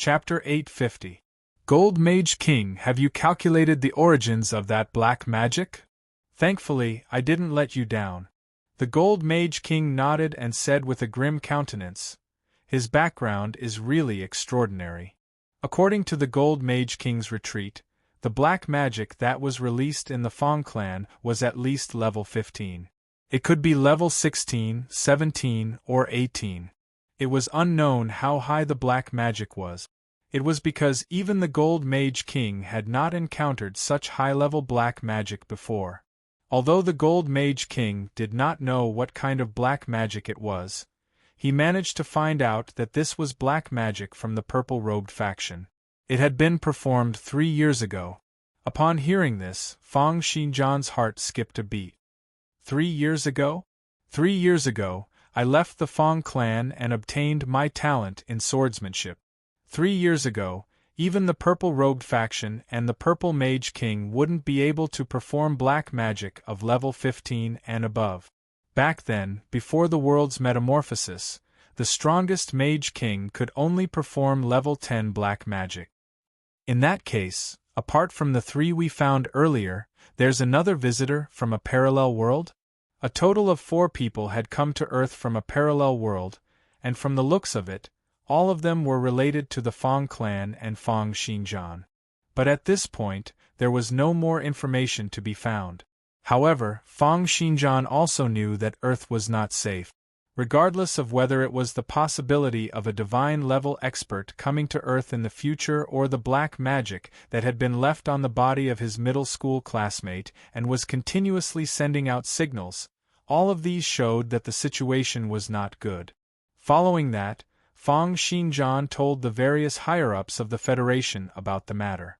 Chapter 850. Gold Mage King, have you calculated the origins of that black magic? Thankfully, I didn't let you down. The Gold Mage King nodded and said with a grim countenance, his background is really extraordinary. According to the Gold Mage King's retreat, the black magic that was released in the Fong clan was at least level 15. It could be level 16, 17, or 18. It was unknown how high the black magic was. It was because even the Gold Mage King had not encountered such high-level black magic before. Although the Gold Mage King did not know what kind of black magic it was, he managed to find out that this was black magic from the purple-robed faction. It had been performed 3 years ago. Upon hearing this, Fong Xinjian's heart skipped a beat. 3 years ago? 3 years ago, I left the Fong clan and obtained my talent in swordsmanship. 3 years ago, even the purple-robed faction and the Purple Mage King wouldn't be able to perform black magic of level 15 and above. Back then, before the world's metamorphosis, the strongest Mage King could only perform level 10 black magic. In that case, apart from the 3 we found earlier, there's another visitor from a parallel world? A total of 4 people had come to Earth from a parallel world, and from the looks of it, all of them were related to the Fong clan and Fong Xinjian. But at this point, there was no more information to be found. However, Fong Xinjian also knew that Earth was not safe. Regardless of whether it was the possibility of a divine-level expert coming to Earth in the future or the black magic that had been left on the body of his middle school classmate and was continuously sending out signals, all of these showed that the situation was not good. Following that, Fong Xinjian told the various higher-ups of the Federation about the matter.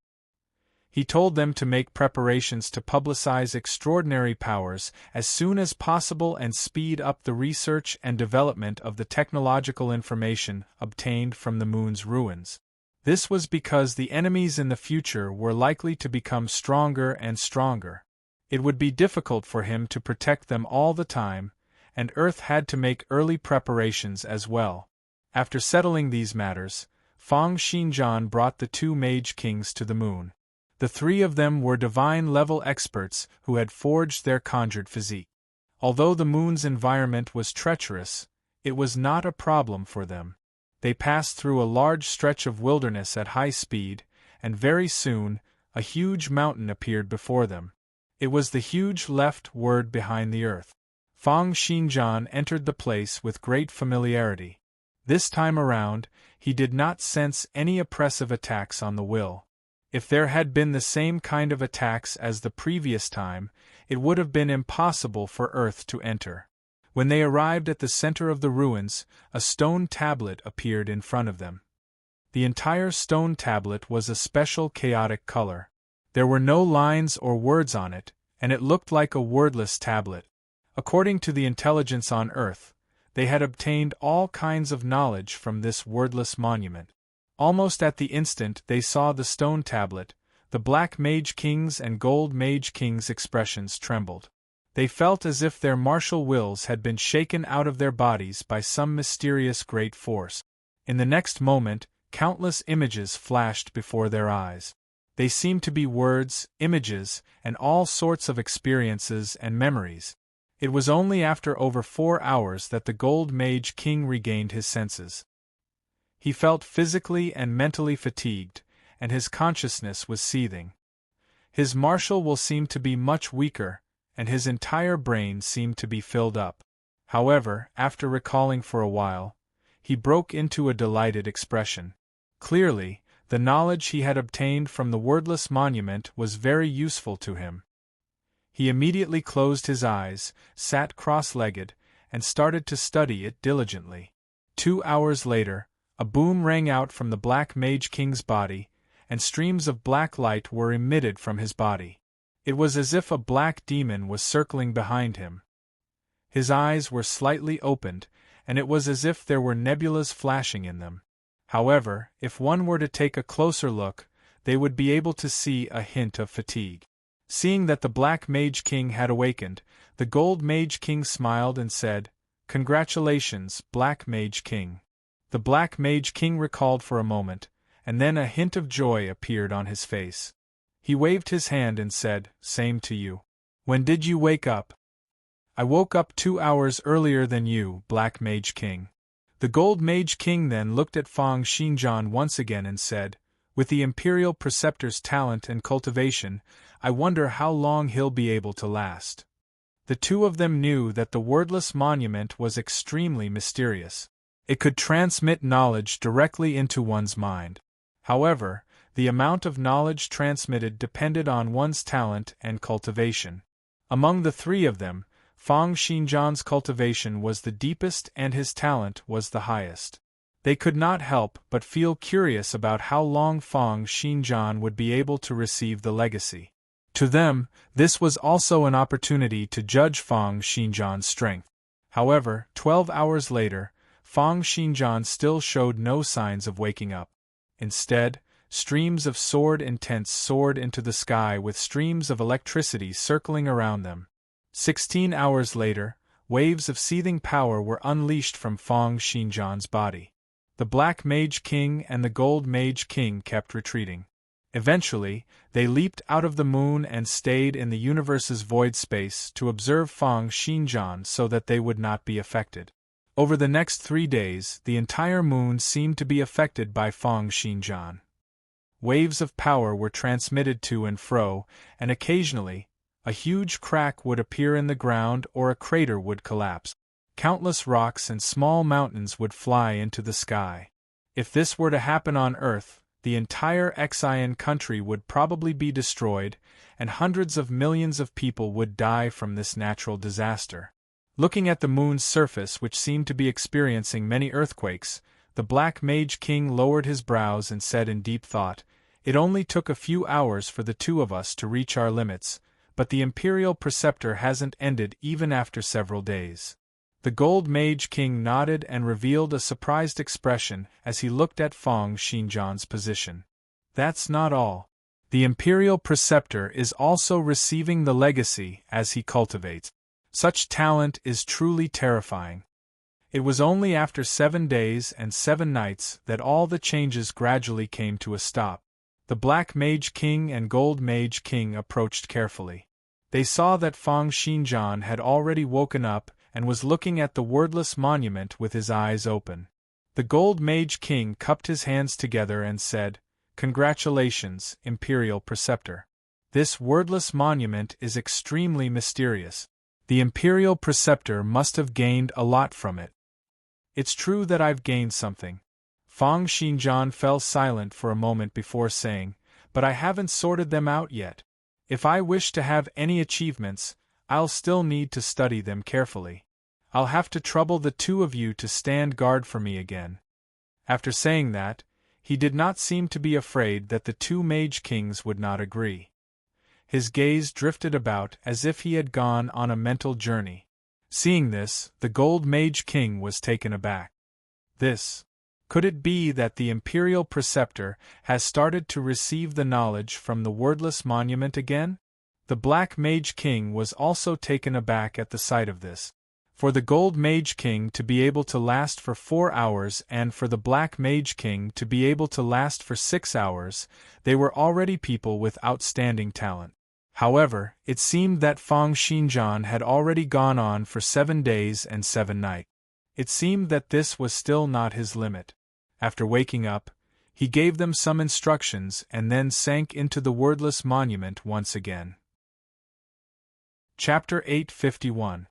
He told them to make preparations to publicize extraordinary powers as soon as possible and speed up the research and development of the technological information obtained from the moon's ruins. This was because the enemies in the future were likely to become stronger and stronger. It would be difficult for him to protect them all the time, and Earth had to make early preparations as well. After settling these matters, Fong Xinjian brought the 2 Mage Kings to the moon. The 3 of them were divine-level experts who had forged their conjured physique. Although the moon's environment was treacherous, it was not a problem for them. They passed through a large stretch of wilderness at high speed, and very soon, a huge mountain appeared before them. It was the huge left word behind the earth. Fong Xinjian entered the place with great familiarity. This time around, he did not sense any oppressive attacks on the will. If there had been the same kind of attacks as the previous time, it would have been impossible for Earth to enter. When they arrived at the center of the ruins, a stone tablet appeared in front of them. The entire stone tablet was a special chaotic color. There were no lines or words on it, and it looked like a wordless tablet. According to the intelligence on Earth, they had obtained all kinds of knowledge from this wordless monument. Almost at the instant they saw the stone tablet, the Black Mage King's and Gold Mage King's expressions trembled. They felt as if their martial wills had been shaken out of their bodies by some mysterious great force. In the next moment, countless images flashed before their eyes. They seemed to be words, images, and all sorts of experiences and memories. It was only after over 4 hours that the Gold Mage King regained his senses. He felt physically and mentally fatigued, and his consciousness was seething. His martial will seemed to be much weaker, and his entire brain seemed to be filled up. However, after recalling for a while, he broke into a delighted expression. Clearly, the knowledge he had obtained from the wordless monument was very useful to him. He immediately closed his eyes, sat cross-legged, and started to study it diligently. 2 hours later, a boom rang out from the Black Mage King's body, and streams of black light were emitted from his body. It was as if a black demon was circling behind him. His eyes were slightly opened, and it was as if there were nebulas flashing in them. However, if one were to take a closer look, they would be able to see a hint of fatigue. Seeing that the Black Mage King had awakened, the Gold Mage King smiled and said, "Congratulations, Black Mage King." The Black Mage King recalled for a moment, and then a hint of joy appeared on his face. He waved his hand and said, "Same to you. When did you wake up?" "I woke up 2 hours earlier than you, Black Mage King." The Gold Mage King then looked at Feng Xinjian once again and said, "With the Imperial Preceptor's talent and cultivation, I wonder how long he'll be able to last." The two of them knew that the wordless monument was extremely mysterious. It could transmit knowledge directly into one's mind. However, the amount of knowledge transmitted depended on one's talent and cultivation. Among the three of them, Feng Xinjian's cultivation was the deepest and his talent was the highest. They could not help but feel curious about how long Feng Xinjian would be able to receive the legacy. To them, this was also an opportunity to judge Feng Xinjian's strength. However, 12 hours later, Feng Xinjian still showed no signs of waking up. Instead, streams of sword intents soared into the sky with streams of electricity circling around them. 16 hours later, waves of seething power were unleashed from Feng Xinjian's body. The Black Mage King and the Gold Mage King kept retreating. Eventually, they leaped out of the moon and stayed in the universe's void space to observe Feng Xinjian so that they would not be affected. Over the next 3 days, the entire moon seemed to be affected by Feng Xinjian. Waves of power were transmitted to and fro, and occasionally, a huge crack would appear in the ground or a crater would collapse. Countless rocks and small mountains would fly into the sky. If this were to happen on Earth, the entire Xian country would probably be destroyed, and hundreds of millions of people would die from this natural disaster. Looking at the moon's surface, which seemed to be experiencing many earthquakes, the Black Mage King lowered his brows and said in deep thought, "It only took a few hours for the two of us to reach our limits, but the Imperial Preceptor hasn't ended even after several days." The Gold Mage King nodded and revealed a surprised expression as he looked at Feng Xinjian's position. "That's not all. The Imperial Preceptor is also receiving the legacy as he cultivates. Such talent is truly terrifying." It was only after 7 days and 7 nights that all the changes gradually came to a stop. The Black Mage King and Gold Mage King approached carefully. They saw that Feng Xinjian had already woken up and was looking at the wordless monument with his eyes open. The Gold Mage King cupped his hands together and said, "Congratulations, Imperial Preceptor. This wordless monument is extremely mysterious. The Imperial Preceptor must have gained a lot from it." "It's true that I've gained something." Feng Xinjian fell silent for a moment before saying, "But I haven't sorted them out yet. If I wish to have any achievements, I'll still need to study them carefully. I'll have to trouble the two of you to stand guard for me again." After saying that, he did not seem to be afraid that the two Mage Kings would not agree. His gaze drifted about as if he had gone on a mental journey. Seeing this, the Gold Mage King was taken aback. Could it be that the Imperial Preceptor has started to receive the knowledge from the wordless monument again? The Black Mage King was also taken aback at the sight of this. For the Gold Mage King to be able to last for 4 hours and for the Black Mage King to be able to last for 6 hours, they were already people with outstanding talent. However, it seemed that Feng Xinjian had already gone on for 7 days and 7 nights. It seemed that this was still not his limit. After waking up, he gave them some instructions and then sank into the wordless monument once again. Chapter 851.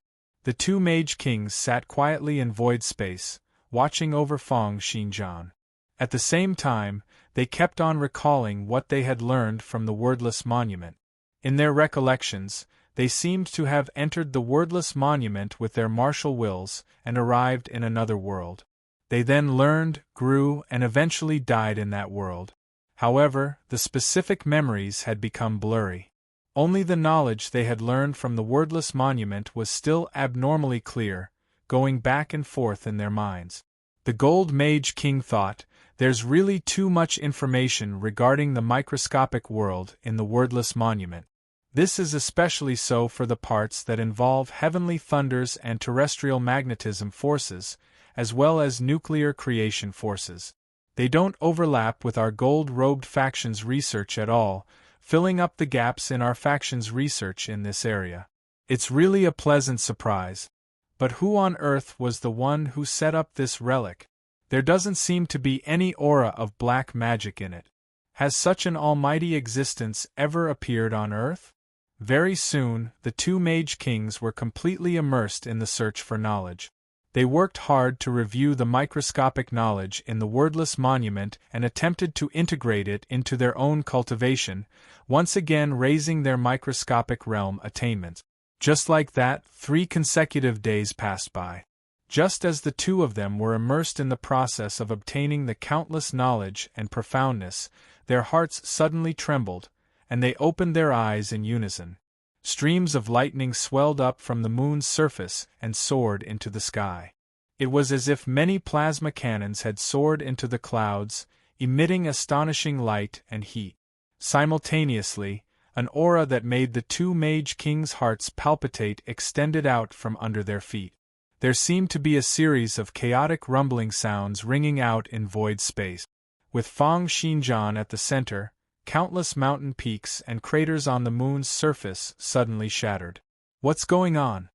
The two Mage Kings sat quietly in void space, watching over Feng Xinjian. At the same time, they kept on recalling what they had learned from the wordless monument. In their recollections, they seemed to have entered the wordless monument with their martial wills and arrived in another world. They then learned, grew, and eventually died in that world. However, the specific memories had become blurry. Only the knowledge they had learned from the wordless monument was still abnormally clear, going back and forth in their minds. The Gold Mage King thought, "There's really too much information regarding the microscopic world in the wordless monument. This is especially so for the parts that involve heavenly thunders and terrestrial magnetism forces, as well as nuclear creation forces. They don't overlap with our gold-robed faction's research at all, filling up the gaps in our faction's research in this area. It's really a pleasant surprise. But who on earth was the one who set up this relic? There doesn't seem to be any aura of black magic in it. Has such an almighty existence ever appeared on Earth? Very soon, the two mage kings were completely immersed in the search for knowledge. They worked hard to review the microscopic knowledge in the wordless monument and attempted to integrate it into their own cultivation, once again raising their microscopic realm attainments. Just like that, 3 consecutive days passed by. Just as the two of them were immersed in the process of obtaining the countless knowledge and profoundness, their hearts suddenly trembled, and they opened their eyes in unison. Streams of lightning swelled up from the moon's surface and soared into the sky. It was as if many plasma cannons had soared into the clouds, emitting astonishing light and heat. Simultaneously, an aura that made the two mage kings' hearts palpitate extended out from under their feet. There seemed to be a series of chaotic rumbling sounds ringing out in void space. With Fang Xinjian at the center, countless mountain peaks and craters on the moon's surface suddenly shattered. What's going on?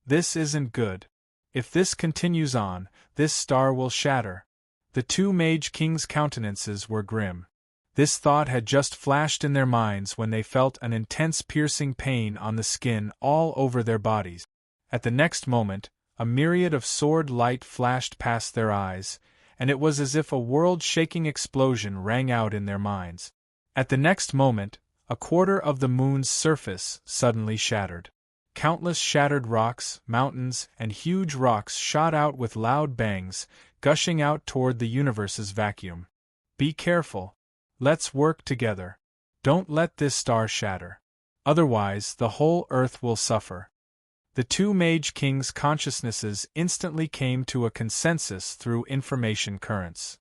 This isn't good. If this continues on, this star will shatter. The two mage kings' countenances were grim. This thought had just flashed in their minds when they felt an intense piercing pain on the skin all over their bodies. At the next moment, a myriad of sword light flashed past their eyes, and it was as if a world-shaking explosion rang out in their minds. At the next moment, a quarter of the moon's surface suddenly shattered. Countless shattered rocks, mountains, and huge rocks shot out with loud bangs, gushing out toward the universe's vacuum. Be careful. Let's work together. Don't let this star shatter. Otherwise, the whole Earth will suffer. The two mage kings' consciousnesses instantly came to a consensus through information currents.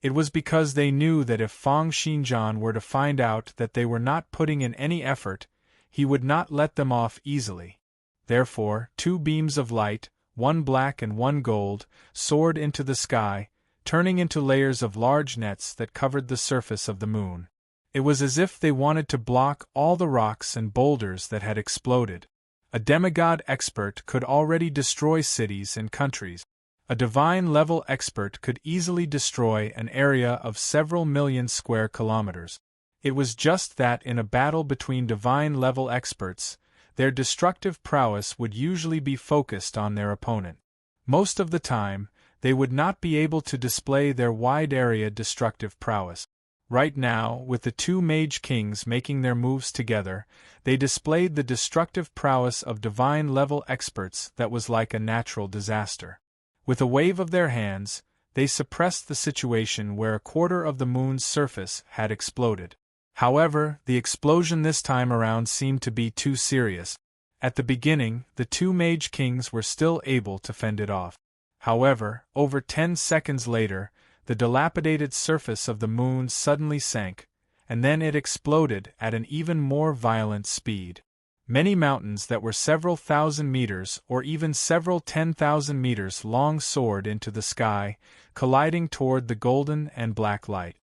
It was because they knew that if Fang Xinjian were to find out that they were not putting in any effort, he would not let them off easily. Therefore, 2 beams of light, one black and one gold, soared into the sky, turning into layers of large nets that covered the surface of the moon. It was as if they wanted to block all the rocks and boulders that had exploded. A demigod expert could already destroy cities and countries. A divine-level expert could easily destroy an area of several million square kilometers. It was just that in a battle between divine-level experts, their destructive prowess would usually be focused on their opponent. Most of the time, they would not be able to display their wide-area destructive prowess. Right now, with the two mage kings making their moves together, they displayed the destructive prowess of divine-level experts that was like a natural disaster. With a wave of their hands, they suppressed the situation where a quarter of the moon's surface had exploded. However, the explosion this time around seemed to be too serious. At the beginning, the two mage kings were still able to fend it off. However, over 10 seconds later, the dilapidated surface of the moon suddenly sank, and then it exploded at an even more violent speed. Many mountains that were several thousand meters or even several 10,000 meters long soared into the sky, colliding toward the golden and black light.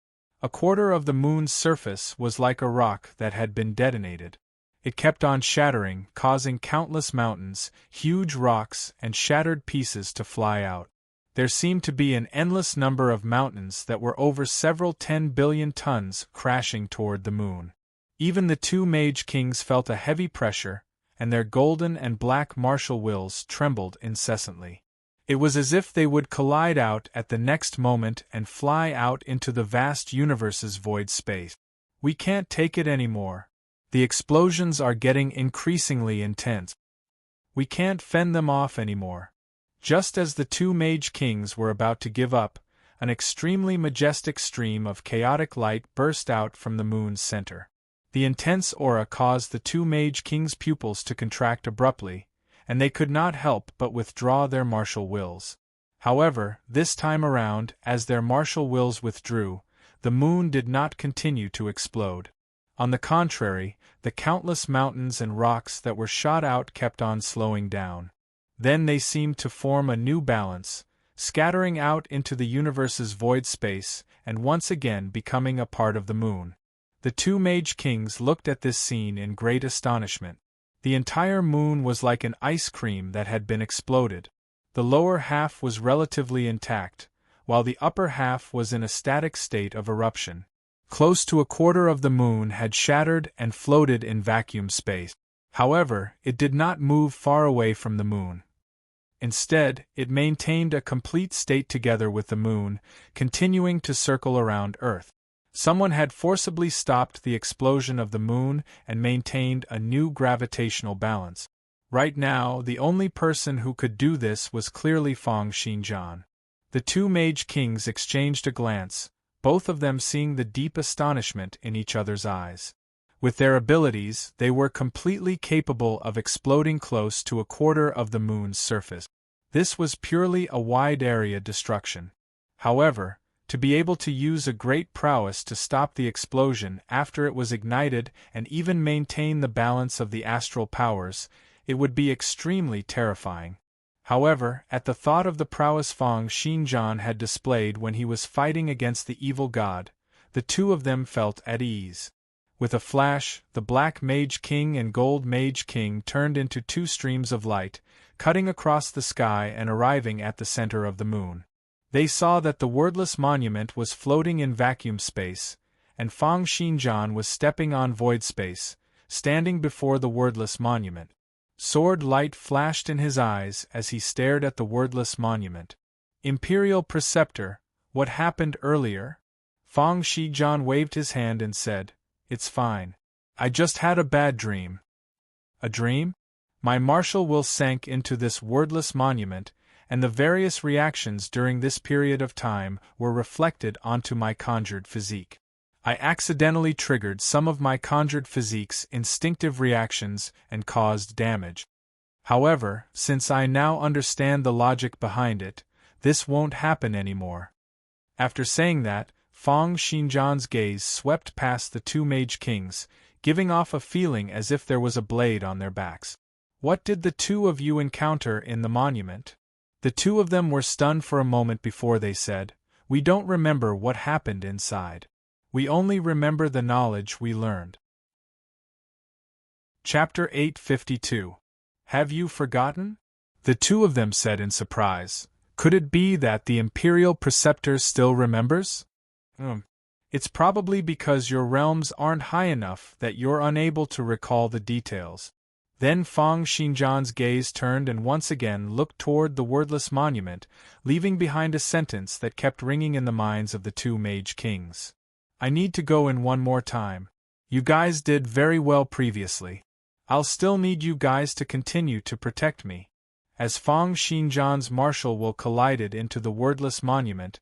A quarter of the moon's surface was like a rock that had been detonated. It kept on shattering, causing countless mountains, huge rocks, and shattered pieces to fly out. There seemed to be an endless number of mountains that were over several 10 billion tons crashing toward the moon. Even the two mage kings felt a heavy pressure, and their golden and black martial wills trembled incessantly. It was as if they would collide out at the next moment and fly out into the vast universe's void space. We can't take it anymore. The explosions are getting increasingly intense. We can't fend them off anymore. Just as the two mage kings were about to give up, an extremely majestic stream of chaotic light burst out from the moon's center. The intense aura caused the two mage kings' pupils to contract abruptly, and they could not help but withdraw their martial wills. However, this time around, as their martial wills withdrew, the moon did not continue to explode. On the contrary, the countless mountains and rocks that were shot out kept on slowing down. Then they seemed to form a new balance, scattering out into the universe's void space and once again becoming a part of the moon. The two mage kings looked at this scene in great astonishment. The entire moon was like an ice cream that had been exploded. The lower half was relatively intact, while the upper half was in a static state of eruption. Close to a quarter of the moon had shattered and floated in vacuum space. However, it did not move far away from the moon. Instead, it maintained a complete state together with the moon, continuing to circle around Earth. Someone had forcibly stopped the explosion of the moon and maintained a new gravitational balance. Right now, the only person who could do this was clearly Feng Xinjian. The two mage kings exchanged a glance, both of them seeing the deep astonishment in each other's eyes. With their abilities, they were completely capable of exploding close to a quarter of the moon's surface. This was purely a wide-area destruction. However, to be able to use a great prowess to stop the explosion after it was ignited and even maintain the balance of the astral powers, it would be extremely terrifying. However, at the thought of the prowess Feng Xinjian had displayed when he was fighting against the evil god, the two of them felt at ease. With a flash, the Black Mage King and Gold Mage King turned into two streams of light, cutting across the sky and arriving at the center of the moon. They saw that the wordless monument was floating in vacuum space, and Feng Xinjian was stepping on void space, standing before the wordless monument. Sword light flashed in his eyes as he stared at the wordless monument. Imperial Preceptor, what happened earlier? Feng Xinjian waved his hand and said, "It's fine. I just had a bad dream." A dream? My martial will sank into this wordless monument, and the various reactions during this period of time were reflected onto my conjured physique. I accidentally triggered some of my conjured physique's instinctive reactions and caused damage. However, since I now understand the logic behind it, this won't happen anymore. After saying that, Feng Xinjian's gaze swept past the two mage kings, giving off a feeling as if there was a blade on their backs. What did the two of you encounter in the monument? The two of them were stunned for a moment before they said, "We don't remember what happened inside. We only remember the knowledge we learned." Chapter 852. Have you forgotten? The two of them said in surprise. Could it be that the Imperial Preceptor still remembers? It's probably because your realms aren't high enough that you're unable to recall the details. Then Feng Xinjian's gaze turned and once again looked toward the wordless monument, leaving behind a sentence that kept ringing in the minds of the two mage kings. I need to go in one more time. You guys did very well previously. I'll still need you guys to continue to protect me. As Feng Xinjian's martial will collided into the wordless monument,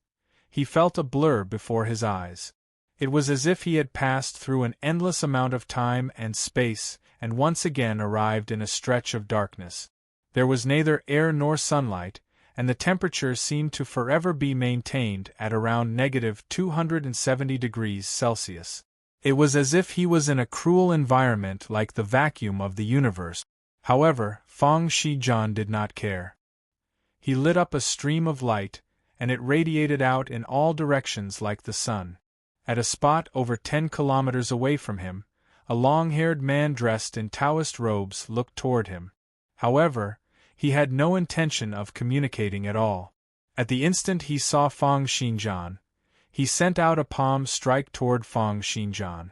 he felt a blur before his eyes. It was as if he had passed through an endless amount of time and space, and once again arrived in a stretch of darkness. There was neither air nor sunlight, and the temperature seemed to forever be maintained at around -270 degrees Celsius. It was as if he was in a cruel environment like the vacuum of the universe. However, Feng Xinjian did not care. He lit up a stream of light, and it radiated out in all directions like the sun. At a spot over 10 kilometers away from him, a long-haired man dressed in Taoist robes looked toward him. However, he had no intention of communicating at all. At the instant he saw Feng Xinjian, he sent out a palm strike toward Feng Xinjian.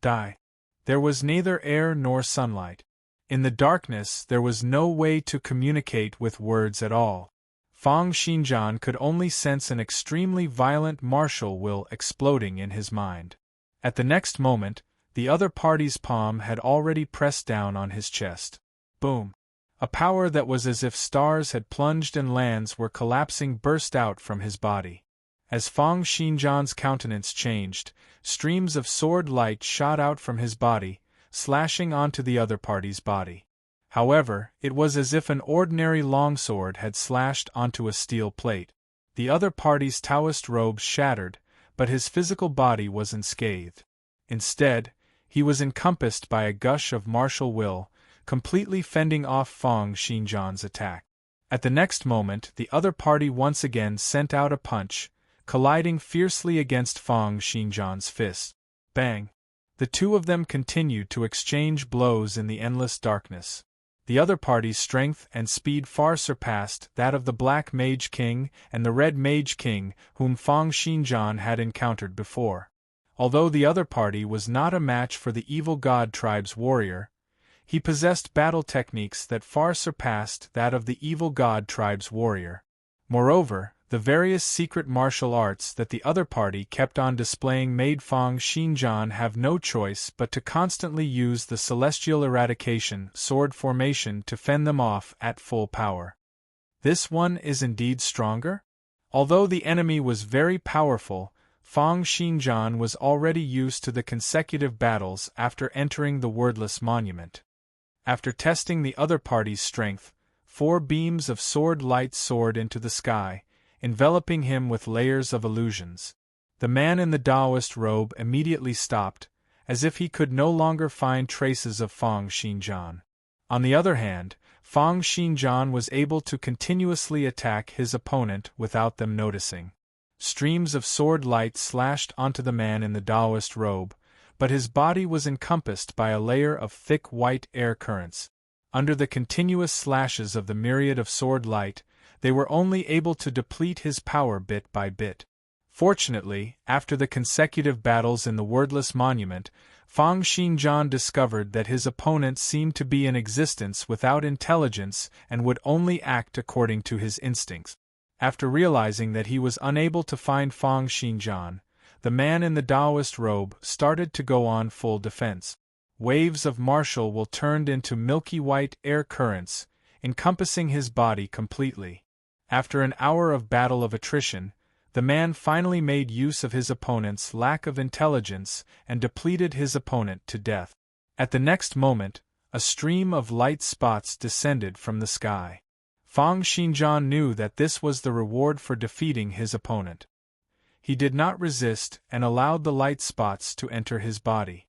Die. There was neither air nor sunlight. In the darkness there was no way to communicate with words at all. Feng Xinjian could only sense an extremely violent martial will exploding in his mind. At the next moment, the other party's palm had already pressed down on his chest. Boom! A power that was as if stars had plunged and lands were collapsing burst out from his body. As Feng Xinjian's countenance changed, streams of sword light shot out from his body, slashing onto the other party's body. However, it was as if an ordinary longsword had slashed onto a steel plate. The other party's Taoist robes shattered, but his physical body was unscathed. Instead, he was encompassed by a gush of martial will, completely fending off Feng Xinjian's attack. At the next moment, the other party once again sent out a punch, colliding fiercely against Fang Xinjian's fist. Bang! The two of them continued to exchange blows in the endless darkness. The other party's strength and speed far surpassed that of the Black Mage King and the Red Mage King whom Fang Xinjian had encountered before. Although the other party was not a match for the Evil God Tribe's warrior, he possessed battle techniques that far surpassed that of the Evil God Tribe's warrior. Moreover, the various secret martial arts that the other party kept on displaying made Fang Xinjian have no choice but to constantly use the celestial eradication sword formation to fend them off at full power. This one is indeed stronger? Although the enemy was very powerful, Fang Xinjian was already used to the consecutive battles after entering the wordless monument. After testing the other party's strength, 4 beams of sword light soared into the sky, enveloping him with layers of illusions. The man in the Taoist robe immediately stopped, as if he could no longer find traces of Fang Xinjian. On the other hand, Fang Xinjian was able to continuously attack his opponent without them noticing. Streams of sword light slashed onto the man in the Taoist robe, but his body was encompassed by a layer of thick white air currents. Under the continuous slashes of the myriad of sword light, they were only able to deplete his power bit by bit. Fortunately, after the consecutive battles in the wordless monument, Fang Xinjian discovered that his opponent seemed to be in existence without intelligence and would only act according to his instincts. After realizing that he was unable to find Fang Xinjian, the man in the Taoist robe started to go on full defense. Waves of martial will turned into milky white air currents, encompassing his body completely. After an hour of battle of attrition, the man finally made use of his opponent's lack of intelligence and depleted his opponent to death. At the next moment, a stream of light spots descended from the sky. Fang Xinjian knew that this was the reward for defeating his opponent. He did not resist and allowed the light spots to enter his body.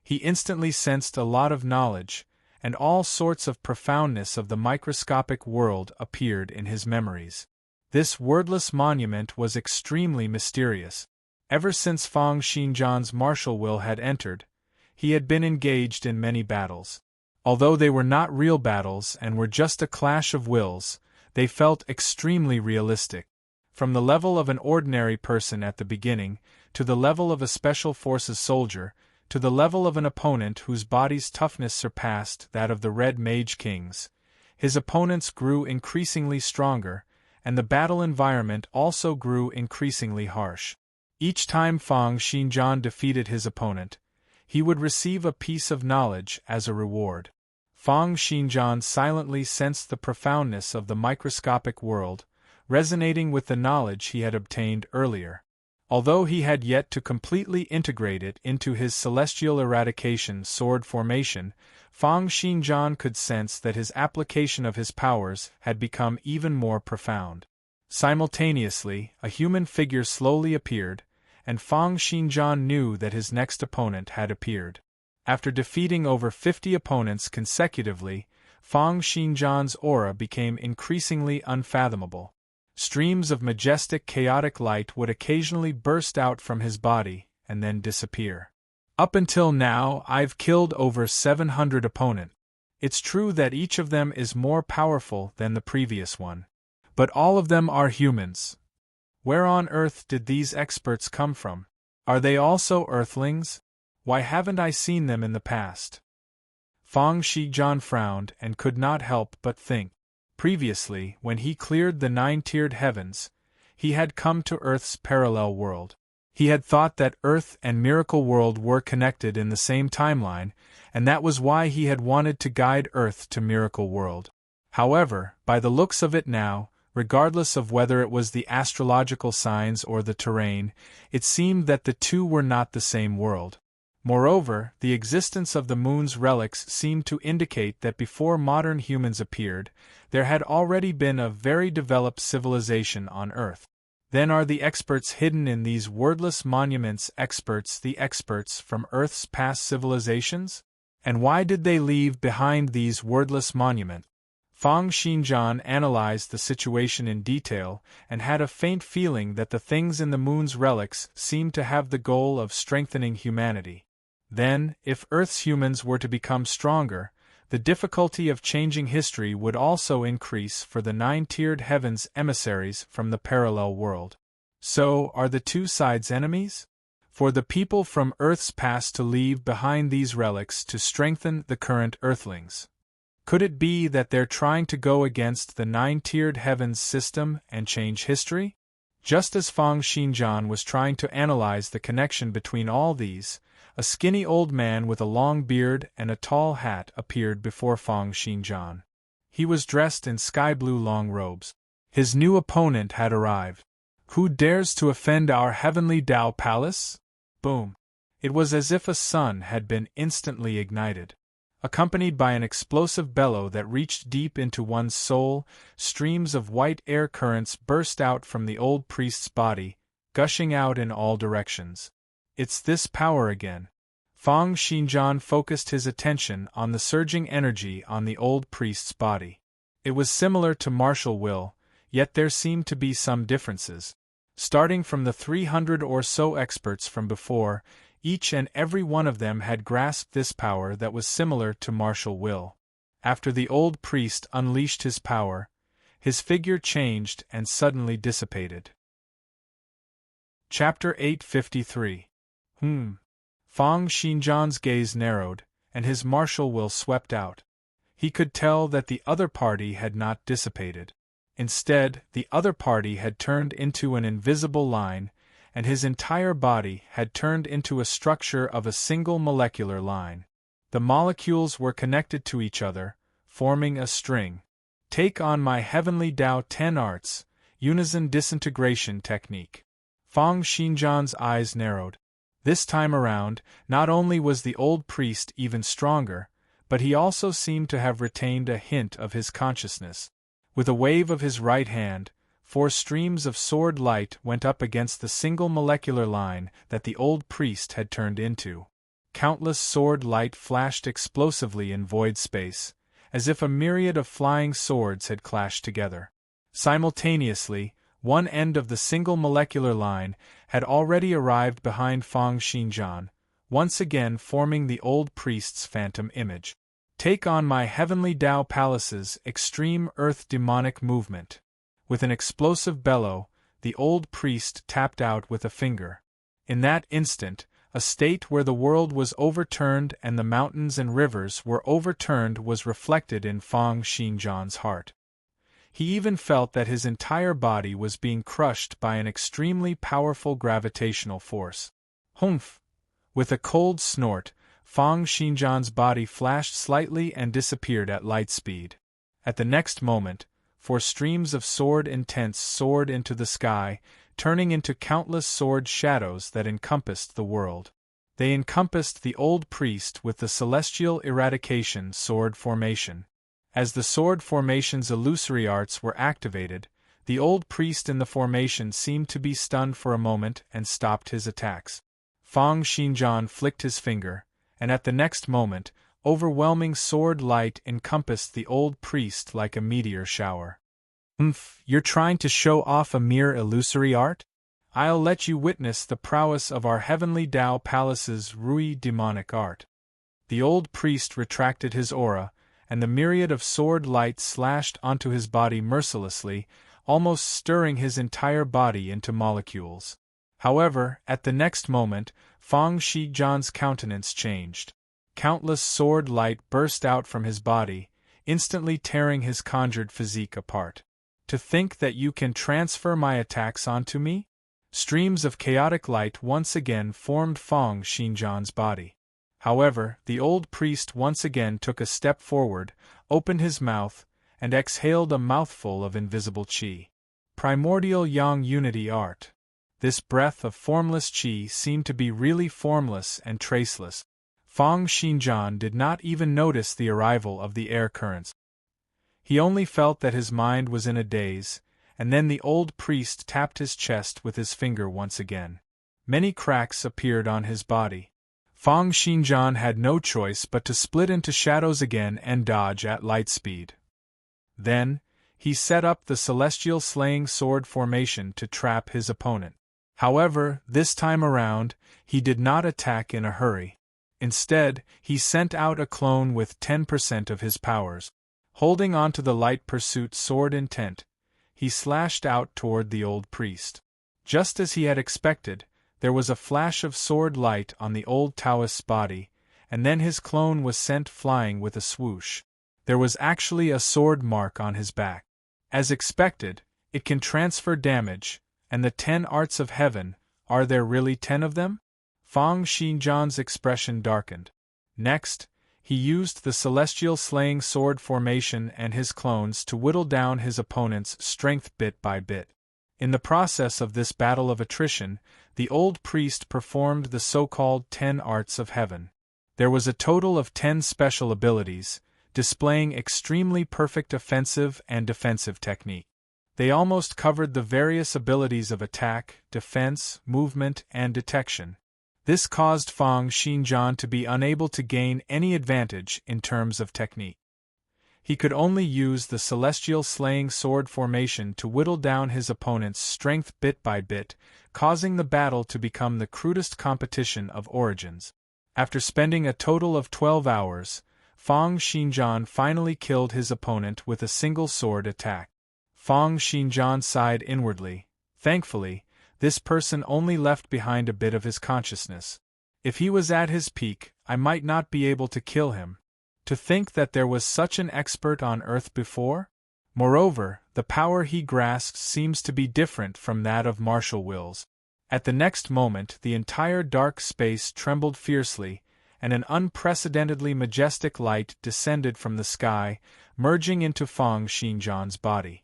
He instantly sensed a lot of knowledge, and all sorts of profoundness of the microscopic world appeared in his memories. This wordless monument was extremely mysterious. Ever since Fang Xinjian's martial will had entered, he had been engaged in many battles. Although they were not real battles and were just a clash of wills, they felt extremely realistic. From the level of an ordinary person at the beginning, to the level of a special forces soldier, to the level of an opponent whose body's toughness surpassed that of the Red Mage King's, his opponents grew increasingly stronger, and the battle environment also grew increasingly harsh. Each time Fang Xinjian defeated his opponent, he would receive a piece of knowledge as a reward. Fang Xinjian silently sensed the profoundness of the microscopic world, resonating with the knowledge he had obtained earlier. Although he had yet to completely integrate it into his celestial eradication sword formation, Fang Xinjian could sense that his application of his powers had become even more profound. Simultaneously, a human figure slowly appeared, and Fang Xinjian knew that his next opponent had appeared. After defeating over 50 opponents consecutively, Fang Xinjian's aura became increasingly unfathomable. Streams of majestic chaotic light would occasionally burst out from his body and then disappear. Up until now, I've killed over 700 opponents. It's true that each of them is more powerful than the previous one. But all of them are humans. Where on earth did these experts come from? Are they also Earthlings? Why haven't I seen them in the past? Fang Xinjian frowned and could not help but think. Previously, when he cleared the 9-tiered heavens, he had come to Earth's parallel world. He had thought that Earth and Miracle World were connected in the same timeline, and that was why he had wanted to guide Earth to Miracle World. However, by the looks of it now, regardless of whether it was the astrological signs or the terrain, it seemed that the two were not the same world. Moreover, the existence of the moon's relics seemed to indicate that before modern humans appeared, there had already been a very developed civilization on Earth. Then are the experts hidden in these wordless monuments the experts from Earth's past civilizations? And why did they leave behind these wordless monuments? Fang Xinjian analyzed the situation in detail and had a faint feeling that the things in the moon's relics seemed to have the goal of strengthening humanity. Then, if Earth's humans were to become stronger, the difficulty of changing history would also increase for the nine-tiered heavens emissaries from the parallel world. So, are the two sides enemies? For the people from Earth's past to leave behind these relics to strengthen the current Earthlings. Could it be that they're trying to go against the nine-tiered heavens system and change history? Just as Fang Xinjian was trying to analyze the connection between all these, a skinny old man with a long beard and a tall hat appeared before Fang Xinjian. He was dressed in sky-blue long robes. His new opponent had arrived. Who dares to offend our heavenly Tao palace? Boom! It was as if a sun had been instantly ignited. Accompanied by an explosive bellow that reached deep into one's soul, streams of white air currents burst out from the old priest's body, gushing out in all directions. It's this power again. Fang Xinjian focused his attention on the surging energy on the old priest's body. It was similar to martial will, yet there seemed to be some differences. Starting from the 300 or so experts from before, each and every one of them had grasped this power that was similar to martial will. After the old priest unleashed his power, his figure changed and suddenly dissipated. Chapter 853. Fang Xinjian's gaze narrowed, and his martial will swept out. He could tell that the other party had not dissipated. Instead, the other party had turned into an invisible line, and his entire body had turned into a structure of a single molecular line. The molecules were connected to each other, forming a string. Take on my heavenly Tao 10 arts, unison disintegration technique. Fang Xinjian's eyes narrowed. This time around, not only was the old priest even stronger, but he also seemed to have retained a hint of his consciousness. With a wave of his right hand, 4 streams of sword light went up against the single molecular line that the old priest had turned into. Countless sword light flashed explosively in void space, as if a myriad of flying swords had clashed together. Simultaneously, one end of the single molecular line had already arrived behind Fang Xinjian, once again forming the old priest's phantom image. Take on my heavenly Tao palace's extreme earth demonic movement. With an explosive bellow, the old priest tapped out with a finger. In that instant, a state where the world was overturned and the mountains and rivers were overturned was reflected in Fang Xinjian's heart. He even felt that his entire body was being crushed by an extremely powerful gravitational force. Humph! With a cold snort, Fang Xinjian's body flashed slightly and disappeared at light speed. At the next moment, 4 streams of sword intense soared into the sky, turning into countless sword shadows that encompassed the world. They encompassed the old priest with the celestial eradication sword formation. As the sword formation's illusory arts were activated, the old priest in the formation seemed to be stunned for a moment and stopped his attacks. Fang Xinjian flicked his finger, and at the next moment, overwhelming sword light encompassed the old priest like a meteor shower. You're trying to show off a mere illusory art? I'll let you witness the prowess of our heavenly Tao palace's Rui demonic art. The old priest retracted his aura, and the myriad of sword light slashed onto his body mercilessly, almost stirring his entire body into molecules. However, at the next moment, Fang Xinjian's countenance changed. Countless sword light burst out from his body, instantly tearing his conjured physique apart. To think that you can transfer my attacks onto me? Streams of chaotic light once again formed Fang Xinjian's body. However, the old priest once again took a step forward, opened his mouth, and exhaled a mouthful of invisible qi. Primordial Yang Unity Art. This breath of formless qi seemed to be really formless and traceless. Fang Xinjian did not even notice the arrival of the air currents. He only felt that his mind was in a daze, and then the old priest tapped his chest with his finger once again. Many cracks appeared on his body. Fang Xinjian had no choice but to split into shadows again and dodge at light speed. Then, he set up the celestial slaying sword formation to trap his opponent. However, this time around, he did not attack in a hurry. Instead, he sent out a clone with 10% of his powers. Holding onto the light pursuit sword intent, he slashed out toward the old priest. Just as he had expected, there was a flash of sword light on the old Taoist's body, and then his clone was sent flying with a swoosh. There was actually a sword mark on his back. As expected, it can transfer damage, and the 10 arts of heaven, are there really 10 of them? Fang Xinjian's expression darkened. Next, he used the celestial slaying sword formation and his clones to whittle down his opponent's strength bit by bit. In the process of this battle of attrition, the old priest performed the so-called 10 arts of heaven. There was a total of 10 special abilities, displaying extremely perfect offensive and defensive technique. They almost covered the various abilities of attack, defense, movement, and detection. This caused Fang Xinjian to be unable to gain any advantage in terms of technique. He could only use the celestial slaying sword formation to whittle down his opponent's strength bit by bit, causing the battle to become the crudest competition of origins. After spending a total of 12 hours, Fang Xinjian finally killed his opponent with a single sword attack. Fang Xinjian sighed inwardly. Thankfully, this person only left behind a bit of his consciousness. If he was at his peak, I might not be able to kill him. To think that there was such an expert on Earth before? Moreover, the power he grasps seems to be different from that of martial wills. At the next moment, the entire dark space trembled fiercely, and an unprecedentedly majestic light descended from the sky, merging into Fang Xinjian's body.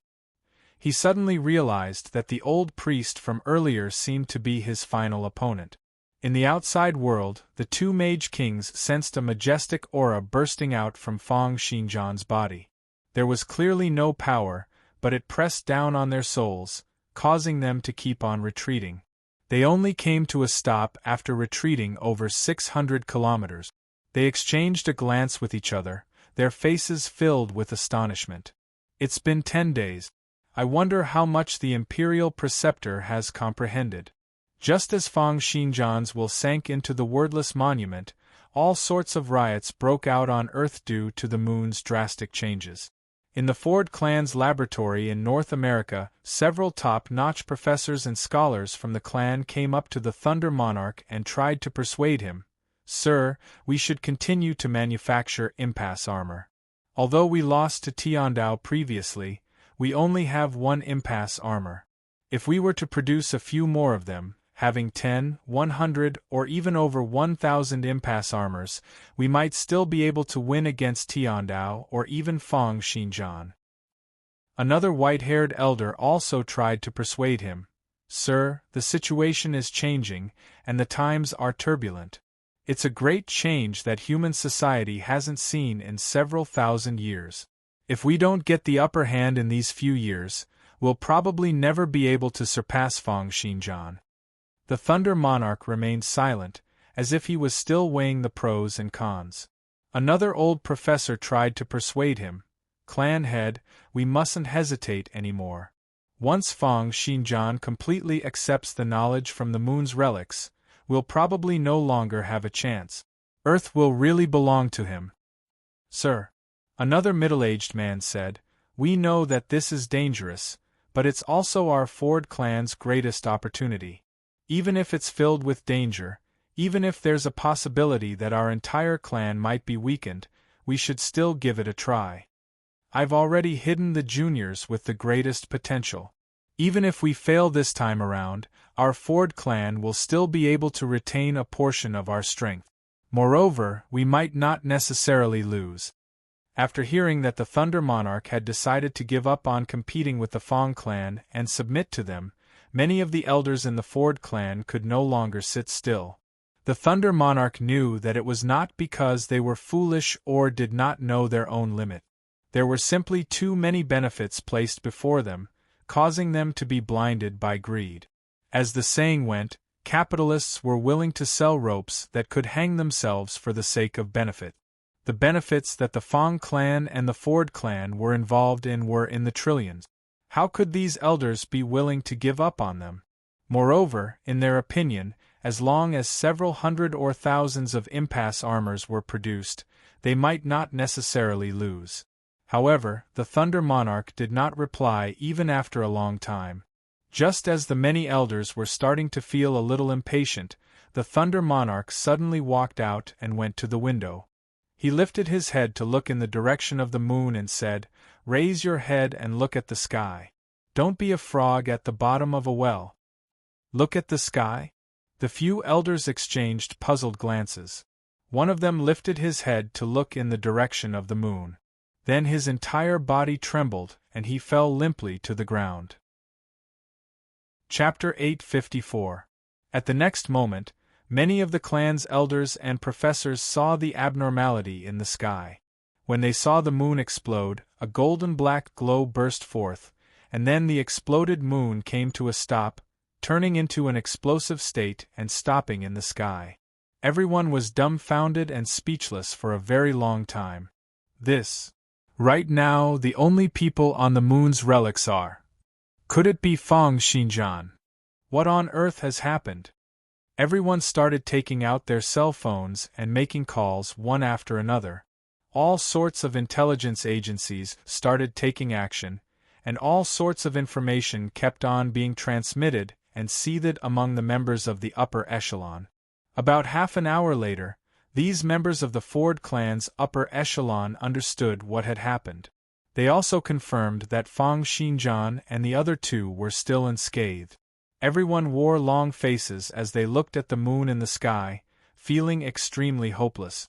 He suddenly realized that the old priest from earlier seemed to be his final opponent. In the outside world, the two mage kings sensed a majestic aura bursting out from Fang Xinjian's body. There was clearly no power, but it pressed down on their souls, causing them to keep on retreating. They only came to a stop after retreating over 600 kilometers. They exchanged a glance with each other, their faces filled with astonishment. It's been 10 days. I wonder how much the Imperial Preceptor has comprehended. Just as Fang Xinjian's will sank into the wordless monument, all sorts of riots broke out on Earth due to the moon's drastic changes. In the Ford clan's laboratory in North America, several top-notch professors and scholars from the clan came up to the Thunder Monarch and tried to persuade him, "Sir, we should continue to manufacture impasse armor. Although we lost to Tiandao previously, we only have 1 impasse armor. If we were to produce a few more of them, having 10, 100, or even over 1,000 impasse armors, we might still be able to win against Tiandao or even Fang Xinjian." Another white-haired elder also tried to persuade him, "Sir, the situation is changing, and the times are turbulent. It's a great change that human society hasn't seen in several thousand years. If we don't get the upper hand in these few years, we'll probably never be able to surpass Fang Xinjian." The Thunder Monarch remained silent, as if he was still weighing the pros and cons. Another old professor tried to persuade him, "Clan head, we mustn't hesitate anymore. Once Fang Xinjian completely accepts the knowledge from the moon's relics, we'll probably no longer have a chance. Earth will really belong to him." "Sir," another middle-aged man said, "we know that this is dangerous, but it's also our Ford clan's greatest opportunity. Even if it's filled with danger, even if there's a possibility that our entire clan might be weakened, we should still give it a try. I've already hidden the juniors with the greatest potential. Even if we fail this time around, our Ford clan will still be able to retain a portion of our strength. Moreover, we might not necessarily lose." After hearing that the Thunder Monarch had decided to give up on competing with the Fang clan and submit to them, many of the elders in the Ford clan could no longer sit still. The Thunder Monarch knew that it was not because they were foolish or did not know their own limit. There were simply too many benefits placed before them, causing them to be blinded by greed. As the saying went, capitalists were willing to sell ropes that could hang themselves for the sake of benefit. The benefits that the Fong clan and the Ford clan were involved in were in the trillions. How could these elders be willing to give up on them? Moreover, in their opinion, as long as several hundred or thousands of impasse armors were produced, they might not necessarily lose. However, the Thunder Monarch did not reply even after a long time. Just as the many elders were starting to feel a little impatient, the Thunder Monarch suddenly walked out and went to the window. He lifted his head to look in the direction of the moon and said, "Raise your head and look at the sky. Don't be a frog at the bottom of a well. Look at the sky." The few elders exchanged puzzled glances. One of them lifted his head to look in the direction of the moon. Then his entire body trembled, and he fell limply to the ground. Chapter 854. At the next moment, many of the clan's elders and professors saw the abnormality in the sky. When they saw the moon explode, a golden-black glow burst forth, and then the exploded moon came to a stop, turning into an explosive state and stopping in the sky. Everyone was dumbfounded and speechless for a very long time. Right now, the only people on the moon's relics are. Could it be Fong Xinjian? What on earth has happened? Everyone started taking out their cell phones and making calls one after another. All sorts of intelligence agencies started taking action, and all sorts of information kept on being transmitted and seethed among the members of the upper echelon. About half an hour later, these members of the Ford clan's upper echelon understood what had happened. They also confirmed that Fong Xinjian and the other two were still unscathed. Everyone wore long faces as they looked at the moon in the sky, feeling extremely hopeless.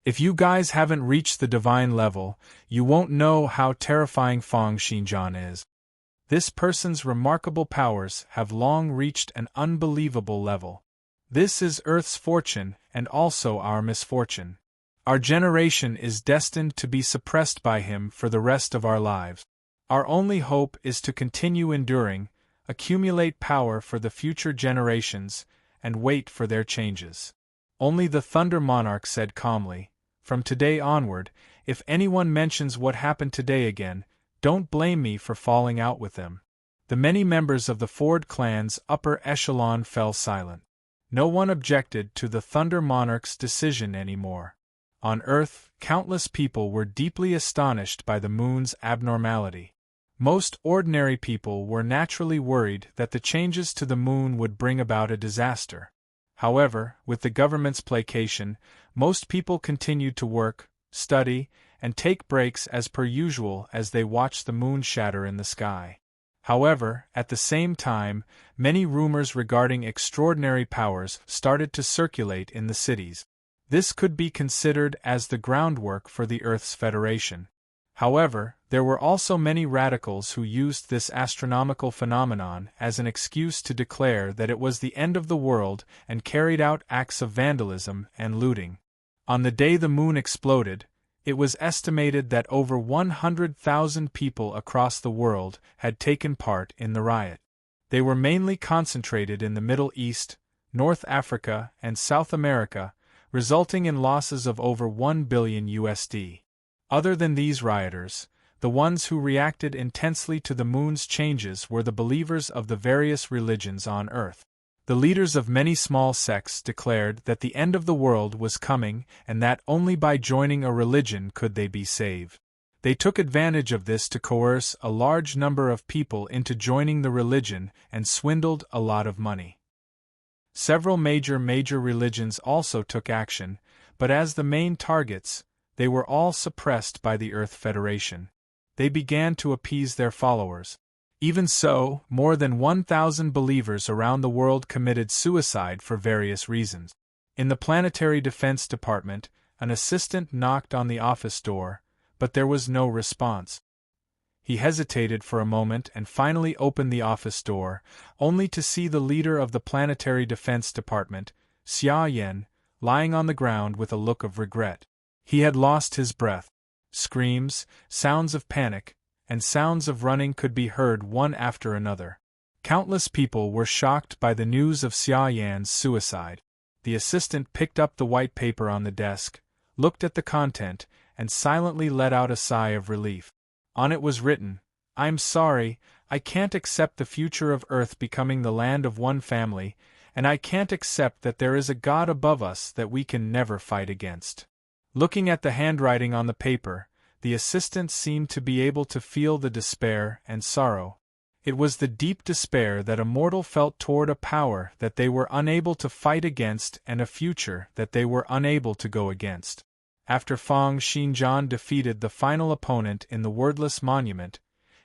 If you guys haven't reached the divine level, you won't know how terrifying Fong Xinjian is. This person's remarkable powers have long reached an unbelievable level. This is Earth's fortune and also our misfortune. Our generation is destined to be suppressed by him for the rest of our lives. Our only hope is to continue enduring, accumulate power for the future generations, and wait for their changes. Only the Thunder Monarch said calmly, "From today onward, if anyone mentions what happened today again, don't blame me for falling out with them." The many members of the Ford clan's upper echelon fell silent. No one objected to the Thunder Monarch's decision anymore. On Earth, countless people were deeply astonished by the moon's abnormality. Most ordinary people were naturally worried that the changes to the moon would bring about a disaster. However, with the government's placation, most people continued to work, study, and take breaks as per usual as they watched the moon shatter in the sky. However, at the same time, many rumors regarding extraordinary powers started to circulate in the cities. This could be considered as the groundwork for the Earth's Federation. However, there were also many radicals who used this astronomical phenomenon as an excuse to declare that it was the end of the world and carried out acts of vandalism and looting. On the day the moon exploded, it was estimated that over 100,000 people across the world had taken part in the riot. They were mainly concentrated in the Middle East, North Africa, and South America, resulting in losses of over $1 billion USD. Other than these rioters, the ones who reacted intensely to the moon's changes were the believers of the various religions on Earth. The leaders of many small sects declared that the end of the world was coming and that only by joining a religion could they be saved. They took advantage of this to coerce a large number of people into joining the religion and swindled a lot of money. Several major religions also took action, but as the main targets, they were all suppressed by the Earth Federation. They began to appease their followers. Even so, more than 1,000 believers around the world committed suicide for various reasons. In the Planetary Defense Department, an assistant knocked on the office door, but there was no response. He hesitated for a moment and finally opened the office door, only to see the leader of the Planetary Defense Department, Xia Yan, lying on the ground with a look of regret. He had lost his breath. Screams, sounds of panic, and sounds of running could be heard one after another. Countless people were shocked by the news of Xia Yan's suicide. The assistant picked up the white paper on the desk, looked at the content, and silently let out a sigh of relief. On it was written, "I'm sorry, I can't accept the future of Earth becoming the land of one family, and I can't accept that there is a God above us that we can never fight against." Looking at the handwriting on the paper, the assistant seemed to be able to feel the despair and sorrow. It was the deep despair that a mortal felt toward a power that they were unable to fight against and a future that they were unable to go against. After Fang Xinjian defeated the final opponent in the wordless monument,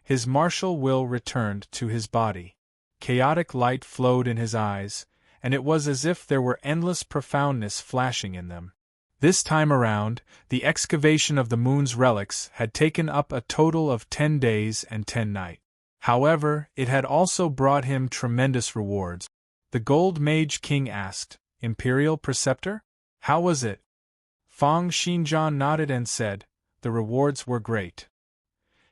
his martial will returned to his body. Chaotic light flowed in his eyes, and it was as if there were endless profoundness flashing in them. This time around, the excavation of the moon's relics had taken up a total of 10 days and 10 nights. However, it had also brought him tremendous rewards. The Gold Mage King asked, "Imperial Preceptor? How was it?" Fang Xinjian nodded and said, "The rewards were great."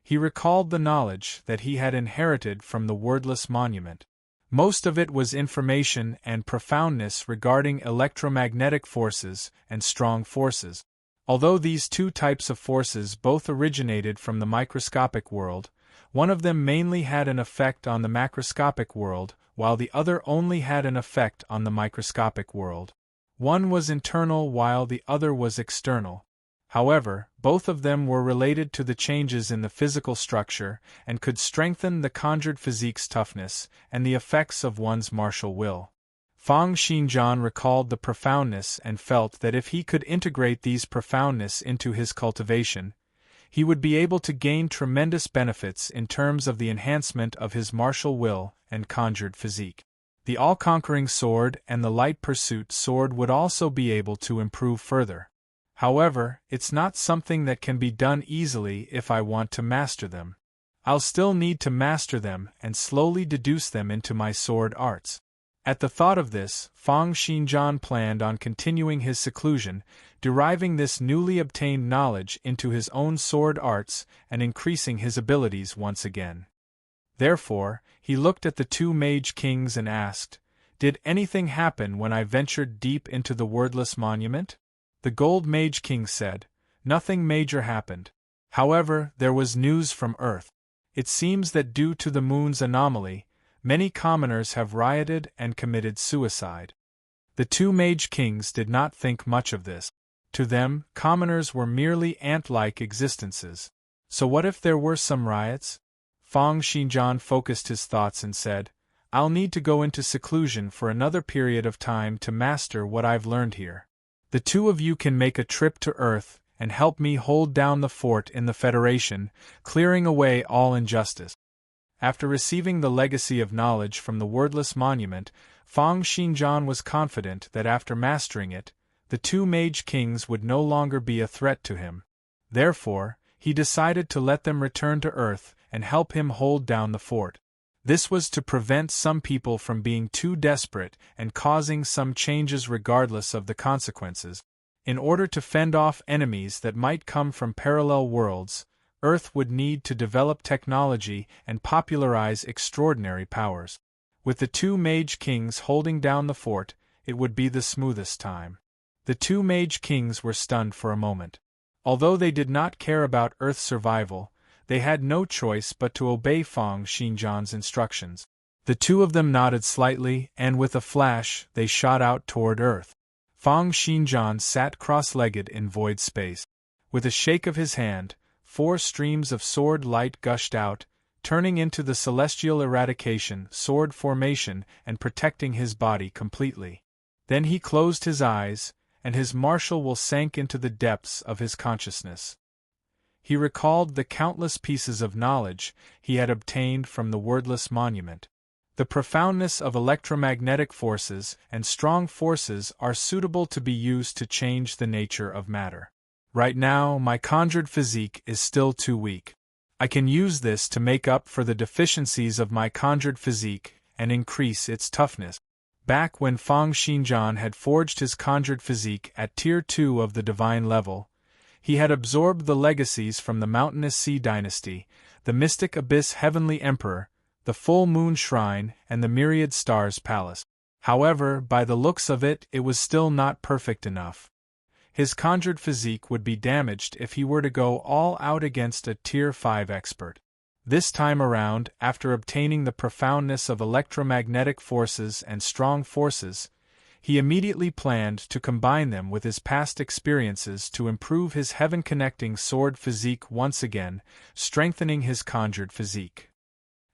He recalled the knowledge that he had inherited from the wordless monument. Most of it was information and profoundness regarding electromagnetic forces and strong forces. Although these two types of forces both originated from the microscopic world, one of them mainly had an effect on the macroscopic world, while the other only had an effect on the microscopic world. One was internal while the other was external. However, both of them were related to the changes in the physical structure and could strengthen the conjured physique's toughness and the effects of one's martial will. Fang Xinjian recalled the profoundness and felt that if he could integrate these profoundness into his cultivation, he would be able to gain tremendous benefits in terms of the enhancement of his martial will and conjured physique. The all-conquering sword and the light pursuit sword would also be able to improve further. However, it's not something that can be done easily if I want to master them. I'll still need to master them and slowly deduce them into my sword arts. At the thought of this, Fang Xinjian planned on continuing his seclusion, deriving this newly obtained knowledge into his own sword arts and increasing his abilities once again. Therefore, he looked at the two mage kings and asked, "Did anything happen when I ventured deep into the wordless monument?" The Gold Mage King said, "Nothing major happened. However, there was news from Earth. It seems that due to the moon's anomaly, many commoners have rioted and committed suicide." The two Mage Kings did not think much of this. To them, commoners were merely ant-like existences. So what if there were some riots? Fang Xinjian focused his thoughts and said, "I'll need to go into seclusion for another period of time to master what I've learned here. The two of you can make a trip to Earth and help me hold down the fort in the Federation, clearing away all injustice." After receiving the legacy of knowledge from the wordless monument, Fang Xinjian was confident that after mastering it, the two Mage Kings would no longer be a threat to him. Therefore, he decided to let them return to Earth and help him hold down the fort. This was to prevent some people from being too desperate and causing some changes regardless of the consequences. In order to fend off enemies that might come from parallel worlds, Earth would need to develop technology and popularize extraordinary powers. With the two Mage Kings holding down the fort, it would be the smoothest time. The two Mage Kings were stunned for a moment. Although they did not care about Earth's survival, they had no choice but to obey Fang Xinjian's instructions. The two of them nodded slightly, and with a flash, they shot out toward Earth. Fang Xinjian sat cross-legged in void space. With a shake of his hand, 4 streams of sword light gushed out, turning into the celestial eradication sword formation and protecting his body completely. Then he closed his eyes, and his martial will sank into the depths of his consciousness. He recalled the countless pieces of knowledge he had obtained from the wordless monument. The profoundness of electromagnetic forces and strong forces are suitable to be used to change the nature of matter. Right now, my conjured physique is still too weak. I can use this to make up for the deficiencies of my conjured physique and increase its toughness. Back when Fang Xinjian had forged his conjured physique at Tier 2 of the divine level, he had absorbed the legacies from the Mountainous Sea Dynasty, the Mystic Abyss Heavenly Emperor, the Full Moon Shrine, and the Myriad Stars Palace. However, by the looks of it, it was still not perfect enough. His conjured physique would be damaged if he were to go all out against a Tier 5 expert. This time around, after obtaining the profoundness of electromagnetic forces and strong forces, he immediately planned to combine them with his past experiences to improve his heaven-connecting sword physique once again, strengthening his conjured physique.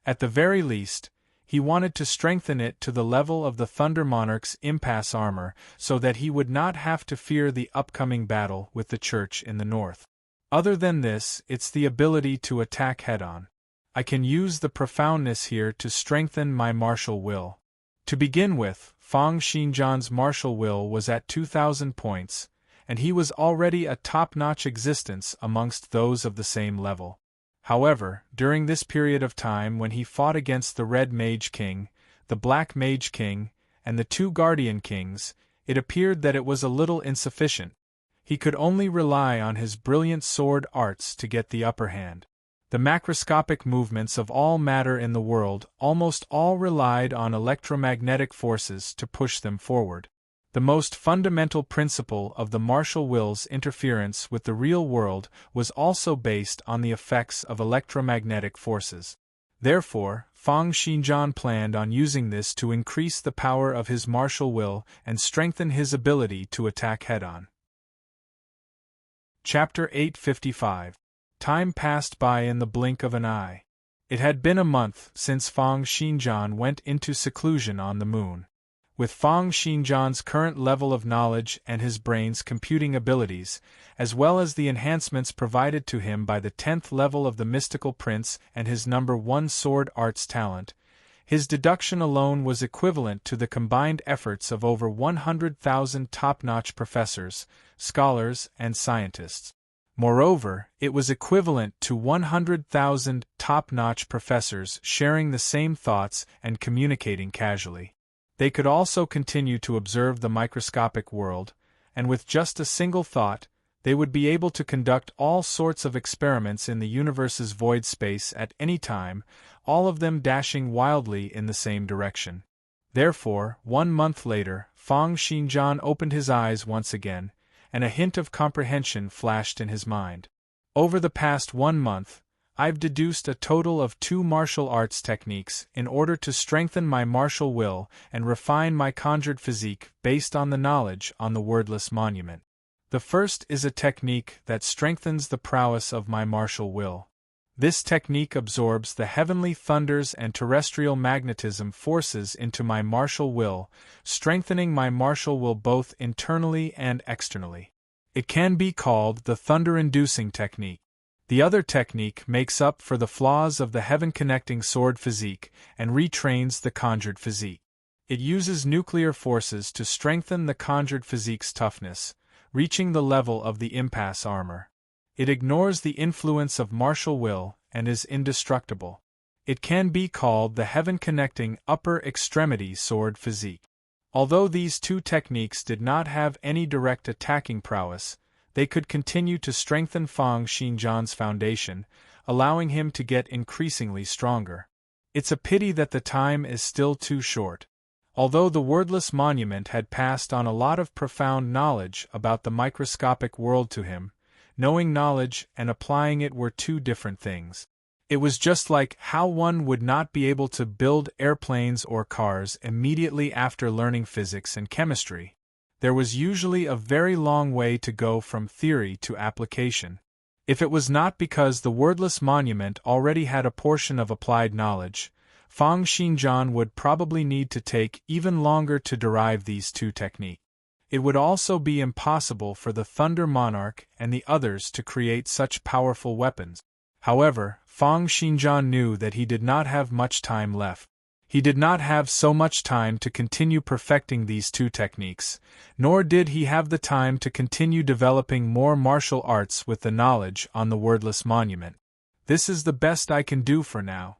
At the very least, he wanted to strengthen it to the level of the Thunder Monarch's impasse armor so that he would not have to fear the upcoming battle with the Church in the north. Other than this, it's the ability to attack head-on. I can use the profoundness here to strengthen my martial will. To begin with, Fang Xinjian's martial will was at 2,000 points, and he was already a top-notch existence amongst those of the same level. However, during this period of time when he fought against the Red Mage King, the Black Mage King, and the two Guardian Kings, it appeared that it was a little insufficient. He could only rely on his brilliant sword arts to get the upper hand. The macroscopic movements of all matter in the world almost all relied on electromagnetic forces to push them forward. The most fundamental principle of the martial will's interference with the real world was also based on the effects of electromagnetic forces. Therefore, Fang Xinjian planned on using this to increase the power of his martial will and strengthen his ability to attack head-on. Chapter 855. Time passed by in the blink of an eye. It had been a month since Fang Xinjian went into seclusion on the moon. With Fang Xinjian's current level of knowledge and his brain's computing abilities, as well as the enhancements provided to him by the 10th level of the Mystical Prince and his number 1 sword arts talent, his deduction alone was equivalent to the combined efforts of over 100,000 top-notch professors, scholars, and scientists. Moreover, it was equivalent to 100,000 top-notch professors sharing the same thoughts and communicating casually. They could also continue to observe the microscopic world, and with just a single thought, they would be able to conduct all sorts of experiments in the universe's void space at any time, all of them dashing wildly in the same direction. Therefore, 1 month later, Fang Xinjian opened his eyes once again, and a hint of comprehension flashed in his mind. Over the past 1 month, I've deduced a total of 2 martial arts techniques in order to strengthen my martial will and refine my conjured physique based on the knowledge on the wordless monument. The first is a technique that strengthens the prowess of my martial will. This technique absorbs the heavenly thunders and terrestrial magnetism forces into my martial will, strengthening my martial will both internally and externally. It can be called the thunder-inducing technique. The other technique makes up for the flaws of the heaven-connecting sword physique and retrains the conjured physique. It uses nuclear forces to strengthen the conjured physique's toughness, reaching the level of the impasse armor. It ignores the influence of martial will and is indestructible. It can be called the heaven-connecting upper extremity sword physique. Although these 2 techniques did not have any direct attacking prowess, they could continue to strengthen Fang Xinjian's foundation, allowing him to get increasingly stronger. It's a pity that the time is still too short. Although the wordless monument had passed on a lot of profound knowledge about the microscopic world to him, knowing knowledge and applying it were 2 different things. It was just like how one would not be able to build airplanes or cars immediately after learning physics and chemistry. There was usually a very long way to go from theory to application. If it was not because the wordless monument already had a portion of applied knowledge, Fang Xinjian would probably need to take even longer to derive these 2 techniques. It would also be impossible for the Thunder Monarch and the others to create such powerful weapons. However, Fang Xinjian knew that he did not have much time left. He did not have so much time to continue perfecting these 2 techniques, nor did he have the time to continue developing more martial arts with the knowledge on the wordless monument. This is the best I can do for now.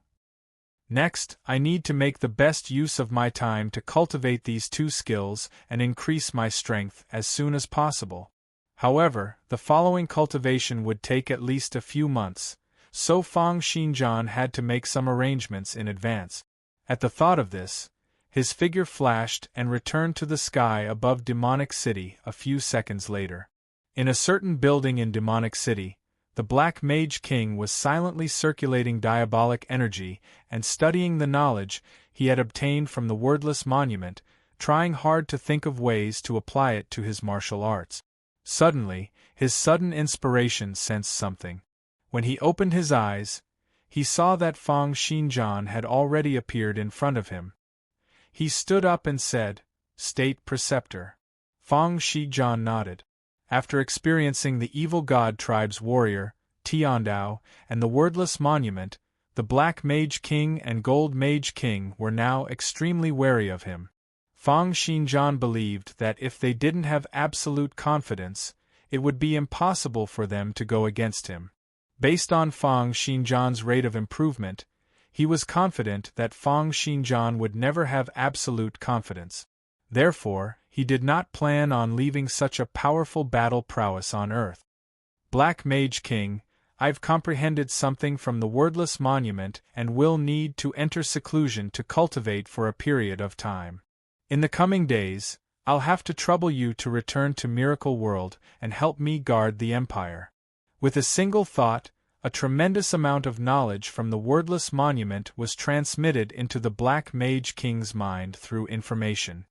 Next, I need to make the best use of my time to cultivate these 2 skills and increase my strength as soon as possible. However, the following cultivation would take at least a few months, so Fang Xinjian had to make some arrangements in advance. At the thought of this, his figure flashed and returned to the sky above Demonic City a few seconds later. In a certain building in Demonic City, the Black Mage King was silently circulating diabolic energy and studying the knowledge he had obtained from the wordless monument, trying hard to think of ways to apply it to his martial arts. Suddenly, his sudden inspiration sensed something. When he opened his eyes, he saw that Fang Xinjian had already appeared in front of him. He stood up and said, "State Preceptor." Fang Xinjian nodded. After experiencing the evil god tribe's warrior, Tiandao, and the wordless monument, the Black Mage King and Gold Mage King were now extremely wary of him. Fang Xinjian believed that if they didn't have absolute confidence, it would be impossible for them to go against him. Based on Fang Xinjian's rate of improvement, he was confident that Fang Xinjian would never have absolute confidence. Therefore, he did not plan on leaving such a powerful battle prowess on Earth. Black Mage King, I've comprehended something from the wordless monument and will need to enter seclusion to cultivate for a period of time. In the coming days, I'll have to trouble you to return to Miracle World and help me guard the Empire. With a single thought, a tremendous amount of knowledge from the wordless monument was transmitted into the Black Mage King's mind through information.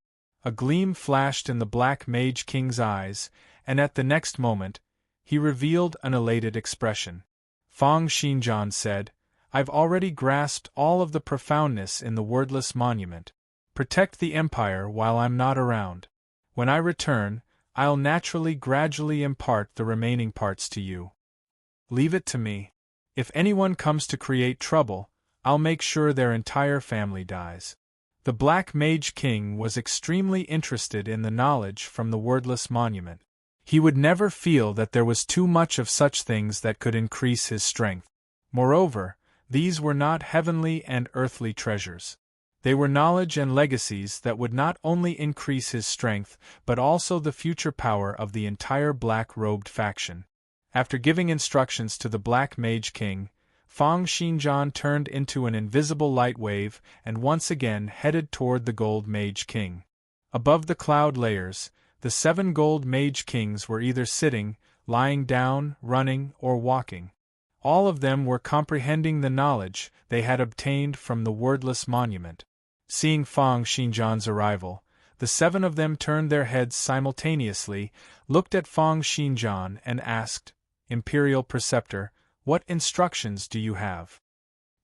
A gleam flashed in the Black Mage King's eyes, and at the next moment, he revealed an elated expression. Fang Xinjian said, "I've already grasped all of the profoundness in the wordless monument. Protect the Empire while I'm not around. When I return, I'll naturally gradually impart the remaining parts to you. Leave it to me. If anyone comes to create trouble, I'll make sure their entire family dies." The Black Mage King was extremely interested in the knowledge from the wordless monument. He would never feel that there was too much of such things that could increase his strength. Moreover, these were not heavenly and earthly treasures. They were knowledge and legacies that would not only increase his strength, but also the future power of the entire black-robed faction. After giving instructions to the Black Mage King, Fang Xinjian turned into an invisible light wave and once again headed toward the Gold Mage King. Above the cloud layers, the 7 Gold Mage Kings were either sitting, lying down, running, or walking. All of them were comprehending the knowledge they had obtained from the wordless monument. Seeing Fang Xinjian's arrival, the 7 of them turned their heads simultaneously, looked at Fang Xinjian and asked, "Imperial Preceptor, what instructions do you have?"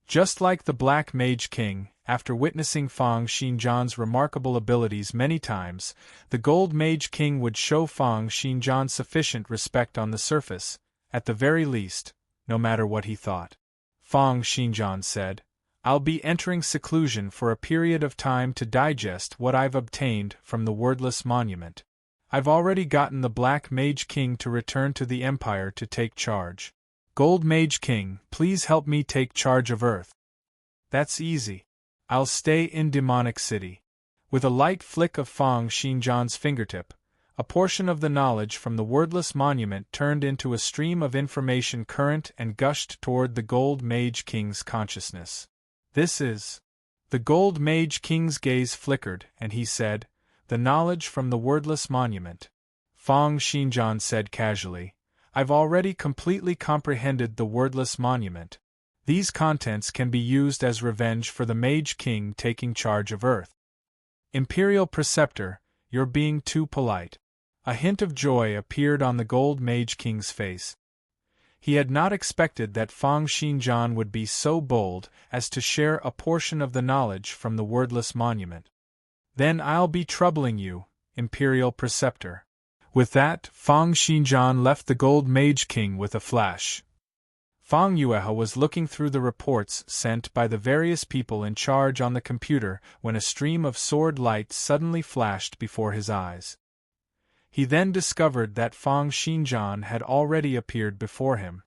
Just like the Black Mage King, after witnessing Fang Xinjian's remarkable abilities many times, the Gold Mage King would show Fang Xinjian sufficient respect on the surface, at the very least, no matter what he thought. Fang Xinjian said, "I'll be entering seclusion for a period of time to digest what I've obtained from the wordless monument. I've already gotten the Black Mage King to return to the Empire to take charge. Gold Mage King, please help me take charge of Earth." "That's easy. I'll stay in Demonic City." With a light flick of Fang Xinjian's fingertip, a portion of the knowledge from the wordless monument turned into a stream of information current and gushed toward the Gold Mage King's consciousness. "This is..." The Gold Mage King's gaze flickered, and he said, "The knowledge from the wordless monument." Fang Xinjian said casually, "I've already completely comprehended the wordless monument. These contents can be used as revenge for the Mage King taking charge of Earth." "Imperial Preceptor, you're being too polite." A hint of joy appeared on the Gold Mage King's face. He had not expected that Fang Xinjian would be so bold as to share a portion of the knowledge from the wordless monument. "Then I'll be troubling you, Imperial Preceptor." With that, Fang Xinjian left the Gold Mage King with a flash. Fang Yuehe was looking through the reports sent by the various people in charge on the computer when a stream of sword light suddenly flashed before his eyes. He then discovered that Fang Xinjian had already appeared before him.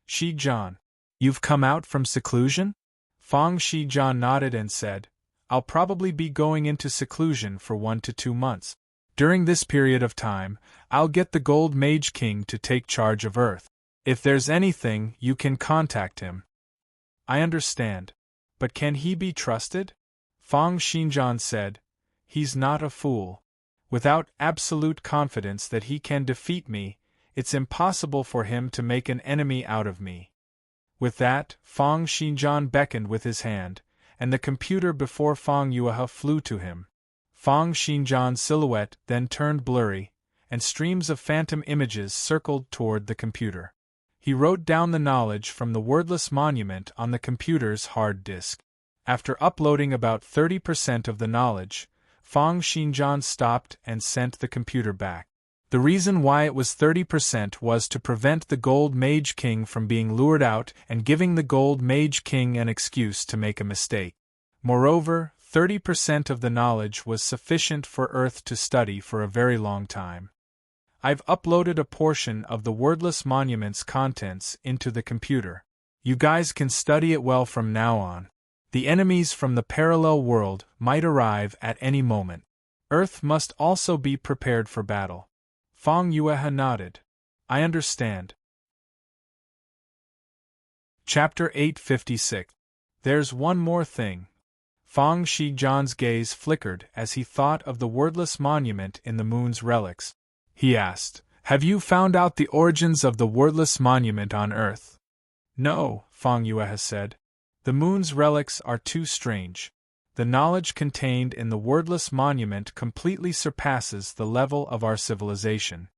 "Xinjian, you've come out from seclusion?" Fang Xinjian nodded and said, "I'll probably be going into seclusion for 1 to 2 months. During this period of time, I'll get the Gold Mage King to take charge of Earth. If there's anything, you can contact him." "I understand. But can he be trusted?" Fang Xinjian said, "He's not a fool. Without absolute confidence that he can defeat me, It's impossible for him to make an enemy out of me. With that, Fang Xinjian beckoned with his hand, and the computer before Fang Yuehe flew to him. Fang Xinjian's silhouette then turned blurry, and streams of phantom images circled toward the computer. He wrote down the knowledge from the wordless monument on the computer's hard disk. After uploading about 30% of the knowledge, Fang Xinjian stopped and sent the computer back. The reason why it was 30% was to prevent the Gold Mage King from being lured out and giving the Gold Mage King an excuse to make a mistake. Moreover, 30% of the knowledge was sufficient for Earth to study for a very long time. I've uploaded a portion of the wordless monument's contents into the computer. You guys can study it well from now on. The enemies from the parallel world might arrive at any moment. Earth must also be prepared for battle. Fang Yuehe nodded. I understand. Chapter 856. There's one more thing. Fang Xinjian's gaze flickered as he thought of the wordless monument in the moon's relics. He asked, Have you found out the origins of the wordless monument on Earth? No, Fang Yuehe said. The moon's relics are too strange. The knowledge contained in the wordless monument completely surpasses the level of our civilization.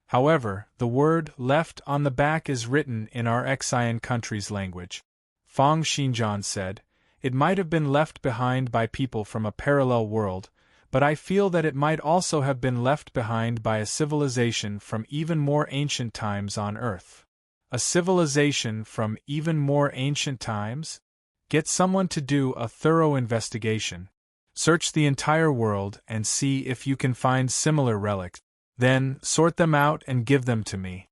However, the word left on the back is written in our Xian country's language. Fang Xinjian said, It might have been left behind by people from a parallel world, but I feel that it might also have been left behind by a civilization from even more ancient times on Earth. A civilization from even more ancient times? Get someone to do a thorough investigation. Search the entire world and see if you can find similar relics. Then, sort them out and give them to me.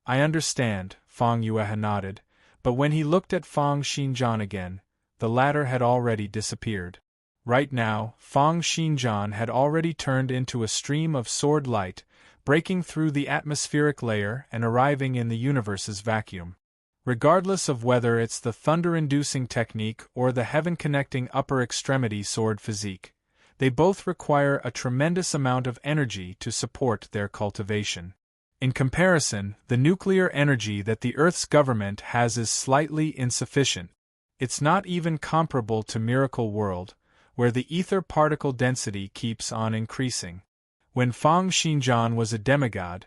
I understand, Fang Yuehe nodded, but when he looked at Fang Xinjian again, the latter had already disappeared. Right now, Fang Xinjian had already turned into a stream of sword light, breaking through the atmospheric layer and arriving in the universe's vacuum. Regardless of whether it's the thunder-inducing technique or the heaven-connecting upper extremity sword physique, they both require a tremendous amount of energy to support their cultivation. In comparison, the nuclear energy that the Earth's government has is slightly insufficient. It's not even comparable to Miracle World, where the ether particle density keeps on increasing. When Fang Xinjian was a demigod,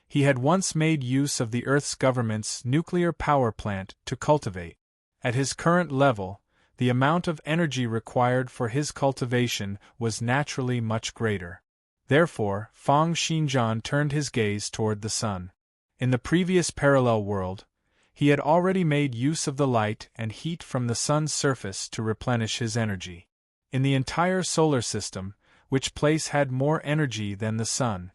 he had once made use of the Earth's government's nuclear power plant to cultivate. At his current level, the amount of energy required for his cultivation was naturally much greater. Therefore, Fang Xinjian turned his gaze toward the sun. In the previous parallel world, he had already made use of the light and heat from the sun's surface to replenish his energy. In the entire solar system, which place had more energy than the sun?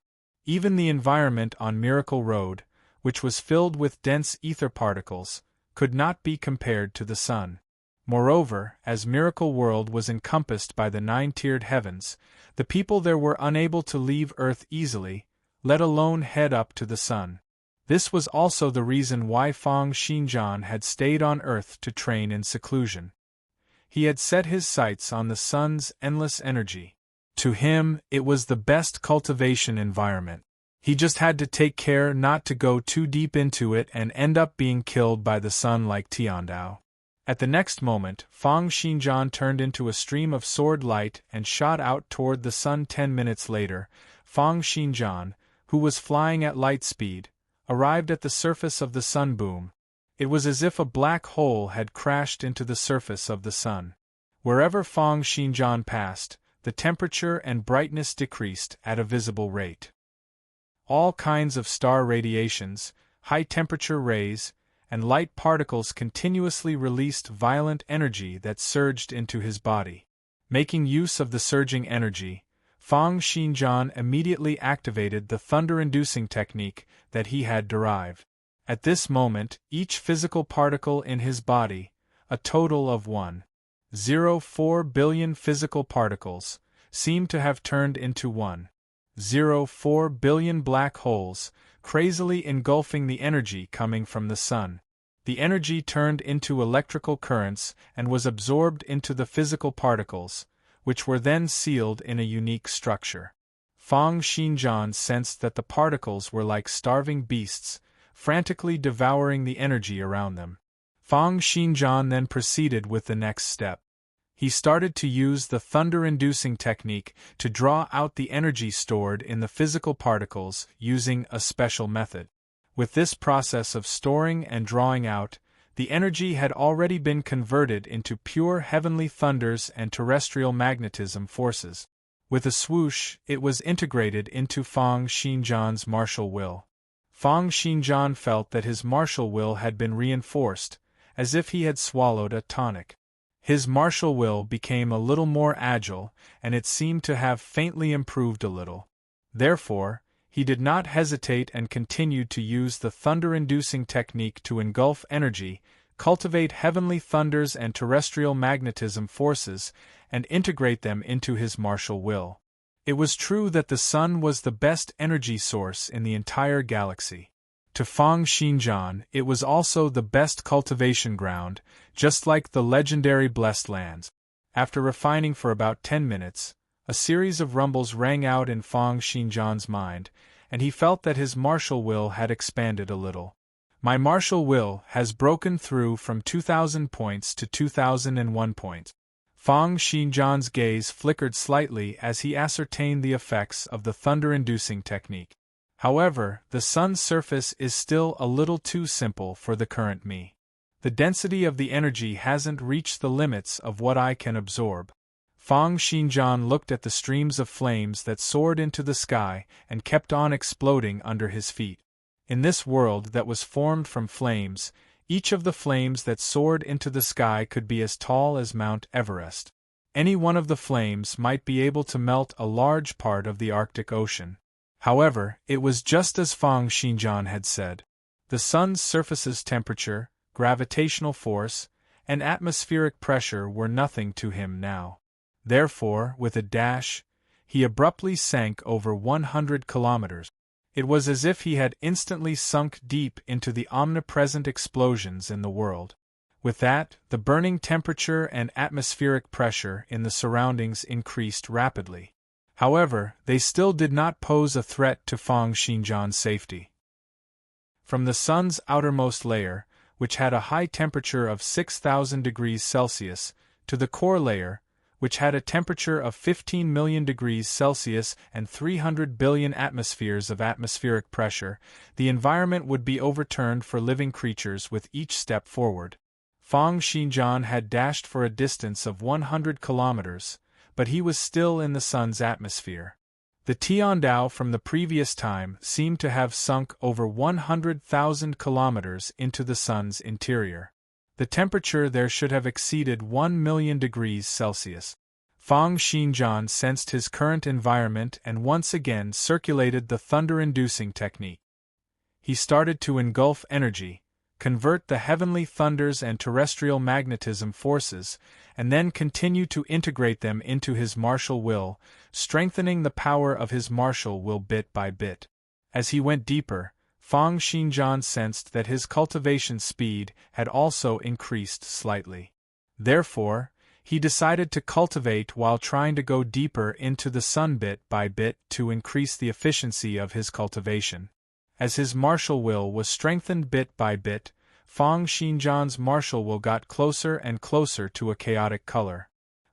Even the environment on Miracle Road, which was filled with dense ether particles, could not be compared to the sun. Moreover, as Miracle World was encompassed by the nine-tiered heavens, the people there were unable to leave Earth easily, let alone head up to the sun. This was also the reason why Fang Xinjian had stayed on Earth to train in seclusion. He had set his sights on the sun's endless energy. To him, it was the best cultivation environment. He just had to take care not to go too deep into it and end up being killed by the sun like Tiandao. At the next moment, Fang Xinjian turned into a stream of sword light and shot out toward the sun. 10 minutes later, Fang Xinjian, who was flying at light speed, arrived at the surface of the sun boom. It was as if a black hole had crashed into the surface of the sun. Wherever Fang Xinjian passed, the temperature and brightness decreased at a visible rate. All kinds of star radiations, high-temperature rays, and light particles continuously released violent energy that surged into his body. Making use of the surging energy, Fang Xinjian immediately activated the thunder-inducing technique that he had derived. At this moment, each physical particle in his body, a total of 1.04 billion physical particles, seemed to have turned into 1.04 billion black holes, crazily engulfing the energy coming from the sun. The energy turned into electrical currents and was absorbed into the physical particles, which were then sealed in a unique structure. Fang Xinjian sensed that the particles were like starving beasts, frantically devouring the energy around them. Fang Xinjian then proceeded with the next step. He started to use the thunder-inducing technique to draw out the energy stored in the physical particles using a special method. With this process of storing and drawing out, the energy had already been converted into pure heavenly thunders and terrestrial magnetism forces. With a swoosh, it was integrated into Fang Xinjian's martial will. Fang Xinjian felt that his martial will had been reinforced, as if he had swallowed a tonic. His martial will became a little more agile, and it seemed to have faintly improved a little. Therefore, he did not hesitate and continued to use the thunder-inducing technique to engulf energy, cultivate heavenly thunders and terrestrial magnetism forces, and integrate them into his martial will. It was true that the sun was the best energy source in the entire galaxy. To Fang Xinjian, it was also the best cultivation ground, just like the legendary Blessed Lands. After refining for about 10 minutes, a series of rumbles rang out in Fang Xinjian's mind, and he felt that his martial will had expanded a little. My martial will has broken through from 2,000 points to 2,001 points. Fang Xinjian's gaze flickered slightly as he ascertained the effects of the thunder-inducing technique. However, the sun's surface is still a little too simple for the current me. The density of the energy hasn't reached the limits of what I can absorb. Fang Xinjian looked at the streams of flames that soared into the sky and kept on exploding under his feet. In this world that was formed from flames, each of the flames that soared into the sky could be as tall as Mount Everest. Any one of the flames might be able to melt a large part of the Arctic Ocean. However, it was just as Fang Xinjian had said. The sun's surface's temperature, gravitational force, and atmospheric pressure were nothing to him now. Therefore, with a dash, he abruptly sank over 100 kilometers. It was as if he had instantly sunk deep into the omnipresent explosions in the world. With that, the burning temperature and atmospheric pressure in the surroundings increased rapidly. However, they still did not pose a threat to Fang Xinjian's safety. From the sun's outermost layer, which had a high temperature of 6,000 degrees Celsius, to the core layer, which had a temperature of 15 million degrees Celsius and 300 billion atmospheres of atmospheric pressure, the environment would be overturned for living creatures with each step forward. Fang Xinjian had dashed for a distance of 100 kilometers, but he was still in the sun's atmosphere. The Tiandao from the previous time seemed to have sunk over 100,000 kilometers into the sun's interior. The temperature there should have exceeded 1 million degrees Celsius. Fang Xinjian sensed his current environment and once again circulated the thunder-inducing technique. He started to engulf energy, convert the heavenly thunders and terrestrial magnetism forces, and then continue to integrate them into his martial will, strengthening the power of his martial will bit by bit. As he went deeper, Fang Xinjian sensed that his cultivation speed had also increased slightly. Therefore, he decided to cultivate while trying to go deeper into the sun bit by bit to increase the efficiency of his cultivation. As his martial will was strengthened bit by bit, Fang Xinjian's martial will got closer and closer to a chaotic color.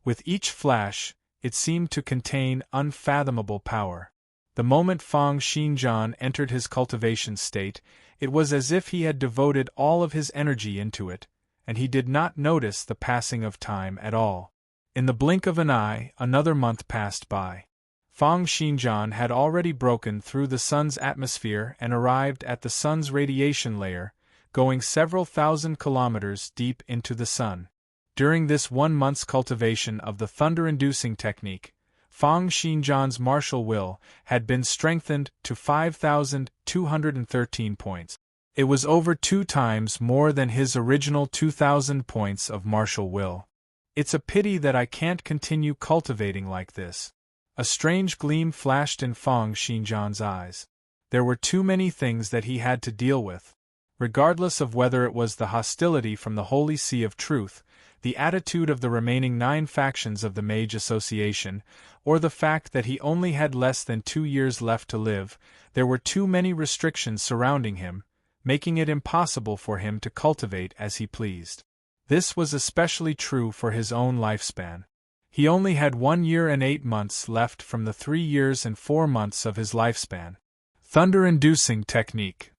With each flash, it seemed to contain unfathomable power. The moment Fang Xinjian entered his cultivation state, it was as if he had devoted all of his energy into it, and he did not notice the passing of time at all. In the blink of an eye, another month passed by. Fang Xinjian had already broken through the sun's atmosphere and arrived at the sun's radiation layer, going several thousand kilometers deep into the sun. During this 1 month's cultivation of the thunder-inducing technique, Fang Xinjian's martial will had been strengthened to 5,213 points. It was over 2 times more than his original 2,000 points of martial will. It's a pity that I can't continue cultivating like this. A strange gleam flashed in Fang Xinjian's eyes. There were too many things that he had to deal with. Regardless of whether it was the hostility from the Holy See of Truth, the attitude of the remaining 9 factions of the Mage Association, or the fact that he only had less than 2 years left to live, there were too many restrictions surrounding him, making it impossible for him to cultivate as he pleased. This was especially true for his own lifespan. He only had 1 year and 8 months left from the 3 years and 4 months of his lifespan. Thunder-inducing technique.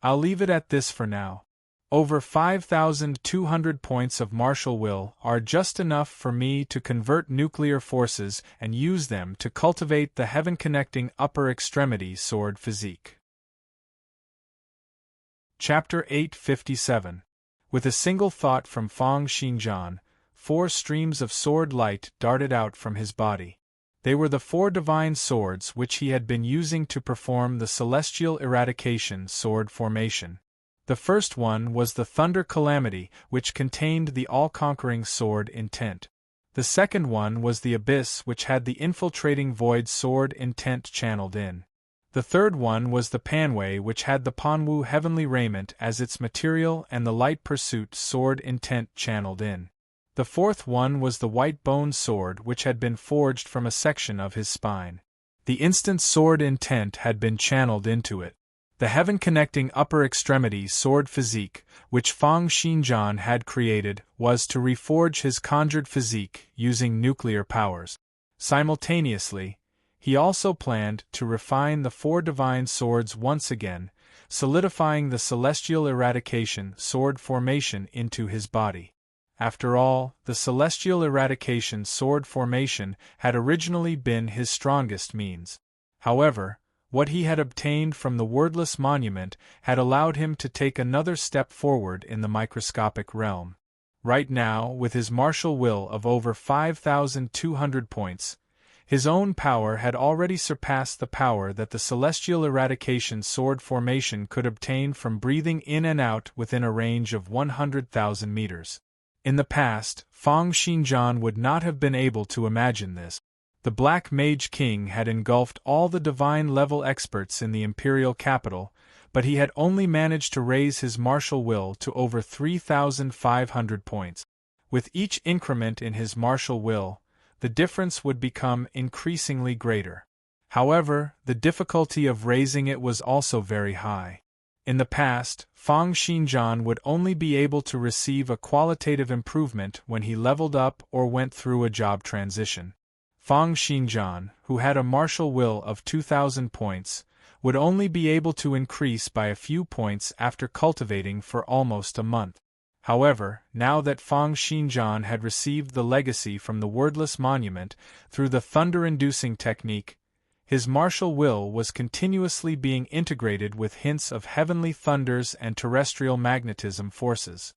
I'll leave it at this for now. Over 5,200 points of martial will are just enough for me to convert nuclear forces and use them to cultivate the heaven-connecting upper extremity sword physique. Chapter 857. With a single thought from Fang Xinjian, 4 streams of sword light darted out from his body. They were the 4 divine swords which he had been using to perform the celestial eradication sword formation. The first one was the Thunder Calamity, which contained the all-conquering sword intent. The second one was the Abyss, which had the infiltrating void sword intent channeled in. The third one was the Panwei, which had the Panwu heavenly raiment as its material and the Light Pursuit sword intent channeled in. The fourth one was the White Bone sword, which had been forged from a section of his spine. The instant sword intent had been channeled into it. The heaven-connecting upper extremity sword physique, which Fang Xinjian had created, was to reforge his conjured physique using nuclear powers. Simultaneously, he also planned to refine the 4 divine swords once again, solidifying the celestial eradication sword formation into his body. After all, the celestial eradication sword formation had originally been his strongest means. However, what he had obtained from the wordless monument had allowed him to take another step forward in the microscopic realm. Right now, with his martial will of over 5,200 points, his own power had already surpassed the power that the celestial eradication sword formation could obtain from breathing in and out within a range of 100,000 meters. In the past, Fang Xinjian would not have been able to imagine this. The Black Mage King had engulfed all the divine-level experts in the imperial capital, but he had only managed to raise his martial will to over 3,500 points. With each increment in his martial will, the difference would become increasingly greater. However, the difficulty of raising it was also very high. In the past, Fang Xinjian would only be able to receive a qualitative improvement when he leveled up or went through a job transition. Fang Xinjian, who had a martial will of 2,000 points, would only be able to increase by a few points after cultivating for almost a month. However, now that Fang Xinjian had received the legacy from the wordless monument through the thunder-inducing technique, his martial will was continuously being integrated with hints of heavenly thunders and terrestrial magnetism forces.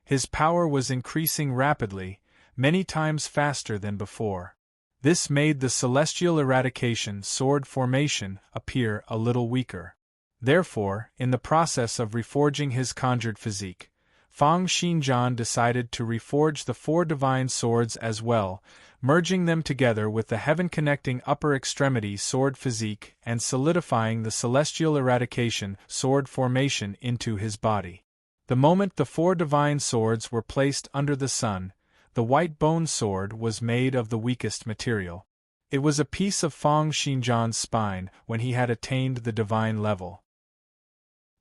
His power was increasing rapidly, many times faster than before. This made the celestial eradication sword formation appear a little weaker. Therefore, in the process of reforging his conjured physique, Fang Xinjian decided to reforge the 4 divine swords as well, merging them together with the heaven-connecting upper extremity sword physique and solidifying the celestial eradication sword formation into his body. The moment the 4 divine swords were placed under the sun, the White Bone sword was made of the weakest material. It was a piece of Fang Xinjian's spine when he had attained the divine level.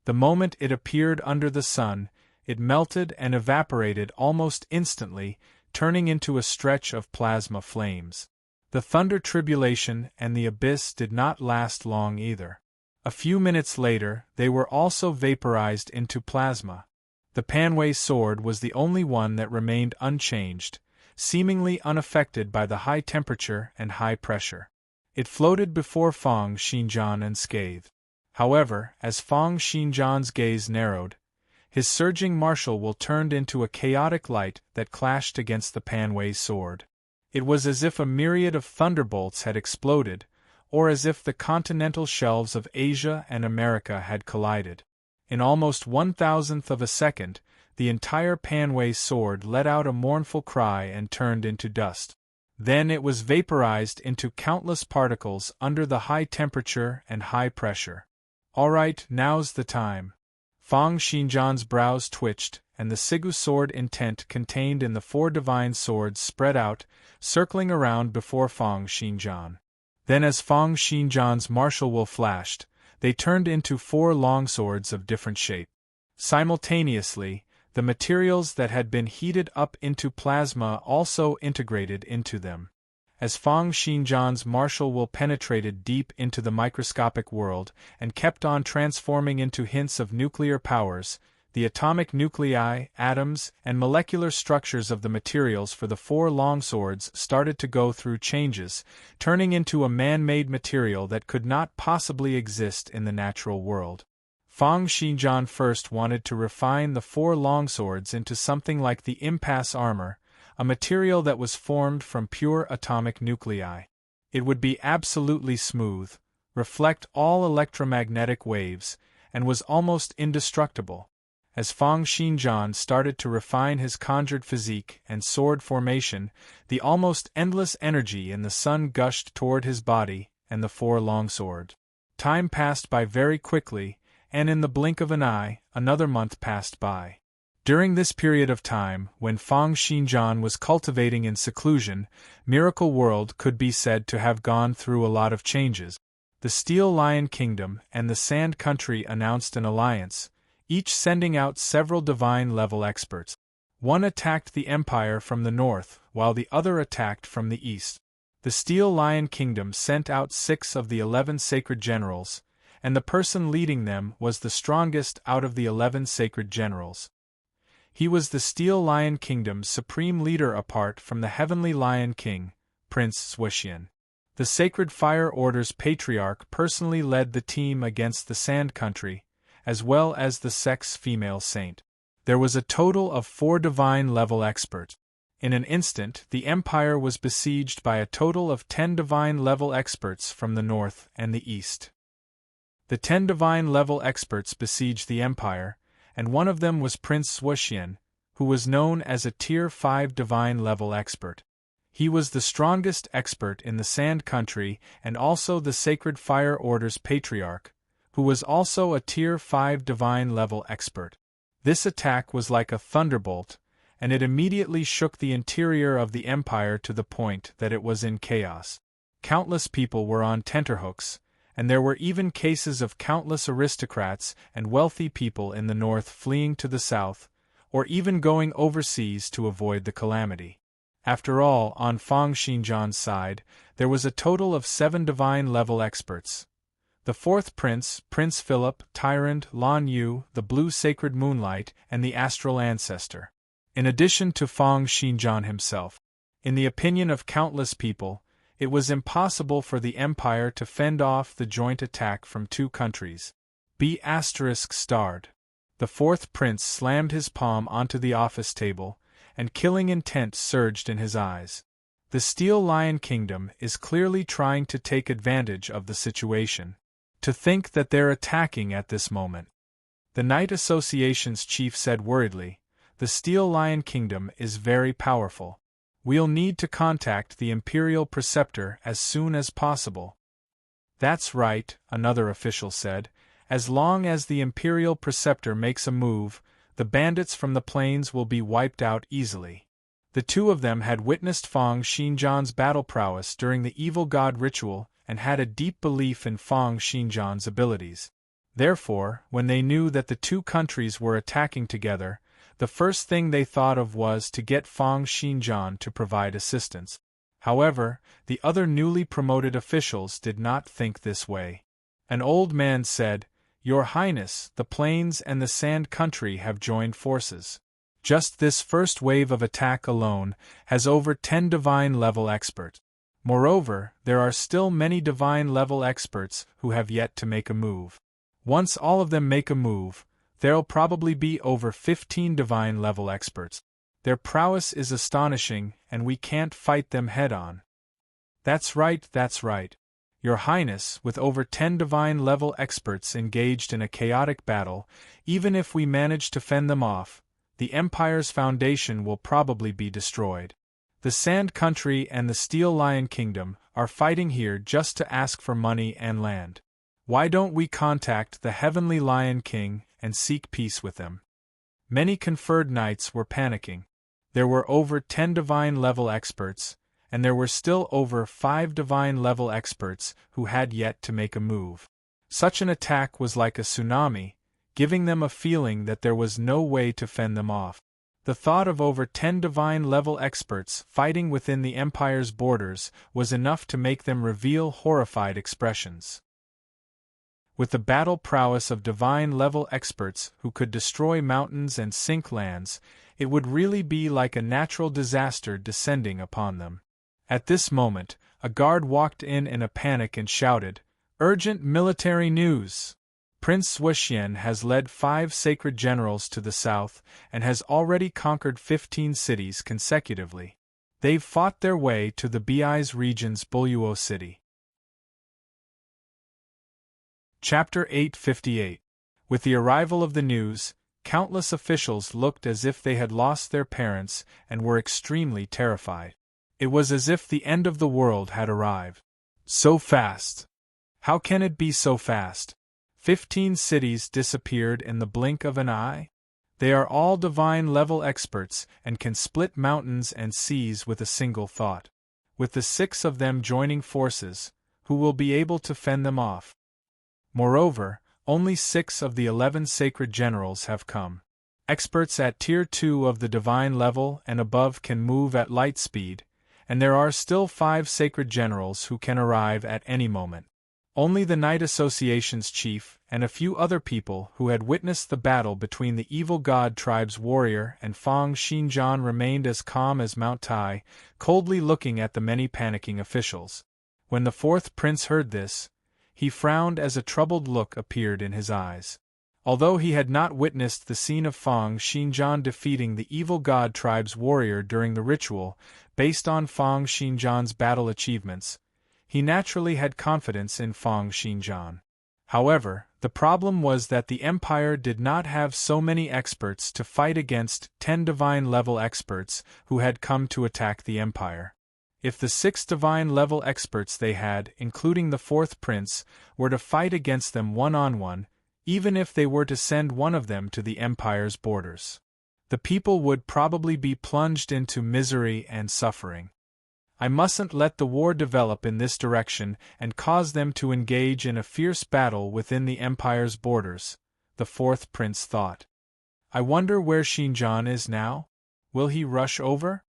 The moment it appeared under the sun, it melted and evaporated almost instantly, turning into a stretch of plasma flames. The thunder tribulation and the abyss did not last long either. A few minutes later, they were also vaporized into plasma. The Panwei sword was the only one that remained unchanged, seemingly unaffected by the high temperature and high pressure. It floated before Fang Xinjian unscathed. However, as Fang Xinjian's gaze narrowed, his surging martial will turned into a chaotic light that clashed against the Panwei sword. It was as if a myriad of thunderbolts had exploded, or as if the continental shelves of Asia and America had collided. In almost 1,000th of a second, the entire Panwei sword let out a mournful cry and turned into dust. Then it was vaporized into countless particles under the high temperature and high pressure. "All right, now's the time." Fang Xinjian's brows twitched, and the Sigu sword intent contained in the 4 divine swords spread out, circling around before Fang Xinjian. Then as Fang Xinjian's martial will flashed, they turned into 4 long swords of different shape. Simultaneously, the materials that had been heated up into plasma also integrated into them. As Fang Xinjian's martial will penetrated deep into the microscopic world and kept on transforming into hints of nuclear powers, the atomic nuclei, atoms, and molecular structures of the materials for the 4 long swords started to go through changes, turning into a man-made material that could not possibly exist in the natural world. Fang Xinjian first wanted to refine the 4 long swords into something like the impasse armor, a material that was formed from pure atomic nuclei. It would be absolutely smooth, reflect all electromagnetic waves, and was almost indestructible. As Fang Xinjian started to refine his conjured physique and sword formation, the almost endless energy in the sun gushed toward his body and the 4 longsword. Time passed by very quickly, and in the blink of an eye, another month passed by. During this period of time, when Fang Xinjian was cultivating in seclusion, Miracle World could be said to have gone through a lot of changes. The Steel Lion Kingdom and the Sand Country announced an alliance, each sending out several divine-level experts. One attacked the Empire from the north, while the other attacked from the east. The Steel Lion Kingdom sent out 6 of the 11 sacred generals, and the person leading them was the strongest out of the 11 sacred generals. He was the Steel Lion Kingdom's supreme leader apart from the Heavenly Lion King, Prince Zhuxian. The Sacred Fire Order's patriarch personally led the team against the Sand Country, as well as the Sex female saint. There was a total of 4 divine-level experts. In an instant, the Empire was besieged by a total of 10 divine-level experts from the north and the east. The 10 divine-level experts besieged the Empire, and one of them was Prince Zhuxian, who was known as a Tier 5 divine-level expert. He was the strongest expert in the Sand Country and also the Sacred Fire Order's patriarch, who was also a Tier 5 divine-level expert. This attack was like a thunderbolt, and it immediately shook the interior of the Empire to the point that it was in chaos. Countless people were on tenterhooks, and there were even cases of countless aristocrats and wealthy people in the north fleeing to the south, or even going overseas to avoid the calamity. After all, on Fang Xinjian's side, there was a total of 7 divine-level experts. The 4th prince, Prince Philip, Tyrant, Lan Yu, the Blue Sacred Moonlight, and the Astral Ancestor. In addition to Fang Xinjian himself. In the opinion of countless people, it was impossible for the Empire to fend off the joint attack from 2 countries. B*****. The 4th prince slammed his palm onto the office table, and killing intent surged in his eyes. The Steel Lion Kingdom is clearly trying to take advantage of the situation. To think that they're attacking at this moment. The Night Association's chief said worriedly, the Steel Lion Kingdom is very powerful. We'll need to contact the Imperial Preceptor as soon as possible. That's right, another official said. As long as the Imperial Preceptor makes a move, the bandits from the plains will be wiped out easily. The 2 of them had witnessed Fang Xinjian's battle prowess during the Evil God ritual and had a deep belief in Fang Xinjian's abilities. Therefore, when they knew that the 2 countries were attacking together, the first thing they thought of was to get Fang Xinjian to provide assistance. However, the other newly promoted officials did not think this way. An old man said, "Your Highness, the plains and the Sand Country have joined forces. Just this first wave of attack alone has over 10 divine-level experts. Moreover, there are still many divine-level experts who have yet to make a move. Once all of them make a move, there'll probably be over 15 divine-level experts. Their prowess is astonishing, and we can't fight them head-on." That's right. Your Highness, with over 10 divine-level experts engaged in a chaotic battle, even if we manage to fend them off, the Empire's foundation will probably be destroyed. The Sand Country and the Steel Lion Kingdom are fighting here just to ask for money and land. Why don't we contact the Heavenly Lion King and seek peace with them. Many conferred knights were panicking. There were over 10 divine-level experts, and there were still over 5 divine-level experts who had yet to make a move. Such an attack was like a tsunami, giving them a feeling that there was no way to fend them off. The thought of over 10 divine-level experts fighting within the Empire's borders was enough to make them reveal horrified expressions. With the battle prowess of divine-level experts who could destroy mountains and sink lands, it would really be like a natural disaster descending upon them. At this moment, a guard walked in a panic and shouted, "Urgent military news! Prince Zhuxian has led 5 sacred generals to the south and has already conquered 15 cities consecutively. They've fought their way to the Bi's region's Buluo city." Chapter 858. With the arrival of the news, countless officials looked as if they had lost their parents and were extremely terrified. It was as if the end of the world had arrived. So fast! How can it be so fast? 15 cities disappeared in the blink of an eye? They are all divine-level experts and can split mountains and seas with a single thought. With the 6 of them joining forces, who will be able to fend them off? Moreover, only 6 of the 11 sacred generals have come. Experts at Tier 2 of the divine level and above can move at light speed, and there are still 5 sacred generals who can arrive at any moment. Only the Knight Association's chief and a few other people who had witnessed the battle between the evil god tribe's warrior and Fang Xinjian remained as calm as Mount Tai, coldly looking at the many panicking officials. When the 4th prince heard this, he frowned as a troubled look appeared in his eyes. Although he had not witnessed the scene of Fang Xinjian defeating the evil god tribe's warrior during the ritual, based on Fang Xinjian's battle achievements, he naturally had confidence in Fang Xinjian. However, the problem was that the Empire did not have so many experts to fight against 10 divine-level experts who had come to attack the Empire. If the 6 divine-level experts they had, including the 4th prince, were to fight against them one-on-one, even if they were to send one of them to the Empire's borders, the people would probably be plunged into misery and suffering. I mustn't let the war develop in this direction and cause them to engage in a fierce battle within the Empire's borders, the 4th prince thought. I wonder where Xinjian is now? Will he rush over?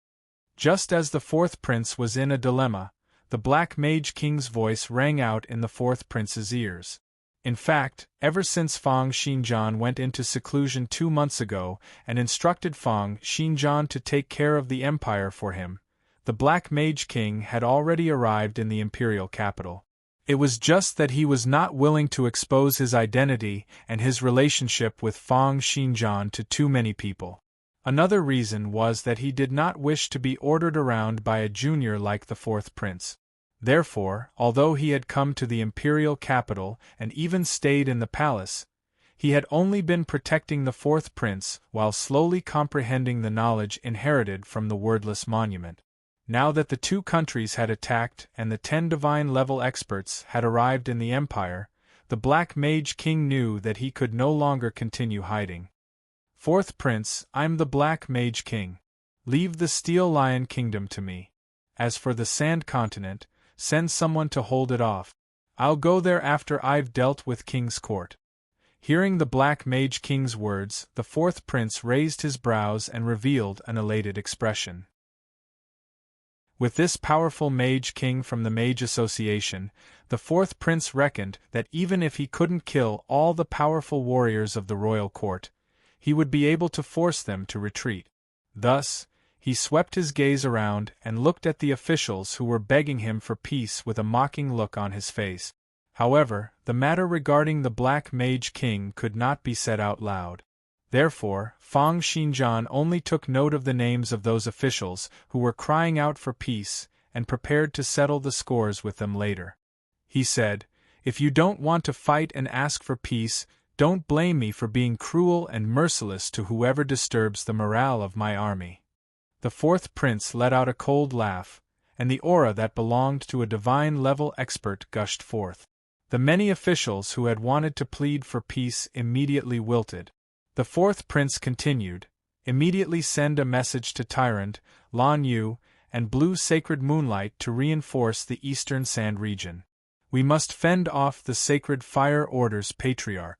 Just as the 4th prince was in a dilemma, the Black Mage King's voice rang out in the 4th prince's ears. In fact, ever since Fang Xinjian went into seclusion 2 months ago and instructed Fang Xinjian to take care of the Empire for him, the Black Mage King had already arrived in the imperial capital. It was just that he was not willing to expose his identity and his relationship with Fang Xinjian to too many people. Another reason was that he did not wish to be ordered around by a junior like the 4th prince. Therefore, although he had come to the imperial capital and even stayed in the palace, he had only been protecting the 4th prince while slowly comprehending the knowledge inherited from the wordless monument. Now that the 2 countries had attacked and the 10 divine-level experts had arrived in the Empire, the Black Mage King knew that he could no longer continue hiding. 4th Prince, I'm the Black Mage King. Leave the Steel Lion Kingdom to me. As for the Sand Continent, send someone to hold it off. I'll go there after I've dealt with King's court. Hearing the Black Mage King's words, the 4th Prince raised his brows and revealed an elated expression. With this powerful Mage King from the Mage Association, the 4th Prince reckoned that even if he couldn't kill all the powerful warriors of the royal court, he would be able to force them to retreat. Thus, he swept his gaze around and looked at the officials who were begging him for peace with a mocking look on his face. However, the matter regarding the Black Mage King could not be said out loud. Therefore, Fang Xinjian only took note of the names of those officials who were crying out for peace and prepared to settle the scores with them later. He said, "If you don't want to fight and ask for peace, don't blame me for being cruel and merciless to whoever disturbs the morale of my army." The 4th Prince let out a cold laugh, and the aura that belonged to a divine-level expert gushed forth. The many officials who had wanted to plead for peace immediately wilted. The fourth prince continued, "Immediately send a message to Tyrant, Lan Yu, and Blue Sacred Moonlight to reinforce the Eastern Sand region. We must fend off the Sacred Fire Order's patriarch."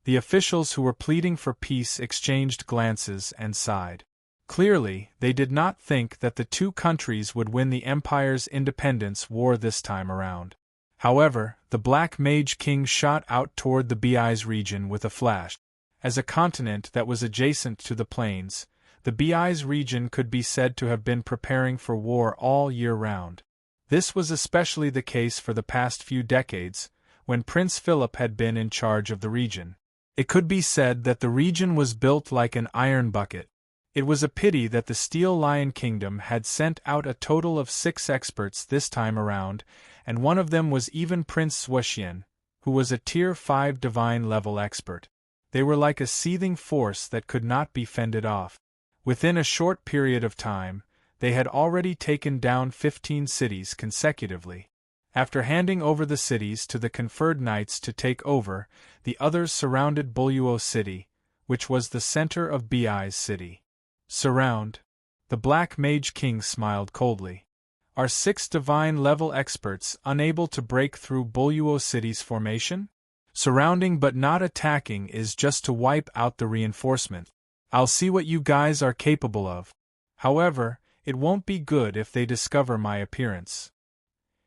The officials who were pleading for peace exchanged glances and sighed. Clearly, they did not think that the two countries would win the Empire's independence war this time around. However, the Black Mage King shot out toward the Bi's region with a flash. As a continent that was adjacent to the plains, the Bi's region could be said to have been preparing for war all year round. This was especially the case for the past few decades, when Prince Philip had been in charge of the region. It could be said that the region was built like an iron bucket. It was a pity that the Steel Lion Kingdom had sent out a total of 6 experts this time around, and one of them was even Prince Zhuoxian, who was a Tier 5 divine level expert. They were like a seething force that could not be fended off. Within a short period of time, they had already taken down 15 cities consecutively. After handing over the cities to the conferred knights to take over, the others surrounded Buluo City, which was the center of Bi's city. Surround? The Black Mage King smiled coldly. Are 6 divine-level experts unable to break through Buluo City's formation? Surrounding but not attacking is just to wipe out the reinforcement. I'll see what you guys are capable of. However, it won't be good if they discover my appearance.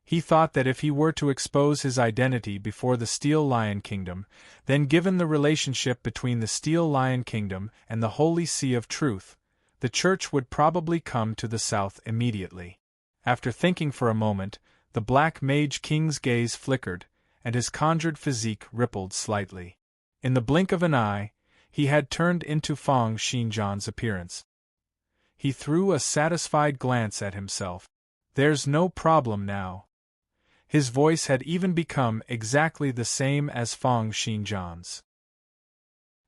He thought that if he were to expose his identity before the Steel Lion Kingdom, then given the relationship between the Steel Lion Kingdom and the Holy See of Truth, the Church would probably come to the south immediately. After thinking for a moment, the Black Mage King's gaze flickered, and his conjured physique rippled slightly. In the blink of an eye, he had turned into Fang Xinjian's appearance. He threw a satisfied glance at himself. There's no problem now. His voice had even become exactly the same as Fang Xinjian's.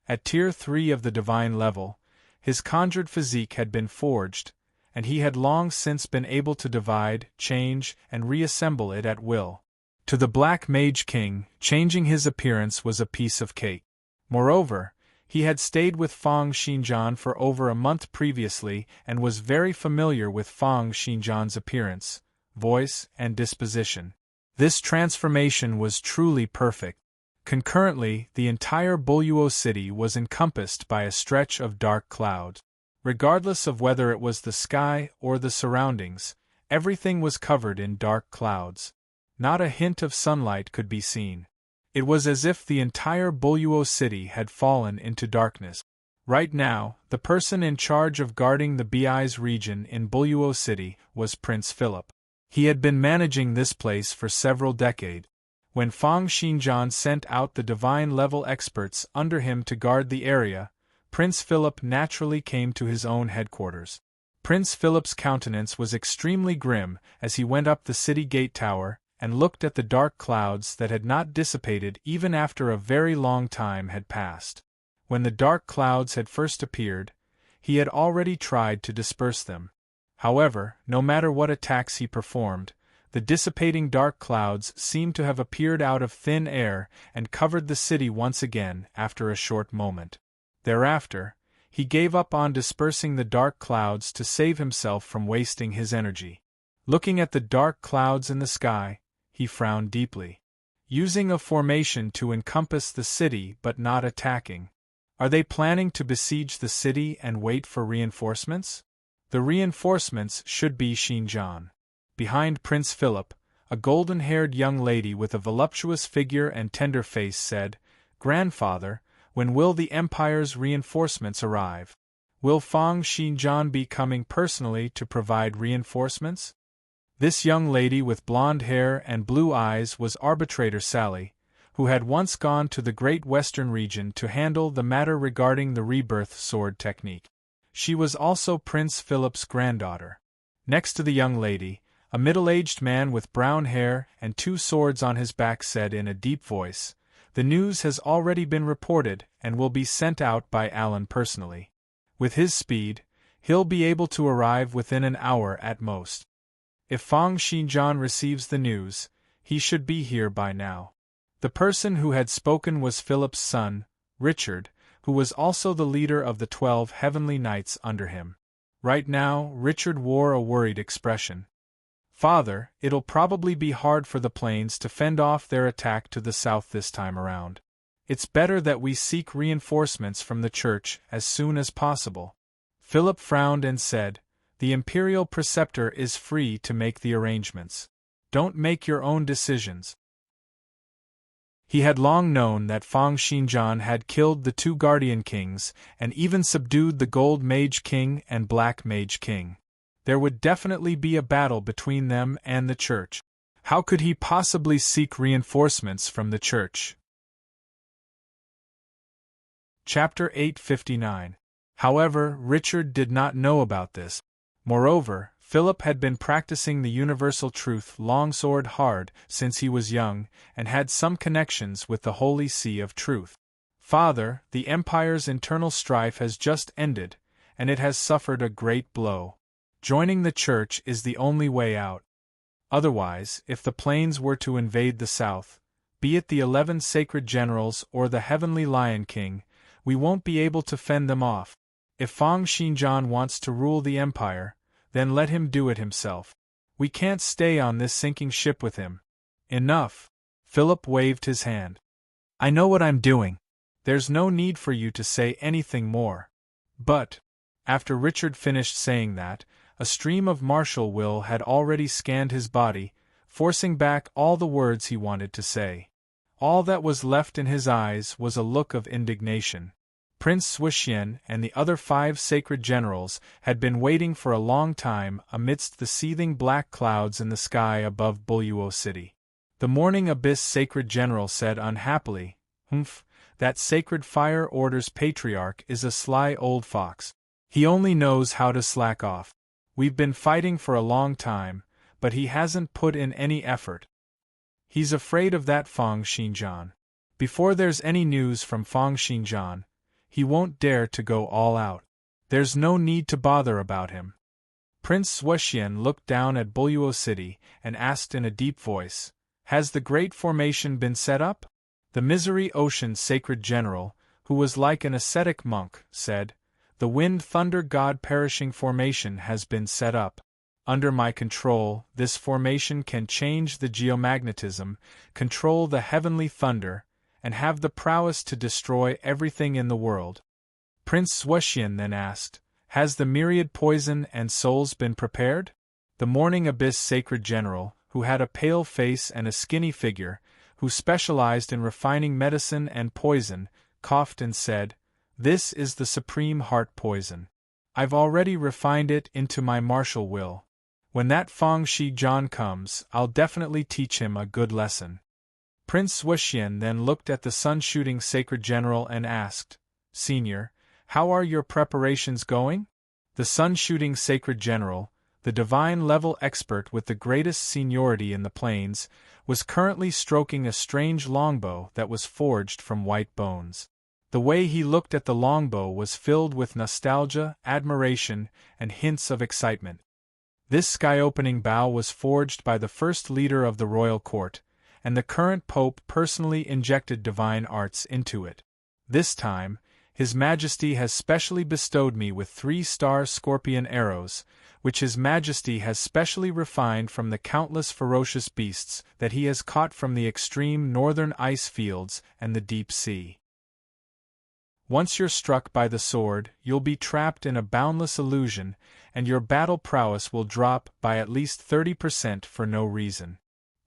At Tier 3 of the divine level, his conjured physique had been forged, and he had long since been able to divide, change, and reassemble it at will. To the Black Mage King, changing his appearance was a piece of cake. Moreover, he had stayed with Fang Xinjian for over a month previously and was very familiar with Fang Xinjian's appearance, voice, and disposition. This transformation was truly perfect. Concurrently, the entire Buluo city was encompassed by a stretch of dark clouds. Regardless of whether it was the sky or the surroundings, everything was covered in dark clouds. Not a hint of sunlight could be seen. It was as if the entire Buluo city had fallen into darkness. Right now, the person in charge of guarding the Bi's region in Buluo City was Prince Philip. He had been managing this place for several decades. When Fang Xinjian sent out the divine-level experts under him to guard the area, Prince Philip naturally came to his own headquarters. Prince Philip's countenance was extremely grim as he went up the city gate tower and looked at the dark clouds that had not dissipated even after a very long time had passed. When the dark clouds had first appeared, he had already tried to disperse them. However, no matter what attacks he performed, the dissipating dark clouds seemed to have appeared out of thin air and covered the city once again after a short moment. Thereafter, he gave up on dispersing the dark clouds to save himself from wasting his energy. Looking at the dark clouds in the sky, he frowned deeply. Using a formation to encompass the city but not attacking. Are they planning to besiege the city and wait for reinforcements? The reinforcements should be Xinjiang. Behind Prince Philip, a golden-haired young lady with a voluptuous figure and tender face said, "Grandfather, when will the Empire's reinforcements arrive? Will Fang Xinjian be coming personally to provide reinforcements?" This young lady with blonde hair and blue eyes was Arbitrator Sally, who had once gone to the Great Western region to handle the matter regarding the rebirth sword technique. She was also Prince Philip's granddaughter. Next to the young lady, a middle-aged man with brown hair and 2 swords on his back said in a deep voice, "The news has already been reported and will be sent out by Alan personally. With his speed, he'll be able to arrive within an hour at most. If Fang Xinjian receives the news, he should be here by now." The person who had spoken was Philip's son, Richard, who was also the leader of the 12 heavenly knights under him. Right now, Richard wore a worried expression. "Father, it'll probably be hard for the planes to fend off their attack to the south this time around. It's better that we seek reinforcements from the church as soon as possible." Philip frowned and said, "The imperial preceptor is free to make the arrangements. Don't make your own decisions." He had long known that Feng Xinjian had killed the 2 guardian kings and even subdued the Gold Mage King and Black Mage King. There would definitely be a battle between them and the church. How could he possibly seek reinforcements from the church? Chapter 859. However, Richard did not know about this. Moreover, Philip had been practicing the universal truth longsword hard since he was young, and had some connections with the Holy See of Truth. "Father, the Empire's internal strife has just ended, and it has suffered a great blow. Joining the Church is the only way out. Otherwise, if the planes were to invade the south, be it the 11 sacred generals or the Heavenly Lion King, we won't be able to fend them off. If Feng Xinjian wants to rule the Empire, then let him do it himself. We can't stay on this sinking ship with him." "Enough." Philip waved his hand. "I know what I'm doing. There's no need for you to say anything more." But, after Richard finished saying that, a stream of martial will had already scanned his body, forcing back all the words he wanted to say. All that was left in his eyes was a look of indignation. Prince Swishian and the other 5 sacred generals had been waiting for a long time amidst the seething black clouds in the sky above Buluo City. The Morning Abyss sacred general said unhappily, "That sacred fire order's patriarch is a sly old fox. He only knows how to slack off. We've been fighting for a long time, but he hasn't put in any effort. He's afraid of that Feng Xinjian. Before there's any news from Feng Xinjian, he won't dare to go all out. There's no need to bother about him." Prince Swishian looked down at Buluo City and asked in a deep voice, "Has the Great Formation been set up?" The Misery Ocean sacred general, who was like an ascetic monk, said, "The Wind Thunder God Perishing Formation has been set up. Under my control, this formation can change the geomagnetism, control the heavenly thunder, and have the prowess to destroy everything in the world." Prince Swishian then asked, "Has the myriad poison and souls been prepared?" The Morning Abyss sacred general, who had a pale face and a skinny figure, who specialized in refining medicine and poison, coughed and said, "This is the supreme heart poison. I've already refined it into my martial will. When that Feng Xinjian comes, I'll definitely teach him a good lesson." Prince Swishian then looked at the sun-shooting sacred general and asked, "Senior, how are your preparations going?" The sun-shooting sacred general, the divine-level expert with the greatest seniority in the plains, was currently stroking a strange longbow that was forged from white bones. The way he looked at the longbow was filled with nostalgia, admiration, and hints of excitement. This sky-opening bow was forged by the first leader of the royal court, and the current pope personally injected divine arts into it. This time, His Majesty has specially bestowed me with 3-star scorpion arrows, which His Majesty has specially refined from the countless ferocious beasts that he has caught from the extreme northern ice fields and the deep sea. Once you're struck by the sword, you'll be trapped in a boundless illusion, and your battle prowess will drop by at least 30% for no reason.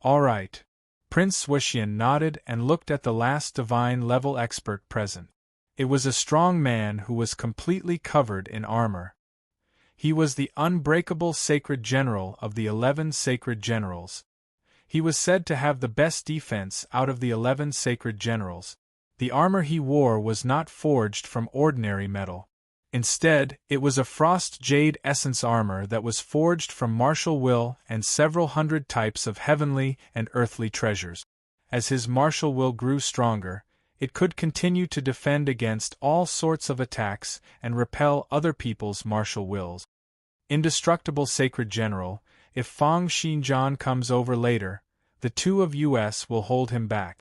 All right. Prince Swishian nodded and looked at the last divine-level expert present. It was a strong man who was completely covered in armor. He was the unbreakable sacred general of the 11 sacred generals. He was said to have the best defense out of the 11 sacred generals. The armor he wore was not forged from ordinary metal. Instead, it was a frost jade essence armor that was forged from martial will and several hundred types of heavenly and earthly treasures. As his martial will grew stronger, it could continue to defend against all sorts of attacks and repel other people's martial wills. Indestructible sacred general, if Feng Xinjian comes over later, the two of us will hold him back.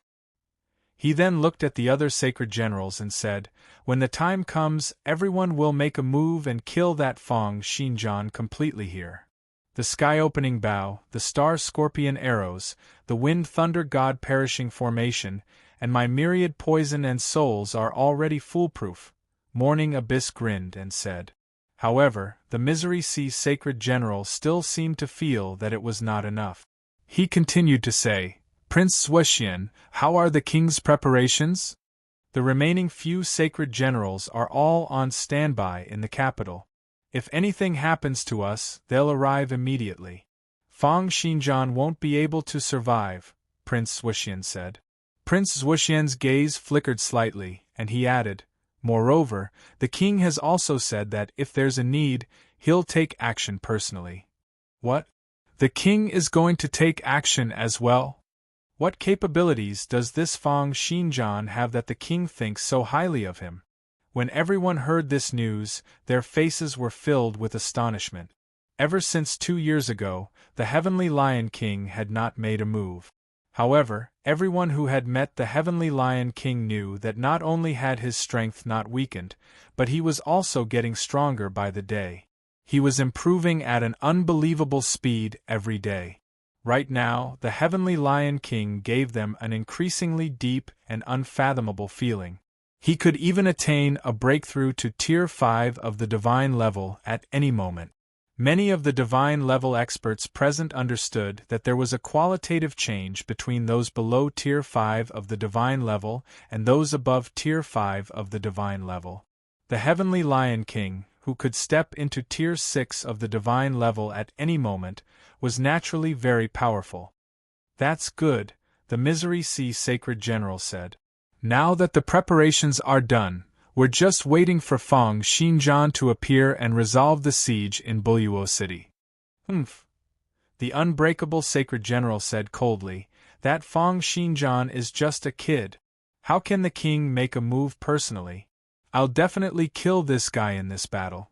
He then looked at the other sacred generals and said, "When the time comes, everyone will make a move and kill that Feng Xinjian completely here. The sky-opening bow, the star-scorpion arrows, the wind-thunder god perishing formation, and my myriad poison and souls are already foolproof." Morning Abyss grinned and said. However, the Misery Sea sacred general still seemed to feel that it was not enough. He continued to say, "Prince Zhuxian, how are the king's preparations?" The remaining few sacred generals are all on standby in the capital. If anything happens to us, they'll arrive immediately. Feng Xinjian won't be able to survive, Prince Zhuxian said. Prince Zhuxian's gaze flickered slightly, and he added, "Moreover, the king has also said that if there's a need, he'll take action personally." What? The king is going to take action as well? What capabilities does this Feng Xinjian have that the king thinks so highly of him? When everyone heard this news, their faces were filled with astonishment. Ever since 2 years ago, the Heavenly Lion King had not made a move. However, everyone who had met the Heavenly Lion King knew that not only had his strength not weakened, but he was also getting stronger by the day. He was improving at an unbelievable speed every day. Right now, the Heavenly Lion King gave them an increasingly deep and unfathomable feeling. He could even attain a breakthrough to Tier 5 of the Divine level at any moment. Many of the Divine level experts present understood that there was a qualitative change between those below Tier 5 of the Divine level and those above Tier 5 of the Divine level. The Heavenly Lion King, who could step into Tier 6 of the Divine level at any moment, was naturally very powerful. "That's good," the Misery Sea Sacred General said. "Now that the preparations are done, we're just waiting for Feng Xinjian to appear and resolve the siege in Buluo City." "Humph," the Unbreakable Sacred General said coldly, "that Feng Xinjian is just a kid. How can the king make a move personally? I'll definitely kill this guy in this battle."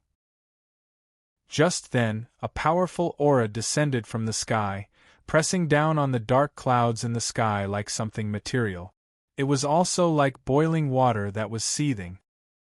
Just then, a powerful aura descended from the sky, pressing down on the dark clouds in the sky like something material. It was also like boiling water that was seething.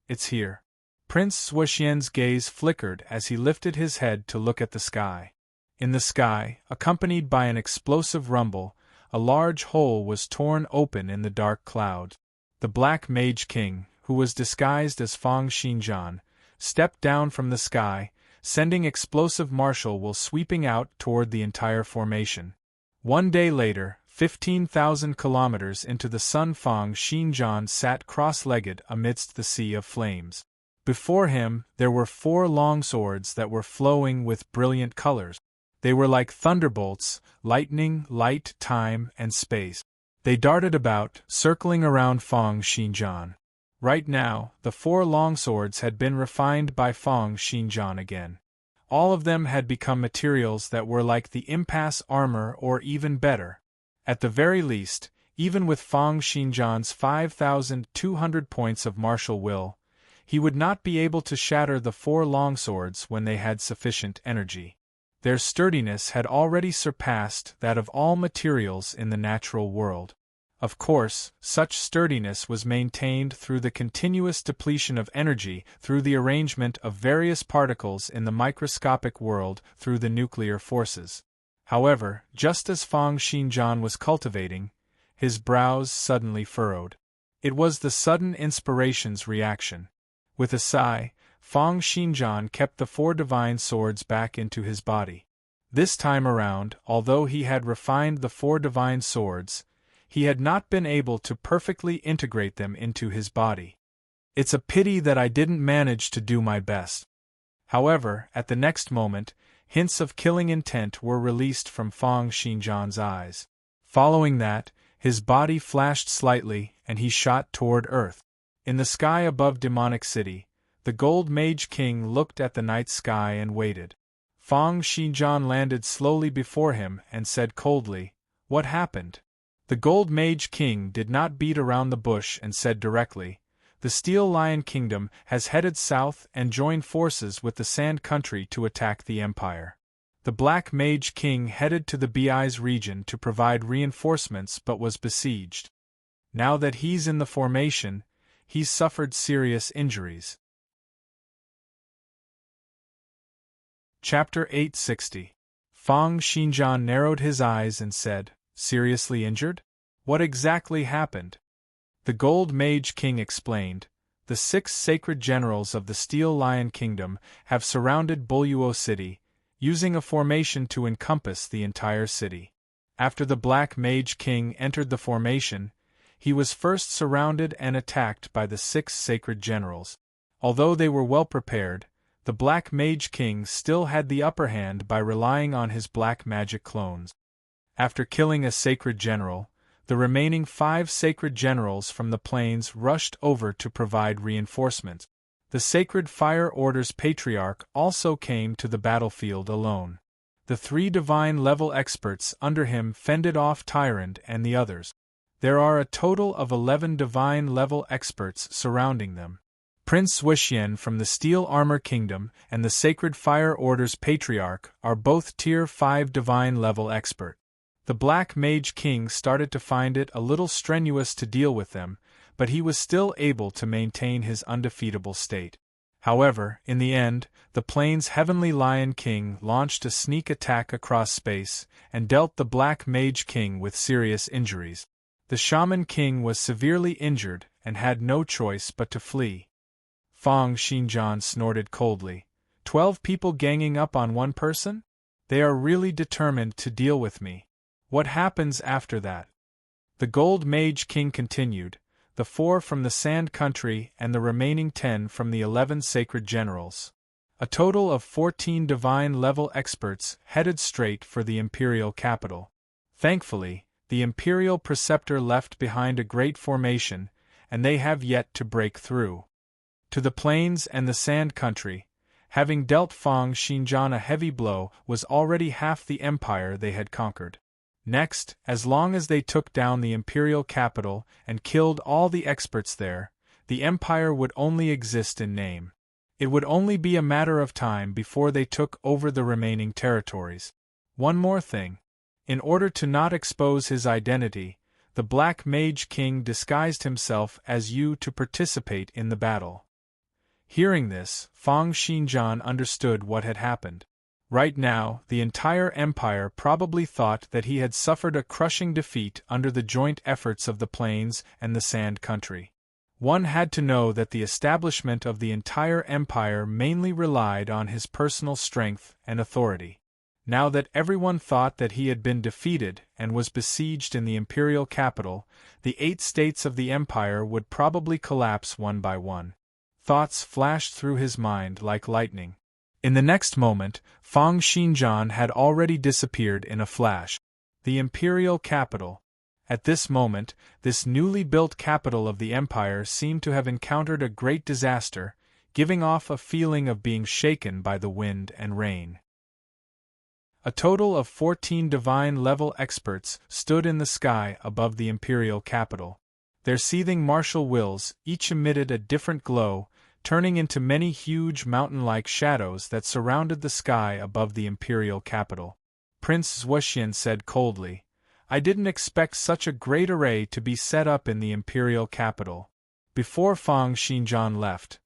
"It's here." Prince Zhuxian's gaze flickered as he lifted his head to look at the sky. In the sky, accompanied by an explosive rumble, a large hole was torn open in the dark cloud. The Black Mage King, who was disguised as Feng Xinjian, stepped down from the sky, sending explosive martial will sweeping out toward the entire formation. 1 day later, 15,000 kilometers into the sun, Feng Xinjian sat cross-legged amidst the sea of flames. Before him, there were 4 long swords that were flowing with brilliant colors. They were like thunderbolts, lightning, light, time, and space. They darted about, circling around Feng Xinjian. Right now, the 4 longswords had been refined by Feng Xinjian again. All of them had become materials that were like the impasse armor or even better. At the very least, even with Feng Xinjian's 5,200 points of martial will, he would not be able to shatter the 4 longswords when they had sufficient energy. Their sturdiness had already surpassed that of all materials in the natural world. Of course, such sturdiness was maintained through the continuous depletion of energy through the arrangement of various particles in the microscopic world through the nuclear forces. However, just as Feng Xinjian was cultivating, his brows suddenly furrowed. It was the sudden inspiration's reaction. With a sigh, Feng Xinjian kept the 4 divine swords back into his body. This time around, although he had refined the 4 divine swords, he had not been able to perfectly integrate them into his body. "It's a pity that I didn't manage to do my best." However, at the next moment, hints of killing intent were released from Feng Xinjian's eyes. Following that, his body flashed slightly and he shot toward Earth. In the sky above Demonic City, the Gold Mage King looked at the night sky and waited. Feng Xinjian landed slowly before him and said coldly, "What happened?" The Gold Mage King did not beat around the bush and said directly, "The Steel Lion Kingdom has headed south and joined forces with the Sand Country to attack the Empire. The Black Mage King headed to the Bi's region to provide reinforcements but was besieged." Now that he's in the formation, he's suffered serious injuries. Chapter 860. Fang Xinjian narrowed his eyes and said, "Seriously injured? What exactly happened?" The Gold Mage King explained, "The 6 sacred generals of the Steel Lion Kingdom have surrounded Boluo City, using a formation to encompass the entire city. After the Black Mage King entered the formation, he was first surrounded and attacked by the 6 sacred generals. Although they were well prepared, the Black Mage King still had the upper hand by relying on his black magic clones. After killing a sacred general, the remaining 5 sacred generals from the plains rushed over to provide reinforcements. The Sacred Fire Order's Patriarch also came to the battlefield alone. The 3 divine-level experts under him fended off Tyrant and the others. There are a total of 11 divine-level experts surrounding them. Prince Wuxian from the Steel Armor Kingdom and the Sacred Fire Order's Patriarch are both Tier 5 divine-level expert. The Black Mage King started to find it a little strenuous to deal with them, but he was still able to maintain his undefeatable state. However, in the end, the Plains' Heavenly Lion King launched a sneak attack across space and dealt the Black Mage King with serious injuries. The Shaman King was severely injured and had no choice but to flee. Fang Xinjian snorted coldly. 12 people ganging up on one person? They are really determined to deal with me. What happens after that? The Gold Mage King continued, the 4 from the Sand Country and the remaining 10 from the 11 sacred generals. A total of 14 divine-level experts headed straight for the imperial capital. Thankfully, the imperial preceptor left behind a great formation, and they have yet to break through. To the plains and the Sand Country, having dealt Fang Xinjian a heavy blow was already half the empire they had conquered. Next, as long as they took down the imperial capital and killed all the experts there, the empire would only exist in name. It would only be a matter of time before they took over the remaining territories. One more thing. In order to not expose his identity, the Black Mage King disguised himself as you to participate in the battle. Hearing this, Fang Xinjian understood what had happened. Right now, the entire empire probably thought that he had suffered a crushing defeat under the joint efforts of the Plains and the Sand Country. One had to know that the establishment of the entire empire mainly relied on his personal strength and authority. Now that everyone thought that he had been defeated and was besieged in the imperial capital, the 8 states of the empire would probably collapse one by one. Thoughts flashed through his mind like lightning. In the next moment, Fang Xinjian had already disappeared in a flash. The imperial capital. At this moment, this newly built capital of the empire seemed to have encountered a great disaster, giving off a feeling of being shaken by the wind and rain. A total of 14 divine-level experts stood in the sky above the imperial capital. Their seething martial wills each emitted a different glow, turning into many huge mountain-like shadows that surrounded the sky above the imperial capital. Prince Wuxian said coldly, "I didn't expect such a great array to be set up in the imperial capital." Before Fang Xinjian left,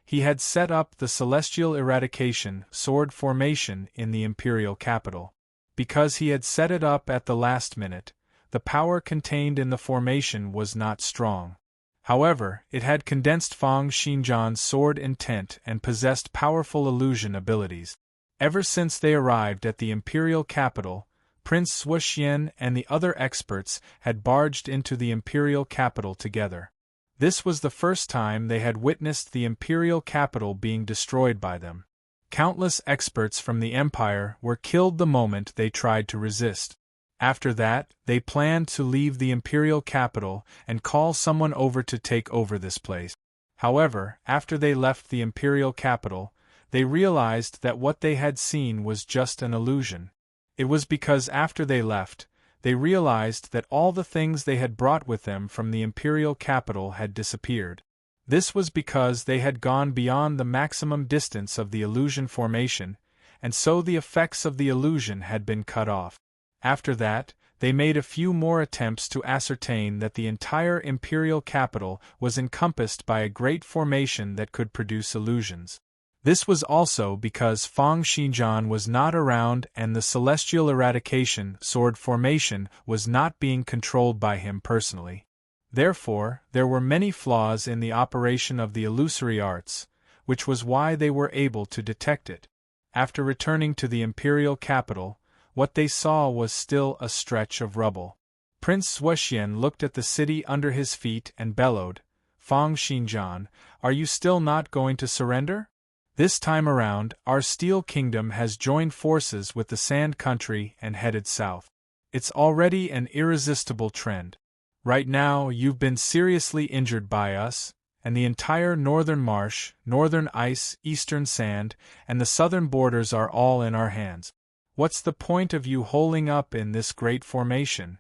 he had set up the Celestial Eradication sword formation in the imperial capital. Because he had set it up at the last minute, the power contained in the formation was not strong. However, it had condensed Fang Xinjian's sword intent and possessed powerful illusion abilities. Ever since they arrived at the imperial capital, Prince Wuxian and the other experts had barged into the imperial capital together. This was the first time they had witnessed the imperial capital being destroyed by them. Countless experts from the empire were killed the moment they tried to resist. After that, they planned to leave the imperial capital and call someone over to take over this place. However, after they left the imperial capital, they realized that what they had seen was just an illusion. It was because after they left, they realized that all the things they had brought with them from the imperial capital had disappeared. This was because they had gone beyond the maximum distance of the illusion formation, and so the effects of the illusion had been cut off. After that, they made a few more attempts to ascertain that the entire imperial capital was encompassed by a great formation that could produce illusions. This was also because Fang Xinjian was not around and the celestial eradication sword formation was not being controlled by him personally. Therefore, there were many flaws in the operation of the illusory arts, which was why they were able to detect it. After returning to the imperial capital, what they saw was still a stretch of rubble. Prince Zhuxian looked at the city under his feet and bellowed, "Fang Xinjian, are you still not going to surrender? This time around, our Steel Kingdom has joined forces with the Sand Country and headed south. It's already an irresistible trend. Right now, you've been seriously injured by us, and the entire northern marsh, northern ice, eastern sand, and the southern borders are all in our hands. What's the point of you holing up in this great formation?"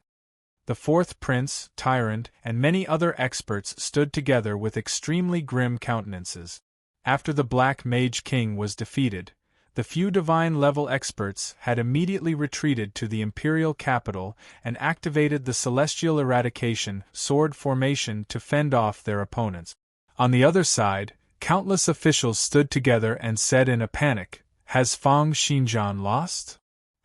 The fourth prince, tyrant, and many other experts stood together with extremely grim countenances. After the Black Mage King was defeated, the few divine-level experts had immediately retreated to the imperial capital and activated the celestial eradication sword formation to fend off their opponents. On the other side, countless officials stood together and said in a panic, "Has Fang Xinjian lost?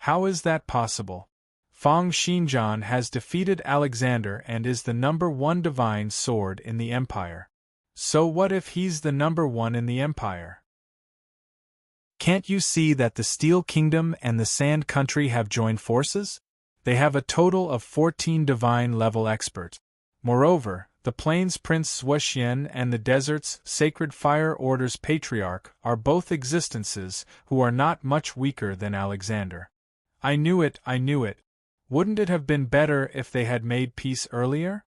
How is that possible? Fang Xinjian has defeated Alexander and is the #1 divine sword in the Empire. So what if he's the #1 in the Empire? Can't you see that the Steel Kingdom and the Sand Country have joined forces? They have a total of 14 divine-level experts. Moreover, the Plains Prince Zhuxian and the Desert's Sacred Fire Order's Patriarch are both existences who are not much weaker than Alexander. I knew it. Wouldn't it have been better if they had made peace earlier?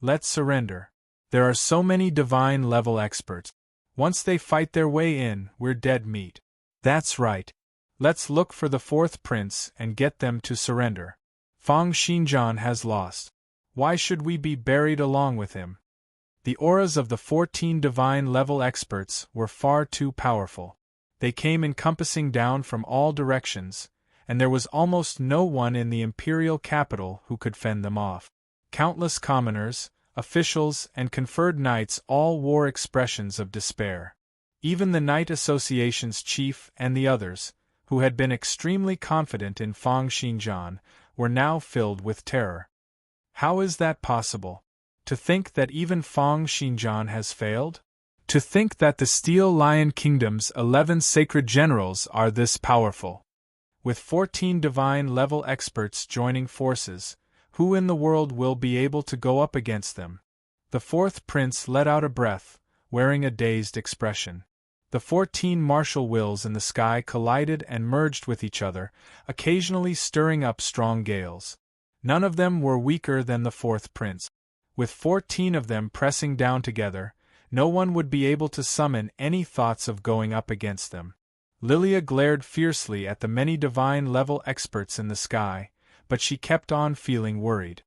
Let's surrender. There are so many divine-level experts. Once they fight their way in, we're dead meat. That's right. Let's look for the fourth prince and get them to surrender. Fang Xinjian has lost. Why should we be buried along with him?" The auras of the 14 divine-level experts were far too powerful. They came encompassing down from all directions, and there was almost no one in the imperial capital who could fend them off. Countless commoners, officials, and conferred knights all wore expressions of despair. Even the Knight Association's chief and the others, who had been extremely confident in Fang Xinjian, were now filled with terror. How is that possible? To think that even Fang Xinjian has failed? To think that the Steel Lion Kingdom's 11 sacred generals are this powerful? With 14 divine-level experts joining forces, who in the world will be able to go up against them? The fourth prince let out a breath, wearing a dazed expression. The 14 martial wills in the sky collided and merged with each other, occasionally stirring up strong gales. None of them were weaker than the fourth prince. With 14 of them pressing down together, no one would be able to summon any thoughts of going up against them. Lilia glared fiercely at the many divine-level experts in the sky, but she kept on feeling worried.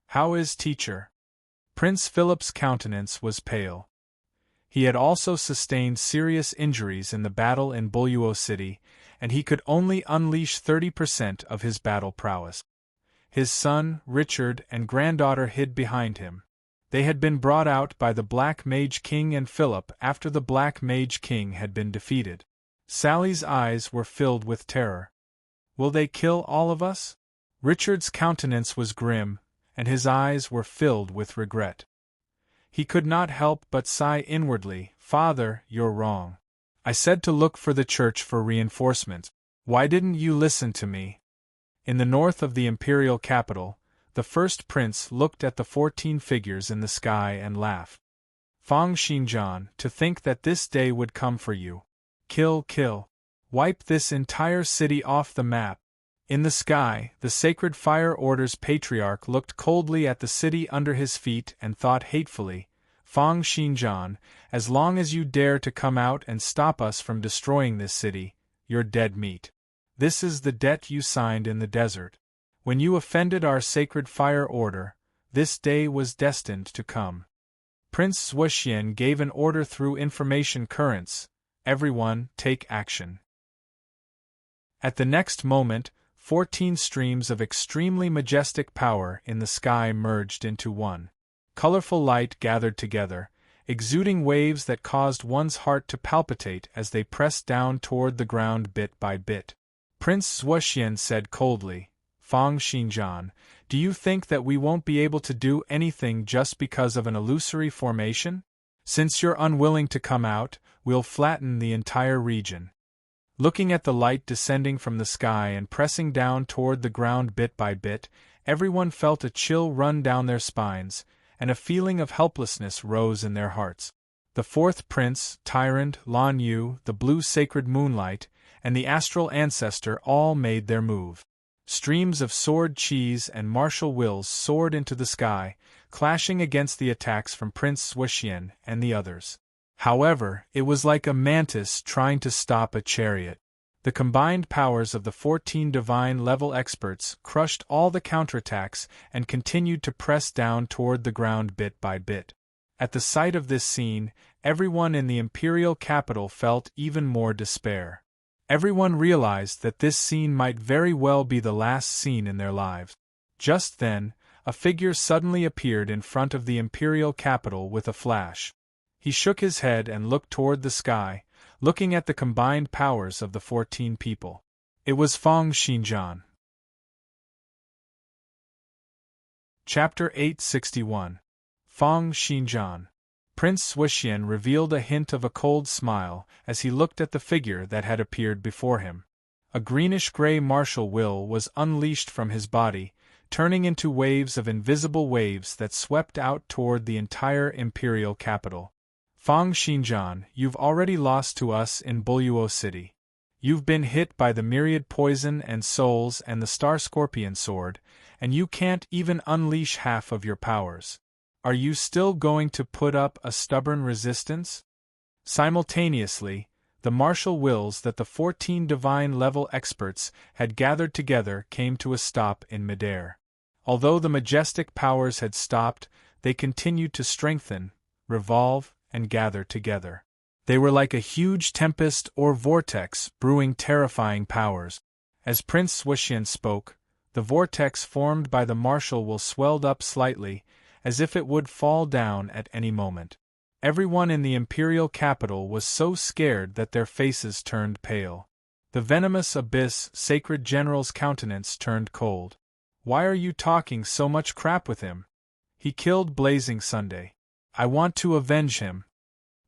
"How is teacher?" Prince Philip's countenance was pale. He had also sustained serious injuries in the battle in Buluo City, and he could only unleash 30% of his battle prowess. His son, Richard, and granddaughter hid behind him. They had been brought out by the Black Mage King and Philip after the Black Mage King had been defeated. Sally's eyes were filled with terror. "Will they kill all of us?" Richard's countenance was grim, and his eyes were filled with regret. He could not help but sigh inwardly, "Father, you're wrong. I said to look for the church for reinforcements. Why didn't you listen to me?" In the north of the imperial capital, the first prince looked at the 14 figures in the sky and laughed. "Fang Xinjian, to think that this day would come for you. Kill. Wipe this entire city off the map." In the sky, the Sacred Fire Order's Patriarch looked coldly at the city under his feet and thought hatefully, "Fang Xinjian, as long as you dare to come out and stop us from destroying this city, you're dead meat. This is the debt you signed in the desert. When you offended our Sacred Fire Order, this day was destined to come." Prince Zhuxian gave an order through information currents, "Everyone, take action." At the next moment, 14 streams of extremely majestic power in the sky merged into one. Colorful light gathered together, exuding waves that caused one's heart to palpitate as they pressed down toward the ground bit by bit. Prince Zhuxian said coldly, "Fang Xinjian, do you think that we won't be able to do anything just because of an illusory formation? Since you're unwilling to come out, we'll flatten the entire region." Looking at the light descending from the sky and pressing down toward the ground bit by bit, everyone felt a chill run down their spines, and a feeling of helplessness rose in their hearts. The fourth prince, tyrant, Lan Yu, the blue sacred moonlight, and the astral ancestor all made their move. Streams of sword cheese and martial wills soared into the sky, clashing against the attacks from Prince Zhuxian and the others. However, it was like a mantis trying to stop a chariot. The combined powers of the 14 divine-level experts crushed all the counterattacks and continued to press down toward the ground bit by bit. At the sight of this scene, everyone in the imperial capital felt even more despair. Everyone realized that this scene might very well be the last scene in their lives. Just then, a figure suddenly appeared in front of the imperial capital with a flash. He shook his head and looked toward the sky, looking at the combined powers of the 14 people. It was Fang Xinjian. Chapter 861. Fang Xinjian. Prince Zhuxian revealed a hint of a cold smile as he looked at the figure that had appeared before him. A greenish-gray martial will was unleashed from his body, turning into waves of invisible waves that swept out toward the entire imperial capital. Fang Xinjian, you've already lost to us in Buluo City. You've been hit by the myriad poison and souls and the star scorpion sword, and you can't even unleash half of your powers. Are you still going to put up a stubborn resistance? Simultaneously, the martial wills that the 14 divine-level experts had gathered together came to a stop in midair. Although the majestic powers had stopped, they continued to strengthen, revolve, and gather together. They were like a huge tempest or vortex brewing terrifying powers. As Prince Zhuxian spoke, the vortex formed by the martial will swelled up slightly, as if it would fall down at any moment. Everyone in the imperial capital was so scared that their faces turned pale. The venomous abyss sacred general's countenance turned cold. "Why are you talking so much crap with him? He killed Blazing Sunday. I want to avenge him."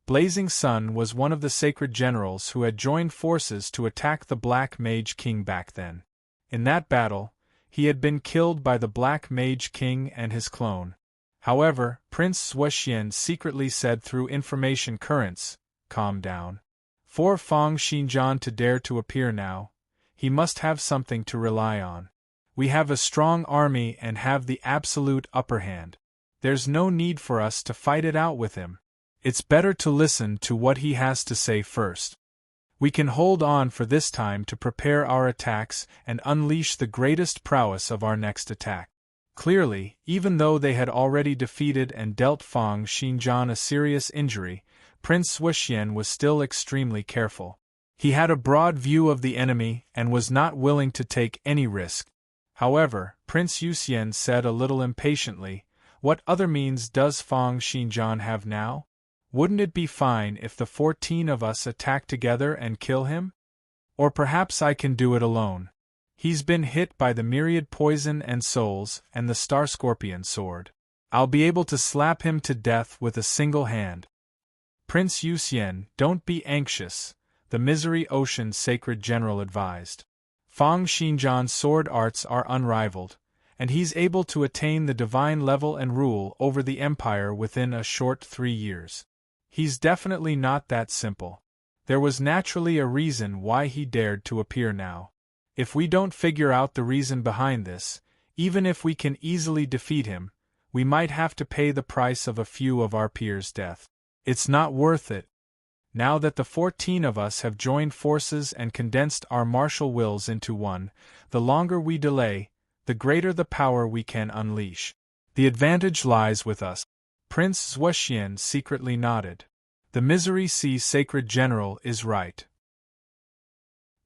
Blazing Sun was one of the sacred generals who had joined forces to attack the Black Mage King back then. In that battle, he had been killed by the Black Mage King and his clone. However, Prince Zhuxian secretly said through information currents, "Calm down. For Fang Xinjian to dare to appear now, he must have something to rely on. We have a strong army and have the absolute upper hand. There's no need for us to fight it out with him. It's better to listen to what he has to say first. We can hold on for this time to prepare our attacks and unleash the greatest prowess of our next attack." Clearly, even though they had already defeated and dealt Fang Xinjian a serious injury, Prince Zhuxian was still extremely careful. He had a broad view of the enemy and was not willing to take any risk. However, Prince Zhuxian said a little impatiently, "What other means does Fang Xinjian have now? Wouldn't it be fine if the 14 of us attack together and kill him? Or perhaps I can do it alone. He's been hit by the myriad poison and souls and the star scorpion sword. I'll be able to slap him to death with a single hand." "Prince Zhuxian, don't be anxious," the Misery Ocean Sacred General advised. "Fang Xinjian's sword arts are unrivaled, and he's able to attain the divine level and rule over the empire within a short 3 years. He's definitely not that simple. There was naturally a reason why he dared to appear now. If we don't figure out the reason behind this, even if we can easily defeat him, we might have to pay the price of a few of our peers' death. It's not worth it. Now that the 14 of us have joined forces and condensed our martial wills into one, the longer we delay, the greater the power we can unleash. The advantage lies with us." Prince Zhuxian secretly nodded. The Misery Sea Sacred General is right.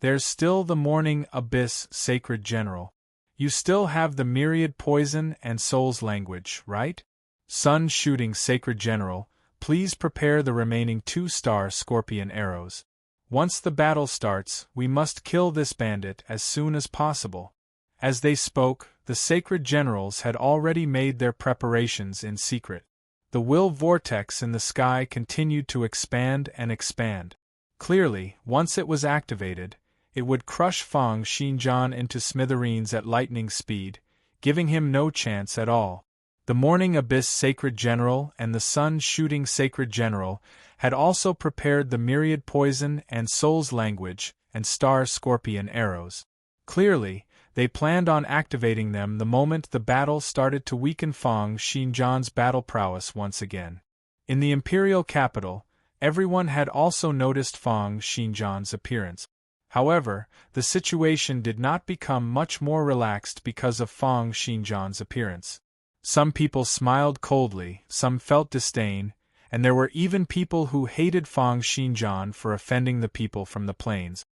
There's still the morning abyss, sacred general. You still have the myriad poison and soul's language, right? Sun shooting sacred general, please prepare the remaining 2-star scorpion arrows. Once the battle starts, we must kill this bandit as soon as possible. As they spoke, the sacred generals had already made their preparations in secret. The will vortex in the sky continued to expand and expand. Clearly, once it was activated, it would crush Fang Xinjian into smithereens at lightning speed, giving him no chance at all. The Morning Abyss Sacred General and the Sun Shooting Sacred General had also prepared the myriad poison and soul's language and star scorpion arrows. Clearly, they planned on activating them the moment the battle started to weaken Fang Xinjian's battle prowess once again. In the imperial capital, everyone had also noticed Fang Xinjian's appearance. However, the situation did not become much more relaxed because of Fang Xinjian's appearance. Some people smiled coldly, some felt disdain, and there were even people who hated Fang Xinjian for offending the people from the plains.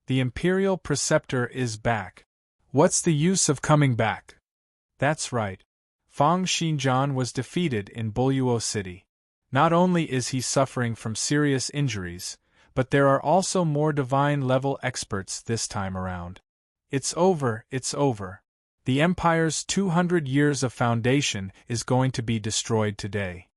The imperial preceptor is back. What's the use of coming back? That's right. Fang Xinjian was defeated in Buluo City. Not only is he suffering from serious injuries, but there are also more divine-level experts this time around. It's over, it's over. The Empire's 200 years of foundation is going to be destroyed today.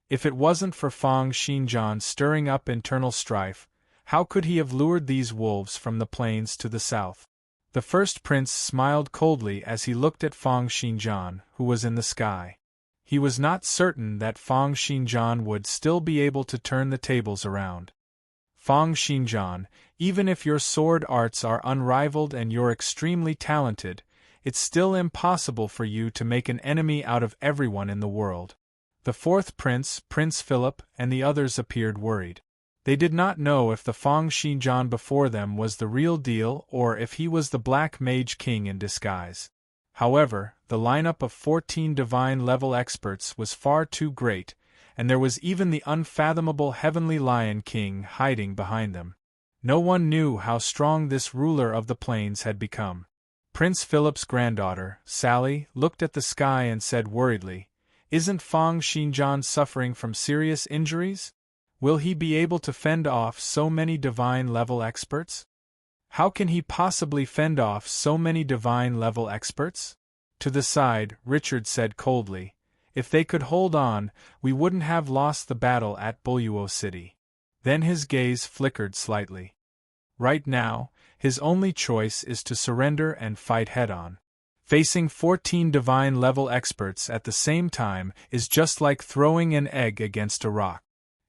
If it wasn't for Fang Xinjian stirring up internal strife, how could he have lured these wolves from the plains to the south? The first prince smiled coldly as he looked at Fang Xinjian, who was in the sky. He was not certain that Fang Xinjian would still be able to turn the tables around. Fang Xinjian, even if your sword arts are unrivaled and you're extremely talented, it's still impossible for you to make an enemy out of everyone in the world. The fourth prince, Prince Philip, and the others appeared worried. They did not know if the Fang Xinjian before them was the real deal or if he was the Black Mage King in disguise. However, the lineup of 14 divine-level experts was far too great, and there was even the unfathomable Heavenly Lion King hiding behind them. No one knew how strong this ruler of the plains had become. Prince Philip's granddaughter, Sally, looked at the sky and said worriedly, "Isn't Fang Xinjian suffering from serious injuries? Will he be able to fend off so many divine-level experts? How can he possibly fend off so many divine-level experts?" To the side, Richard said coldly, "If they could hold on, we wouldn't have lost the battle at Buluo City." Then his gaze flickered slightly. Right now, his only choice is to surrender and fight head-on. Facing 14 divine-level experts at the same time is just like throwing an egg against a rock.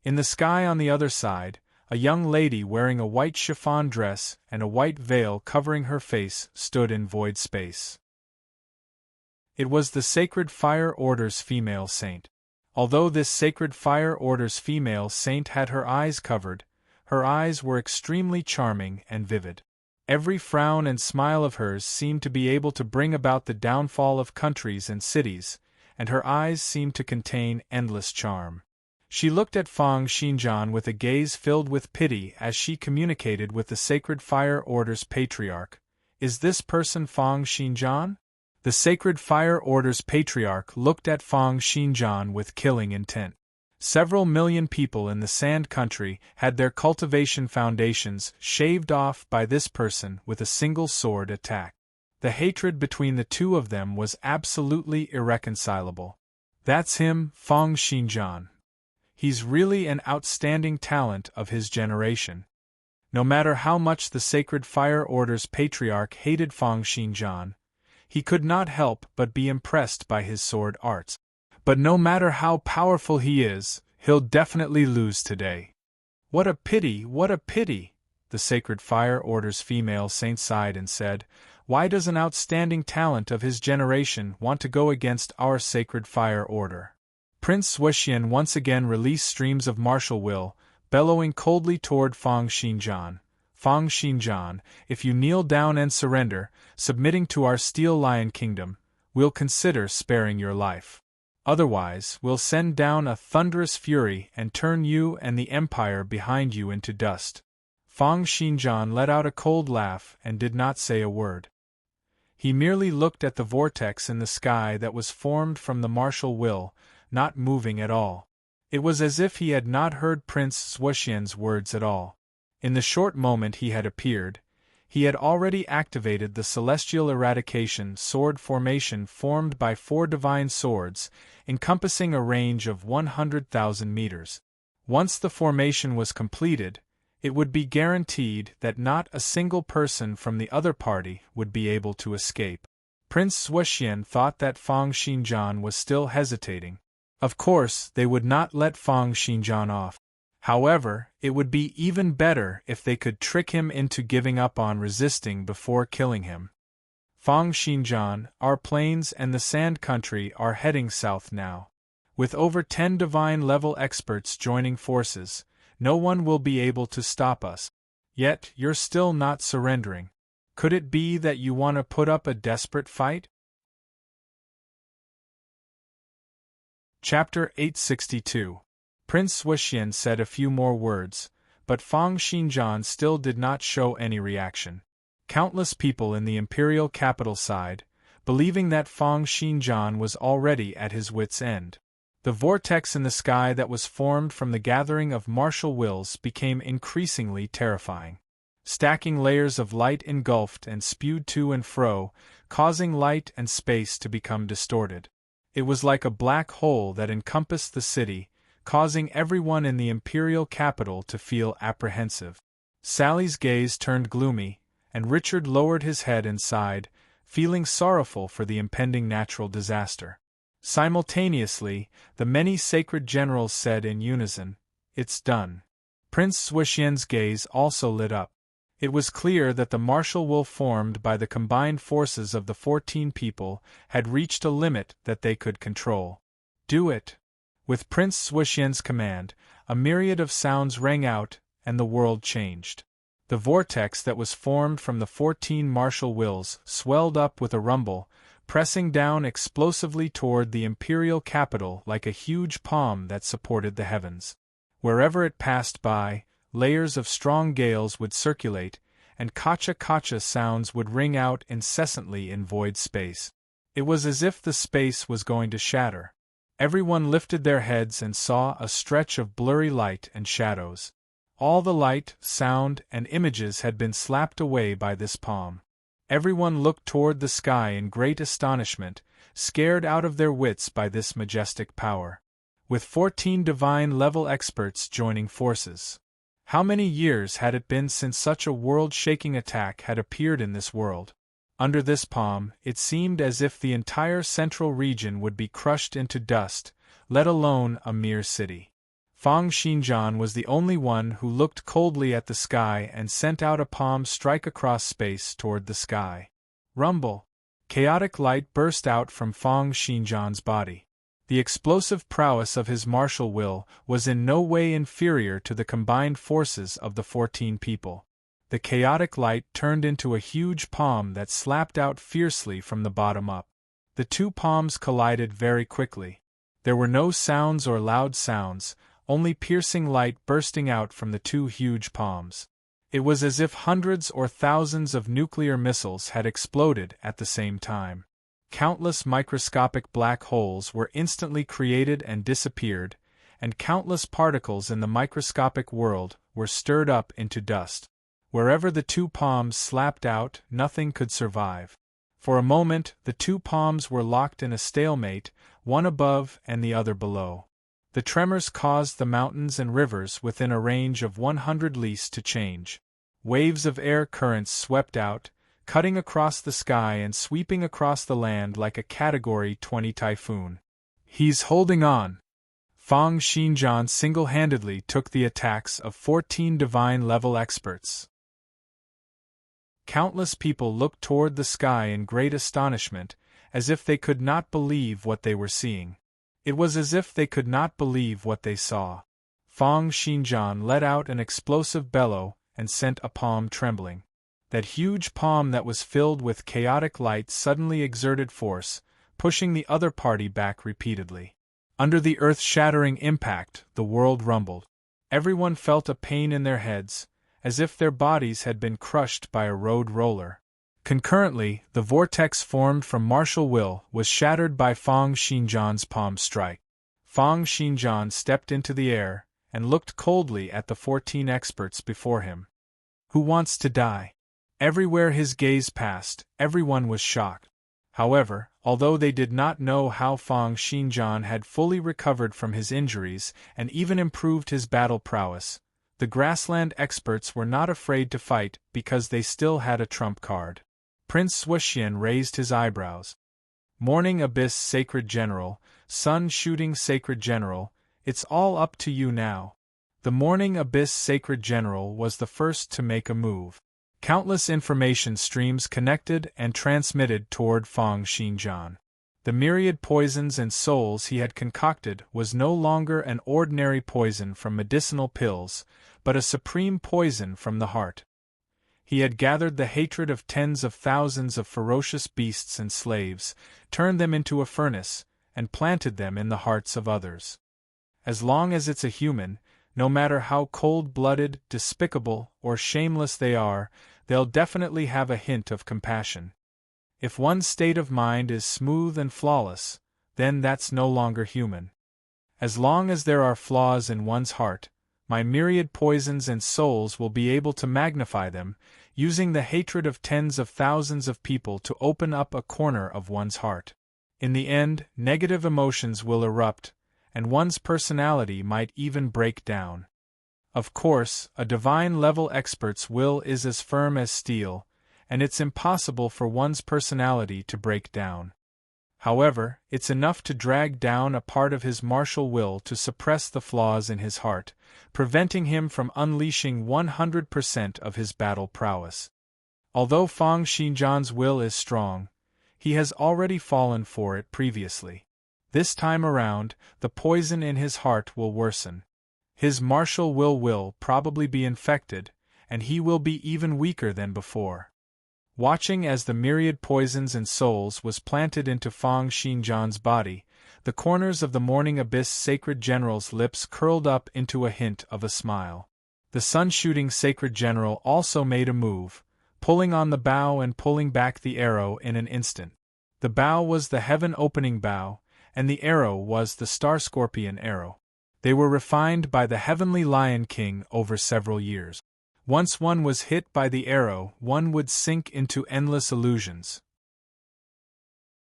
In the sky on the other side, a young lady wearing a white chiffon dress and a white veil covering her face stood in void space. It was the Sacred Fire Order's female saint. Although this Sacred Fire Order's female saint had her eyes covered, her eyes were extremely charming and vivid. Every frown and smile of hers seemed to be able to bring about the downfall of countries and cities, and her eyes seemed to contain endless charm. She looked at Fang Xinjian with a gaze filled with pity as she communicated with the Sacred Fire Order's patriarch. "Is this person Fang Xinjian?" The Sacred Fire Order's patriarch looked at Fang Xinjian with killing intent. Several million people in the Sand Country had their cultivation foundations shaved off by this person with a single sword attack. The hatred between the two of them was absolutely irreconcilable. "That's him, Fang Xinjian. He's really an outstanding talent of his generation." No matter how much the Sacred Fire Order's patriarch hated Fang Xinjian, he could not help but be impressed by his sword arts. "But no matter how powerful he is, he'll definitely lose today." "What a pity, what a pity!" The Sacred Fire Order's female saint sighed and said, "Why does an outstanding talent of his generation want to go against our Sacred Fire Order?" Prince Wuxian once again released streams of martial will, bellowing coldly toward Fang Xinjian. "Fang Xinjian, if you kneel down and surrender, submitting to our Steel Lion Kingdom, we'll consider sparing your life. Otherwise, we'll send down a thunderous fury and turn you and the Empire behind you into dust." Fang Xinjian let out a cold laugh and did not say a word. He merely looked at the vortex in the sky that was formed from the martial will, not moving at all. It was as if he had not heard Prince Zhuoxian's words at all. In the short moment he had appeared, he had already activated the celestial eradication sword formation formed by 4 divine swords, encompassing a range of 100,000 meters. Once the formation was completed, it would be guaranteed that not a single person from the other party would be able to escape. Prince Zhuoxian thought that Fang Xinjian was still hesitating. Of course, they would not let Fang Xinjian off. However, it would be even better if they could trick him into giving up on resisting before killing him. Fang Xinjian, our plains and the Sand Country are heading south now. With over 10 divine-level experts joining forces, no one will be able to stop us. Yet, you're still not surrendering. Could it be that you want to put up a desperate fight? Chapter 862. Prince Zhuoxian said a few more words, but Fang Xinjian still did not show any reaction. Countless people in the imperial capital sighed, believing that Fang Xinjian was already at his wits' end. The vortex in the sky that was formed from the gathering of martial wills became increasingly terrifying. Stacking layers of light engulfed and spewed to and fro, causing light and space to become distorted. It was like a black hole that encompassed the city, causing everyone in the imperial capital to feel apprehensive. Sally's gaze turned gloomy, and Richard lowered his head and sighed, feeling sorrowful for the impending natural disaster. Simultaneously, the many sacred generals said in unison, "It's done." Prince Zhuoxian's gaze also lit up. It was clear that the martial will formed by the combined forces of the 14 people had reached a limit that they could control. Do it! With Prince Zhuoxian's command, a myriad of sounds rang out, and the world changed. The vortex that was formed from the 14 martial wills swelled up with a rumble, pressing down explosively toward the imperial capital like a huge palm that supported the heavens. Wherever it passed by, layers of strong gales would circulate, and kacha-kacha sounds would ring out incessantly in void space. It was as if the space was going to shatter. Everyone lifted their heads and saw a stretch of blurry light and shadows. All the light, sound, and images had been slapped away by this palm. Everyone looked toward the sky in great astonishment, scared out of their wits by this majestic power. With 14 divine-level experts joining forces. How many years had it been since such a world-shaking attack had appeared in this world? Under this palm, it seemed as if the entire central region would be crushed into dust, let alone a mere city. Fang Xinjian was the only one who looked coldly at the sky and sent out a palm strike across space toward the sky. Rumble! Chaotic light burst out from Fang Xinjian's body. The explosive prowess of his martial will was in no way inferior to the combined forces of the 14 people. The chaotic light turned into a huge palm that slapped out fiercely from the bottom up. The 2 palms collided very quickly. There were no sounds or loud sounds, only piercing light bursting out from the 2 huge palms. It was as if hundreds or thousands of nuclear missiles had exploded at the same time. Countless microscopic black holes were instantly created and disappeared, and countless particles in the microscopic world were stirred up into dust. Wherever the 2 palms slapped out, nothing could survive. For a moment, the 2 palms were locked in a stalemate, one above and the other below. The tremors caused the mountains and rivers within a range of 100 lis to change. Waves of air currents swept out, cutting across the sky and sweeping across the land like a Category 20 typhoon. He's holding on. Fang Xinjian single-handedly took the attacks of 14 divine-level experts. Countless people looked toward the sky in great astonishment, as if they could not believe what they were seeing. It was as if they could not believe what they saw. Fang Xinjian let out an explosive bellow and sent a palm trembling. That huge palm that was filled with chaotic light suddenly exerted force, pushing the other party back repeatedly. Under the earth-shattering impact, the world rumbled. Everyone felt a pain in their heads, as if their bodies had been crushed by a road roller. Concurrently, the vortex formed from martial will was shattered by Fang Xinjian's palm strike. Fang Xinjian stepped into the air and looked coldly at the 14 experts before him. Who wants to die? Everywhere his gaze passed, everyone was shocked. However, although they did not know how Fang Xinjian had fully recovered from his injuries and even improved his battle prowess, the grassland experts were not afraid to fight because they still had a trump card. Prince Shuxian raised his eyebrows. Morning Abyss Sacred General, Sun Shooting Sacred General, it's all up to you now. The Morning Abyss Sacred General was the first to make a move. Countless information streams connected and transmitted toward Fang Xinjian. The myriad poisons and souls he had concocted was no longer an ordinary poison from medicinal pills, but a supreme poison from the heart. He had gathered the hatred of tens of thousands of ferocious beasts and slaves, turned them into a furnace, and planted them in the hearts of others. As long as it's a human, no matter how cold-blooded, despicable, or shameless they are, they'll definitely have a hint of compassion. If one's state of mind is smooth and flawless, then that's no longer human. As long as there are flaws in one's heart, my myriad poisons and souls will be able to magnify them, using the hatred of tens of thousands of people to open up a corner of one's heart. In the end, negative emotions will erupt, and one's personality might even break down. Of course, a divine-level expert's will is as firm as steel, and it's impossible for one's personality to break down. However, it's enough to drag down a part of his martial will to suppress the flaws in his heart, preventing him from unleashing 100% of his battle prowess. Although Fang Xinjian's will is strong, he has already fallen for it previously. This time around, the poison in his heart will worsen. His martial will probably be infected, and he will be even weaker than before. Watching as the myriad poisons and souls was planted into Fang Xinjian's body, the corners of the Morning Abyss Sacred General's lips curled up into a hint of a smile. The Sun-Shooting Sacred General also made a move, pulling on the bow and pulling back the arrow in an instant. The bow was the heaven-opening bow, and the arrow was the Star-Scorpion arrow. They were refined by the Heavenly Lion King over several years. Once one was hit by the arrow, one would sink into endless illusions.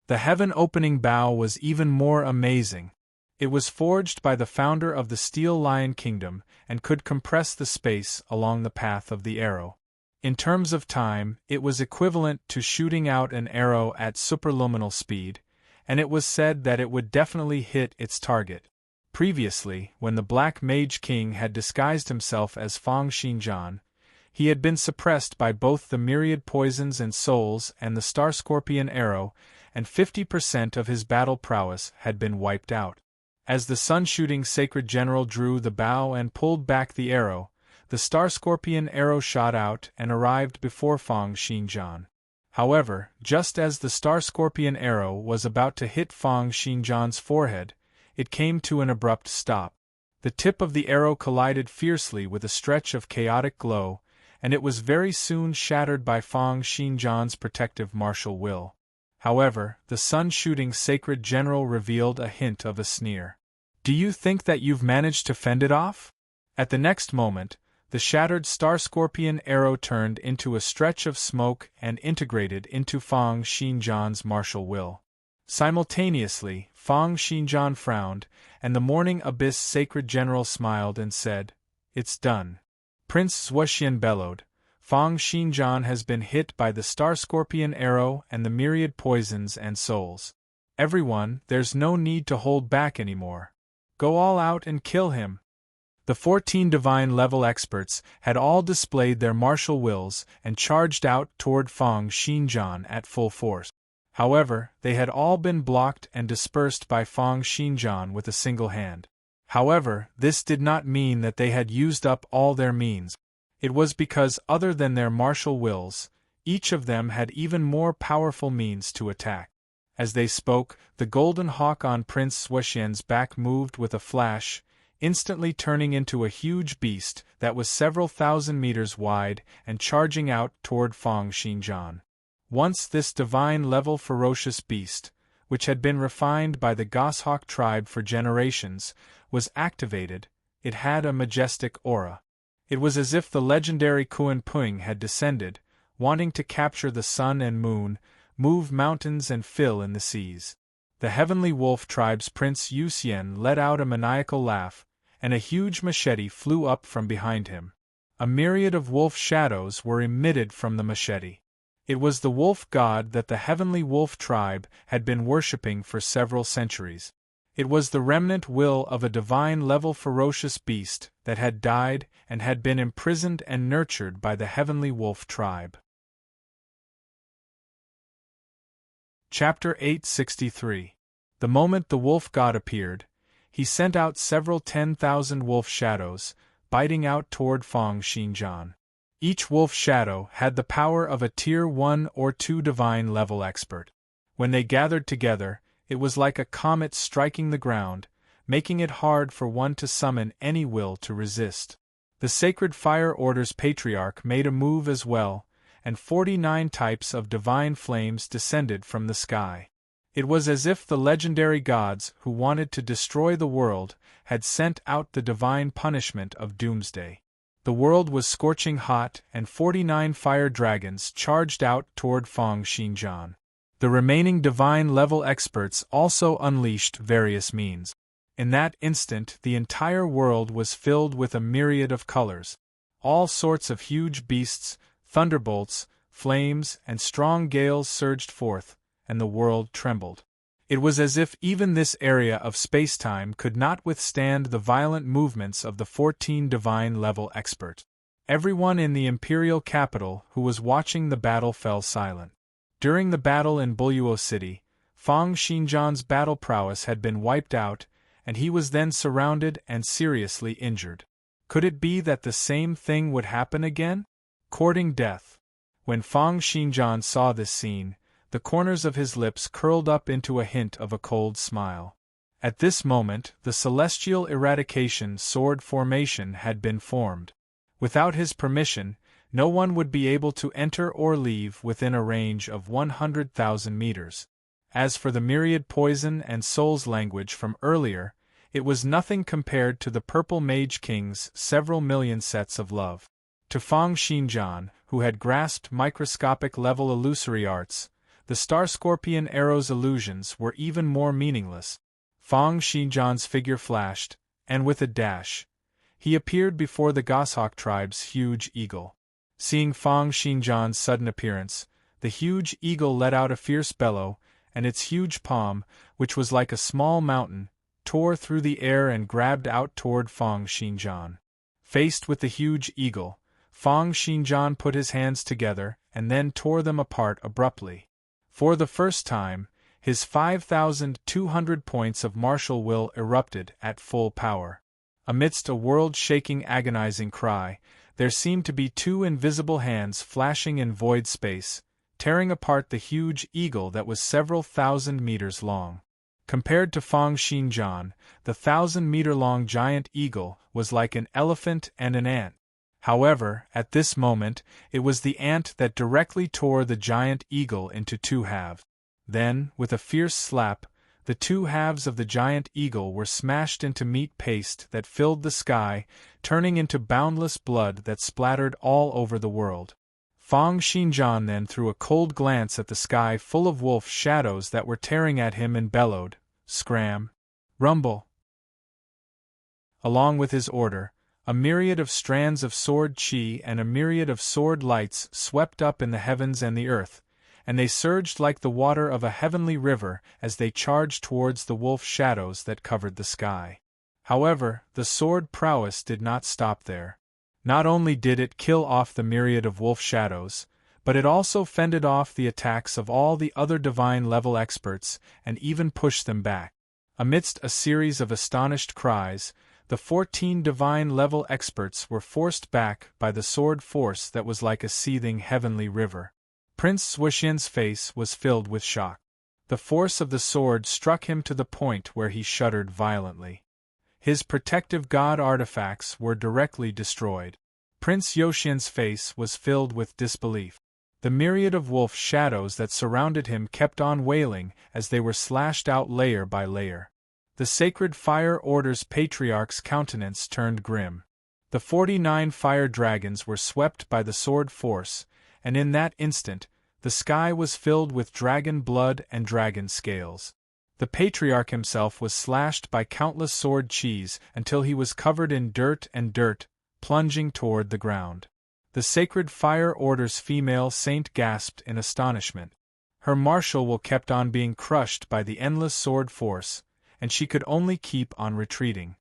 The heaven-opening bow was even more amazing. It was forged by the founder of the Steel Lion Kingdom and could compress the space along the path of the arrow. In terms of time, it was equivalent to shooting out an arrow at superluminal speed, and it was said that it would definitely hit its target. Previously, when the Black Mage King had disguised himself as Fang Xinjian, he had been suppressed by both the myriad poisons and souls and the Star-Scorpion arrow, and 50% of his battle prowess had been wiped out. As the Sun-Shooting Sacred General drew the bow and pulled back the arrow, the Star-Scorpion arrow shot out and arrived before Fang Xinjian. However, just as the Star-Scorpion arrow was about to hit Fang Xinjian's forehead, it came to an abrupt stop. The tip of the arrow collided fiercely with a stretch of chaotic glow, and it was very soon shattered by Fang Xinjian's protective martial will. However, the Sun-Shooting Sacred General revealed a hint of a sneer. "Do you think that you've managed to fend it off?" At the next moment, the shattered Star-Scorpion arrow turned into a stretch of smoke and integrated into Fang Xinjian's martial will. Simultaneously, Fang Xinjian frowned, and the Morning Abyss Sacred General smiled and said, "It's done." Prince Shuxian bellowed, "Fang Xinjian has been hit by the Star-Scorpion arrow and the myriad poisons and souls. Everyone, there's no need to hold back anymore. Go all out and kill him." The 14 divine-level experts had all displayed their martial wills and charged out toward Fang Xinjian at full force. However, they had all been blocked and dispersed by Fang Xinjian with a single hand. However, this did not mean that they had used up all their means. It was because, other than their martial wills, each of them had even more powerful means to attack. As they spoke, the golden hawk on Prince Shuxian's back moved with a flash, instantly turning into a huge beast that was several thousand meters wide and charging out toward Fang Xinjian. Once this divine-level ferocious beast, which had been refined by the goshawk tribe for generations, was activated, it had a majestic aura. It was as if the legendary Kunpeng had descended, wanting to capture the sun and moon, move mountains and fill in the seas. The heavenly wolf tribe's Prince Yuxian let out a maniacal laugh, and a huge machete flew up from behind him. A myriad of wolf shadows were emitted from the machete. It was the wolf god that the heavenly wolf tribe had been worshipping for several centuries. It was the remnant will of a divine-level ferocious beast that had died and had been imprisoned and nurtured by the heavenly wolf tribe. Chapter 863. The moment the wolf god appeared, he sent out several 10,000 wolf shadows, biting out toward Fang Xinjian. Each wolf shadow had the power of a Tier 1 or 2 divine-level expert. When they gathered together, it was like a comet striking the ground, making it hard for one to summon any will to resist. The Sacred Fire Order's patriarch made a move as well, and 49 types of divine flames descended from the sky. It was as if the legendary gods who wanted to destroy the world had sent out the divine punishment of doomsday. The world was scorching hot, and 49 fire dragons charged out toward Fang Xinjian. The remaining divine-level experts also unleashed various means. In that instant the entire world was filled with a myriad of colors. All sorts of huge beasts, thunderbolts, flames, and strong gales surged forth, and the world trembled. It was as if even this area of spacetime could not withstand the violent movements of the 14 divine-level experts. Everyone in the imperial capital who was watching the battle fell silent. During the battle in Buluo City, Fang Xinjian's battle prowess had been wiped out, and he was then surrounded and seriously injured. Could it be that the same thing would happen again? Courting death. When Fang Xinjian saw this scene, the corners of his lips curled up into a hint of a cold smile. At this moment, the celestial eradication sword formation had been formed. Without his permission, no one would be able to enter or leave within a range of 100,000 meters. As for the myriad poison and souls language from earlier, it was nothing compared to the Purple Mage King's several million sets of love. To Fang Xinjian, who had grasped microscopic-level illusory arts, the Star Scorpion Arrow's illusions were even more meaningless. Fang Xinjian's figure flashed, and with a dash, he appeared before the Goshawk tribe's huge eagle. Seeing Fang Xinjian's sudden appearance, the huge eagle let out a fierce bellow, and its huge palm, which was like a small mountain, tore through the air and grabbed out toward Fang Xinjian. Faced with the huge eagle, Fang Xinjian put his hands together and then tore them apart abruptly. For the first time, his 5,200 points of martial will erupted at full power. Amidst a world-shaking agonizing cry, there seemed to be two invisible hands flashing in void space, tearing apart the huge eagle that was several thousand meters long. Compared to Fang Xinjian, the 1,000-meter-long giant eagle was like an elephant and an ant. However, at this moment, it was the ant that directly tore the giant eagle into two halves. Then, with a fierce slap, the two halves of the giant eagle were smashed into meat paste that filled the sky, turning into boundless blood that splattered all over the world. Fang Xinjian then threw a cold glance at the sky full of wolf shadows that were tearing at him and bellowed, "Scram! Rumble!" Along with his order, a myriad of strands of sword chi and a myriad of sword lights swept up in the heavens and the earth, and they surged like the water of a heavenly river as they charged towards the wolf shadows that covered the sky. However, the sword prowess did not stop there. Not only did it kill off the myriad of wolf shadows, but it also fended off the attacks of all the other divine-level experts and even pushed them back. Amidst a series of astonished cries, the 14 divine-level experts were forced back by the sword force that was like a seething heavenly river. Prince Zuoxian's face was filled with shock. The force of the sword struck him to the point where he shuddered violently. His protective god artifacts were directly destroyed. Prince Yoxian's face was filled with disbelief. The myriad of wolf shadows that surrounded him kept on wailing as they were slashed out layer by layer. The Sacred Fire Order's patriarch's countenance turned grim. The 49 fire dragons were swept by the sword force, and in that instant, the sky was filled with dragon blood and dragon scales. The patriarch himself was slashed by countless sword cheese until he was covered in dirt, plunging toward the ground. The Sacred Fire Order's female saint gasped in astonishment. Her martial will kept on being crushed by the endless sword force, and she could only keep on retreating.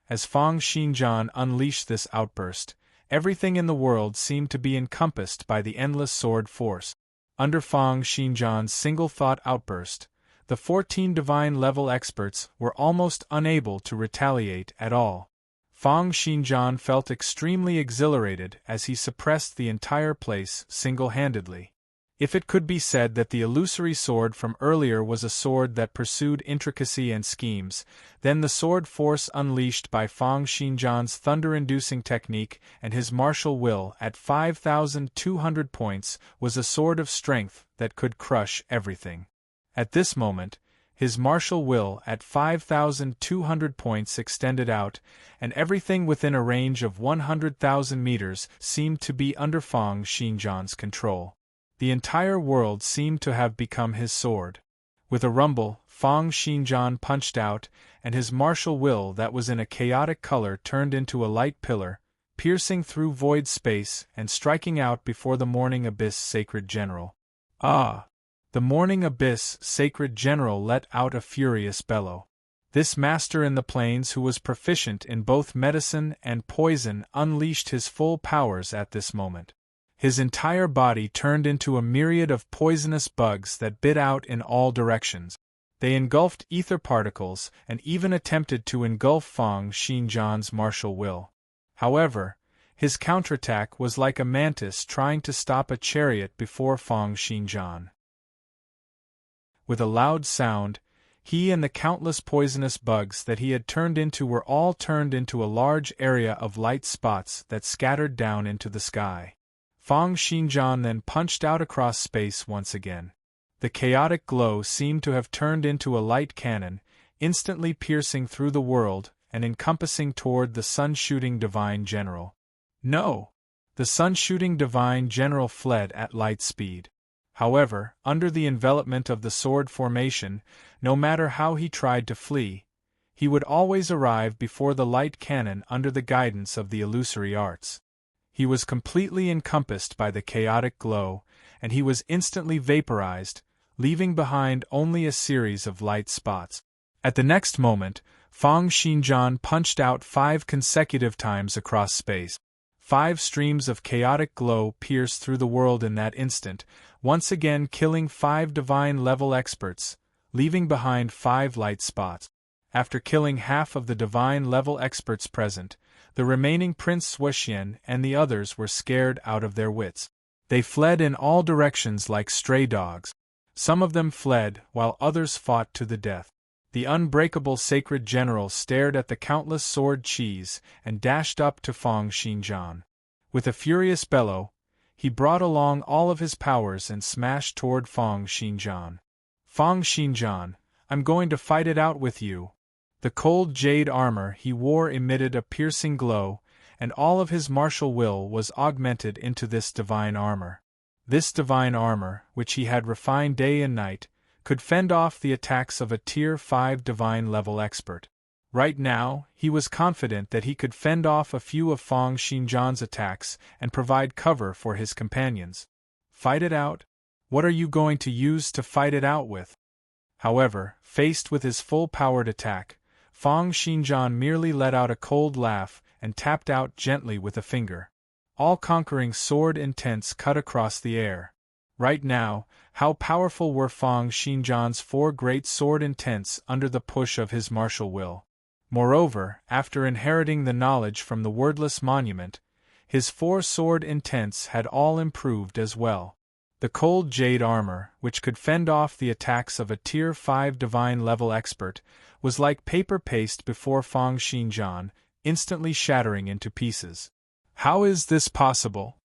As Fang Xinjian unleashed this outburst, everything in the world seemed to be encompassed by the endless sword force. Under Fang Xinjian's single-thought outburst, the 14 divine-level experts were almost unable to retaliate at all. Fang Xinjian felt extremely exhilarated as he suppressed the entire place single-handedly. If it could be said that the illusory sword from earlier was a sword that pursued intricacy and schemes, then the sword force unleashed by Fang Xinjian's thunder-inducing technique and his martial will at 5,200 points was a sword of strength that could crush everything. At this moment, his martial will at 5,200 points extended out, and everything within a range of 100,000 meters seemed to be under Fang Xinjian's control. The entire world seemed to have become his sword. With a rumble, Fang Xinjian punched out, and his martial will that was in a chaotic color turned into a light pillar, piercing through void space and striking out before the Morning Abyss Sacred General. Ah! The Morning Abyss Sacred General let out a furious bellow. This master in the plains who was proficient in both medicine and poison unleashed his full powers at this moment. His entire body turned into a myriad of poisonous bugs that bit out in all directions. They engulfed ether particles and even attempted to engulf Fang Xinjian's martial will. However, his counterattack was like a mantis trying to stop a chariot before Fang Xinjian. With a loud sound, he and the countless poisonous bugs that he had turned into were all turned into a large area of light spots that scattered down into the sky. Fang Xinjian then punched out across space once again. The chaotic glow seemed to have turned into a light cannon, instantly piercing through the world and encompassing toward the sun-shooting Divine General. No! The sun-shooting Divine General fled at light speed. However, under the envelopment of the sword formation, no matter how he tried to flee, he would always arrive before the light cannon under the guidance of the illusory arts. He was completely encompassed by the chaotic glow, and he was instantly vaporized, leaving behind only a series of light spots. At the next moment, Fang Xinjian punched out 5 consecutive times across space. 5 streams of chaotic glow pierced through the world in that instant, once again killing 5 divine-level experts, leaving behind 5 light spots. After killing half of the divine-level experts present, the remaining Prince Wuxian and the others were scared out of their wits. They fled in all directions like stray dogs. Some of them fled, while others fought to the death. The unbreakable Sacred General stared at the countless sword cheese and dashed up to Fang Xinjian. With a furious bellow, he brought along all of his powers and smashed toward Fang Xinjian. Fang Xinjian, I'm going to fight it out with you. The cold jade armor he wore emitted a piercing glow, and all of his martial will was augmented into this divine armor. This divine armor, which he had refined day and night, could fend off the attacks of a Tier 5 divine-level expert. Right now, he was confident that he could fend off a few of Fang Xinjian's attacks and provide cover for his companions. Fight it out? What are you going to use to fight it out with? However, faced with his full-powered attack, Fang Xinjian merely let out a cold laugh and tapped out gently with a finger. All-conquering sword intents cut across the air. Right now, how powerful were Fang Xinjian's 4 great sword intents under the push of his martial will. Moreover, after inheriting the knowledge from the wordless monument, his 4 sword intents had all improved as well. The cold jade armor, which could fend off the attacks of a Tier 5 divine level expert, was like paper paste before Fang Xinjian, instantly shattering into pieces. How is this possible?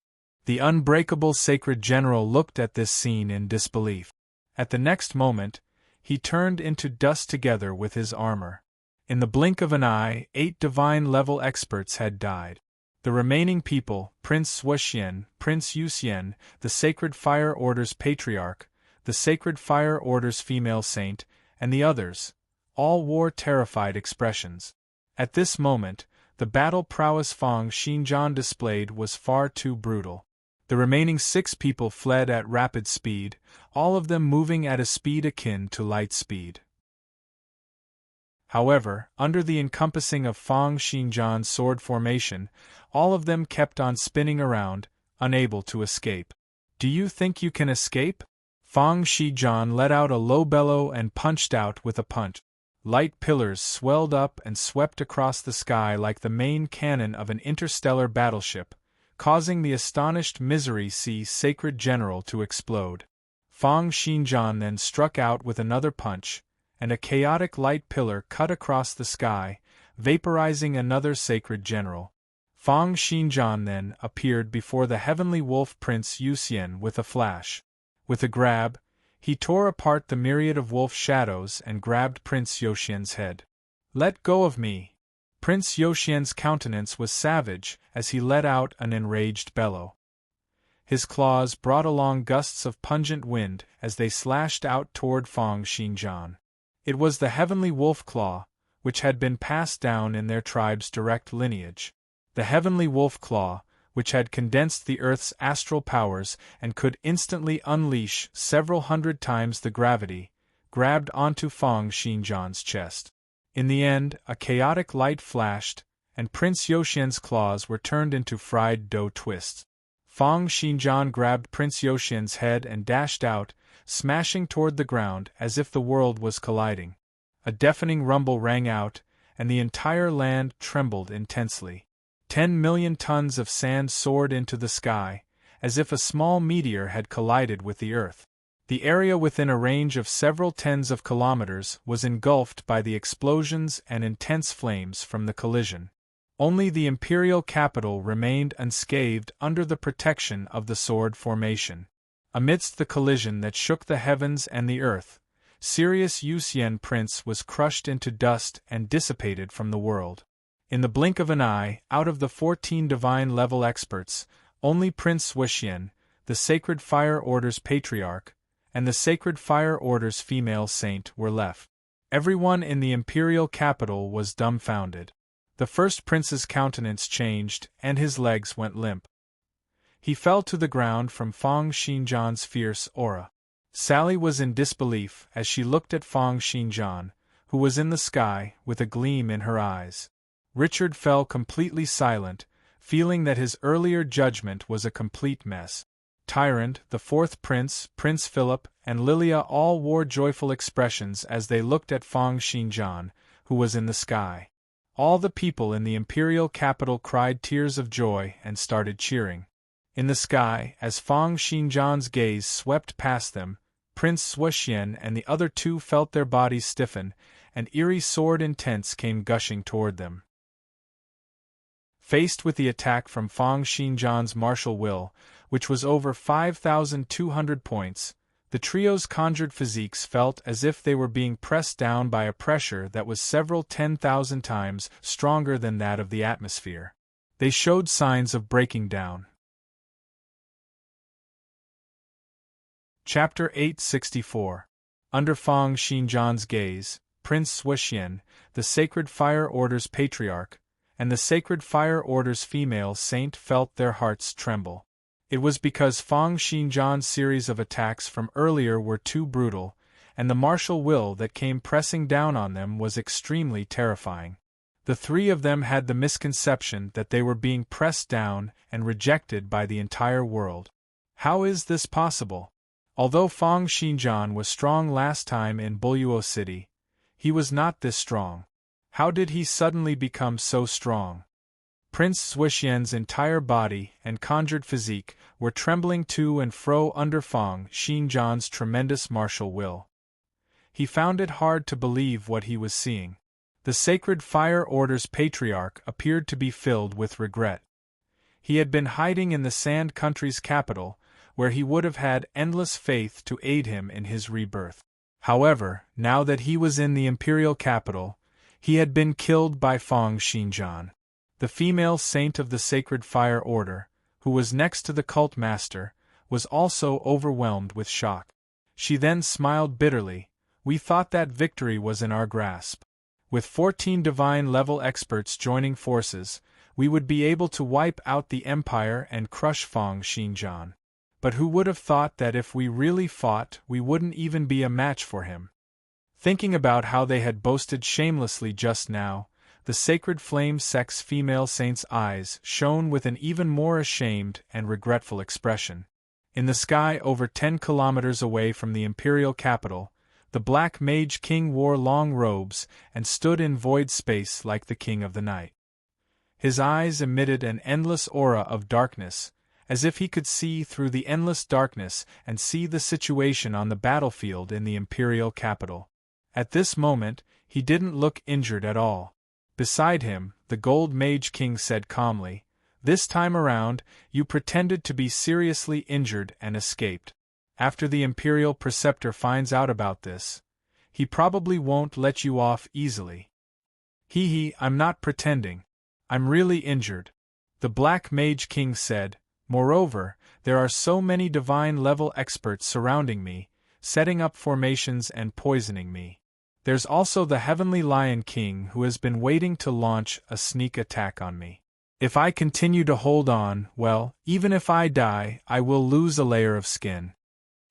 The unbreakable sacred general looked at this scene in disbelief. At the next moment, he turned into dust together with his armor. In the blink of an eye, 8 divine-level experts had died. The remaining people, Prince Suoxian, Prince Yuxian, the Sacred Fire Order's Patriarch, the Sacred Fire Order's Female Saint, and the others, all wore terrified expressions. At this moment, the battle prowess Fang Xinjian displayed was far too brutal. The remaining 6 people fled at rapid speed, all of them moving at a speed akin to light speed. However, under the encompassing of Fang Xinjian's sword formation, all of them kept on spinning around, unable to escape. Do you think you can escape? Fang Xinjian let out a low bellow and punched out with a punch. Light pillars swelled up and swept across the sky like the main cannon of an interstellar battleship, causing the astonished Misery Sea Sacred General to explode. Fang Xinjian then struck out with another punch, and a chaotic light pillar cut across the sky, vaporizing another sacred general. Fang Xinjian then appeared before the heavenly wolf Prince Yuxian with a flash. With a grab, he tore apart the myriad of wolf shadows and grabbed Prince Yuxian's head. "Let go of me!" Prince Yuxian's countenance was savage as he let out an enraged bellow. His claws brought along gusts of pungent wind as they slashed out toward Fang Xinjian. It was the heavenly wolf claw, which had been passed down in their tribe's direct lineage. The heavenly wolf claw, which had condensed the Earth's astral powers and could instantly unleash several hundred times the gravity, grabbed onto Fang Xinjian's chest. In the end, a chaotic light flashed, and Prince Yuxian's claws were turned into fried dough twists. Fang Xinjian grabbed Prince Yuxian's head and dashed out, smashing toward the ground as if the world was colliding. A deafening rumble rang out, and the entire land trembled intensely. 10 million tons of sand soared into the sky, as if a small meteor had collided with the Earth. The area within a range of several tens of kilometers was engulfed by the explosions and intense flames from the collision. Only the imperial capital remained unscathed under the protection of the sword formation. Amidst the collision that shook the heavens and the earth, Sirius Yuxian Prince was crushed into dust and dissipated from the world. In the blink of an eye, out of the 14 divine-level experts, only Prince Suoxian, the Sacred Fire Order's Patriarch, and the Sacred Fire Order's Female Saint were left. Everyone in the imperial capital was dumbfounded. The first prince's countenance changed, and his legs went limp. He fell to the ground from Fang Xinjian's fierce aura. Sally was in disbelief as she looked at Fang Xinjian, who was in the sky, with a gleam in her eyes. Richard fell completely silent, feeling that his earlier judgment was a complete mess. Tyrant, the fourth prince, Prince Philip, and Lilia all wore joyful expressions as they looked at Fang Xinjian, who was in the sky. All the people in the imperial capital cried tears of joy and started cheering. In the sky, as Fang Xinjian's gaze swept past them, Prince Suoxian and the other 2 felt their bodies stiffen, and eerie sword intents came gushing toward them. Faced with the attack from Fang Xinjian's martial will, which was over 5,200 points, the trio's conjured physiques felt as if they were being pressed down by a pressure that was several 10,000 times stronger than that of the atmosphere. They showed signs of breaking down. Chapter 864. Under Fang Xinjian's gaze, Prince Suoxian, the Sacred Fire Order's Patriarch, and the Sacred Fire Order's Female Saint felt their hearts tremble. It was because Fang Xinjian's series of attacks from earlier were too brutal, and the martial will that came pressing down on them was extremely terrifying. The 3 of them had the misconception that they were being pressed down and rejected by the entire world. How is this possible? Although Fang Xinjian was strong last time in Buluo City, he was not this strong. How did he suddenly become so strong? Prince Swishien's entire body and conjured physique were trembling to and fro under Fang Xinjian's tremendous martial will. He found it hard to believe what he was seeing. The Sacred Fire Order's patriarch appeared to be filled with regret. He had been hiding in the Sand Country's capital, where he would have had endless faith to aid him in his rebirth. However, now that he was in the imperial capital, he had been killed by Fang Xinjian. The female saint of the Sacred Fire Order, who was next to the cult master, was also overwhelmed with shock. She then smiled bitterly. We thought that victory was in our grasp. With 14 divine-level experts joining forces, we would be able to wipe out the Empire and crush Fang Xinjian. But who would have thought that if we really fought, we wouldn't even be a match for him? Thinking about how they had boasted shamelessly just now, the Sacred Flame Sex female saint's eyes shone with an even more ashamed and regretful expression. In the sky over 10 kilometers away from the imperial capital, the Black Mage King wore long robes and stood in void space like the king of the night. His eyes emitted an endless aura of darkness, as if he could see through the endless darkness and see the situation on the battlefield in the imperial capital. At this moment, he didn't look injured at all. Beside him, the Gold Mage King said calmly, "This time around, you pretended to be seriously injured and escaped. After the Imperial Preceptor finds out about this, he probably won't let you off easily." I'm not pretending. I'm really injured," the Black Mage King said. "Moreover, there are so many divine-level experts surrounding me, setting up formations and poisoning me. There's also the Heavenly Lion King who has been waiting to launch a sneak attack on me. If I continue to hold on, well, even if I die, I will lose a layer of skin."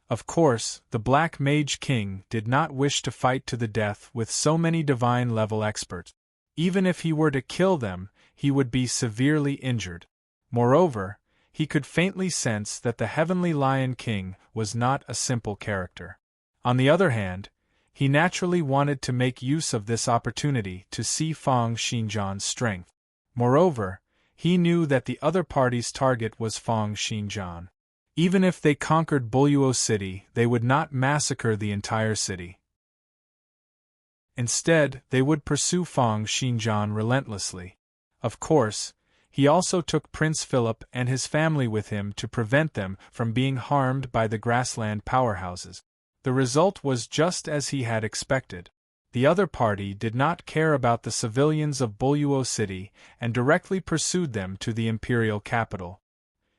Of course, the Black Mage King did not wish to fight to the death with so many divine-level experts. Even if he were to kill them, he would be severely injured. Moreover, he could faintly sense that the Heavenly Lion King was not a simple character. On the other hand, he naturally wanted to make use of this opportunity to see Fang Xinjian's strength. Moreover, he knew that the other party's target was Fang Xinjian. Even if they conquered Buluo City, they would not massacre the entire city. Instead, they would pursue Fang Xinjian relentlessly. Of course, he also took Prince Philip and his family with him to prevent them from being harmed by the grassland powerhouses. The result was just as he had expected. The other party did not care about the civilians of Buluo City and directly pursued them to the imperial capital.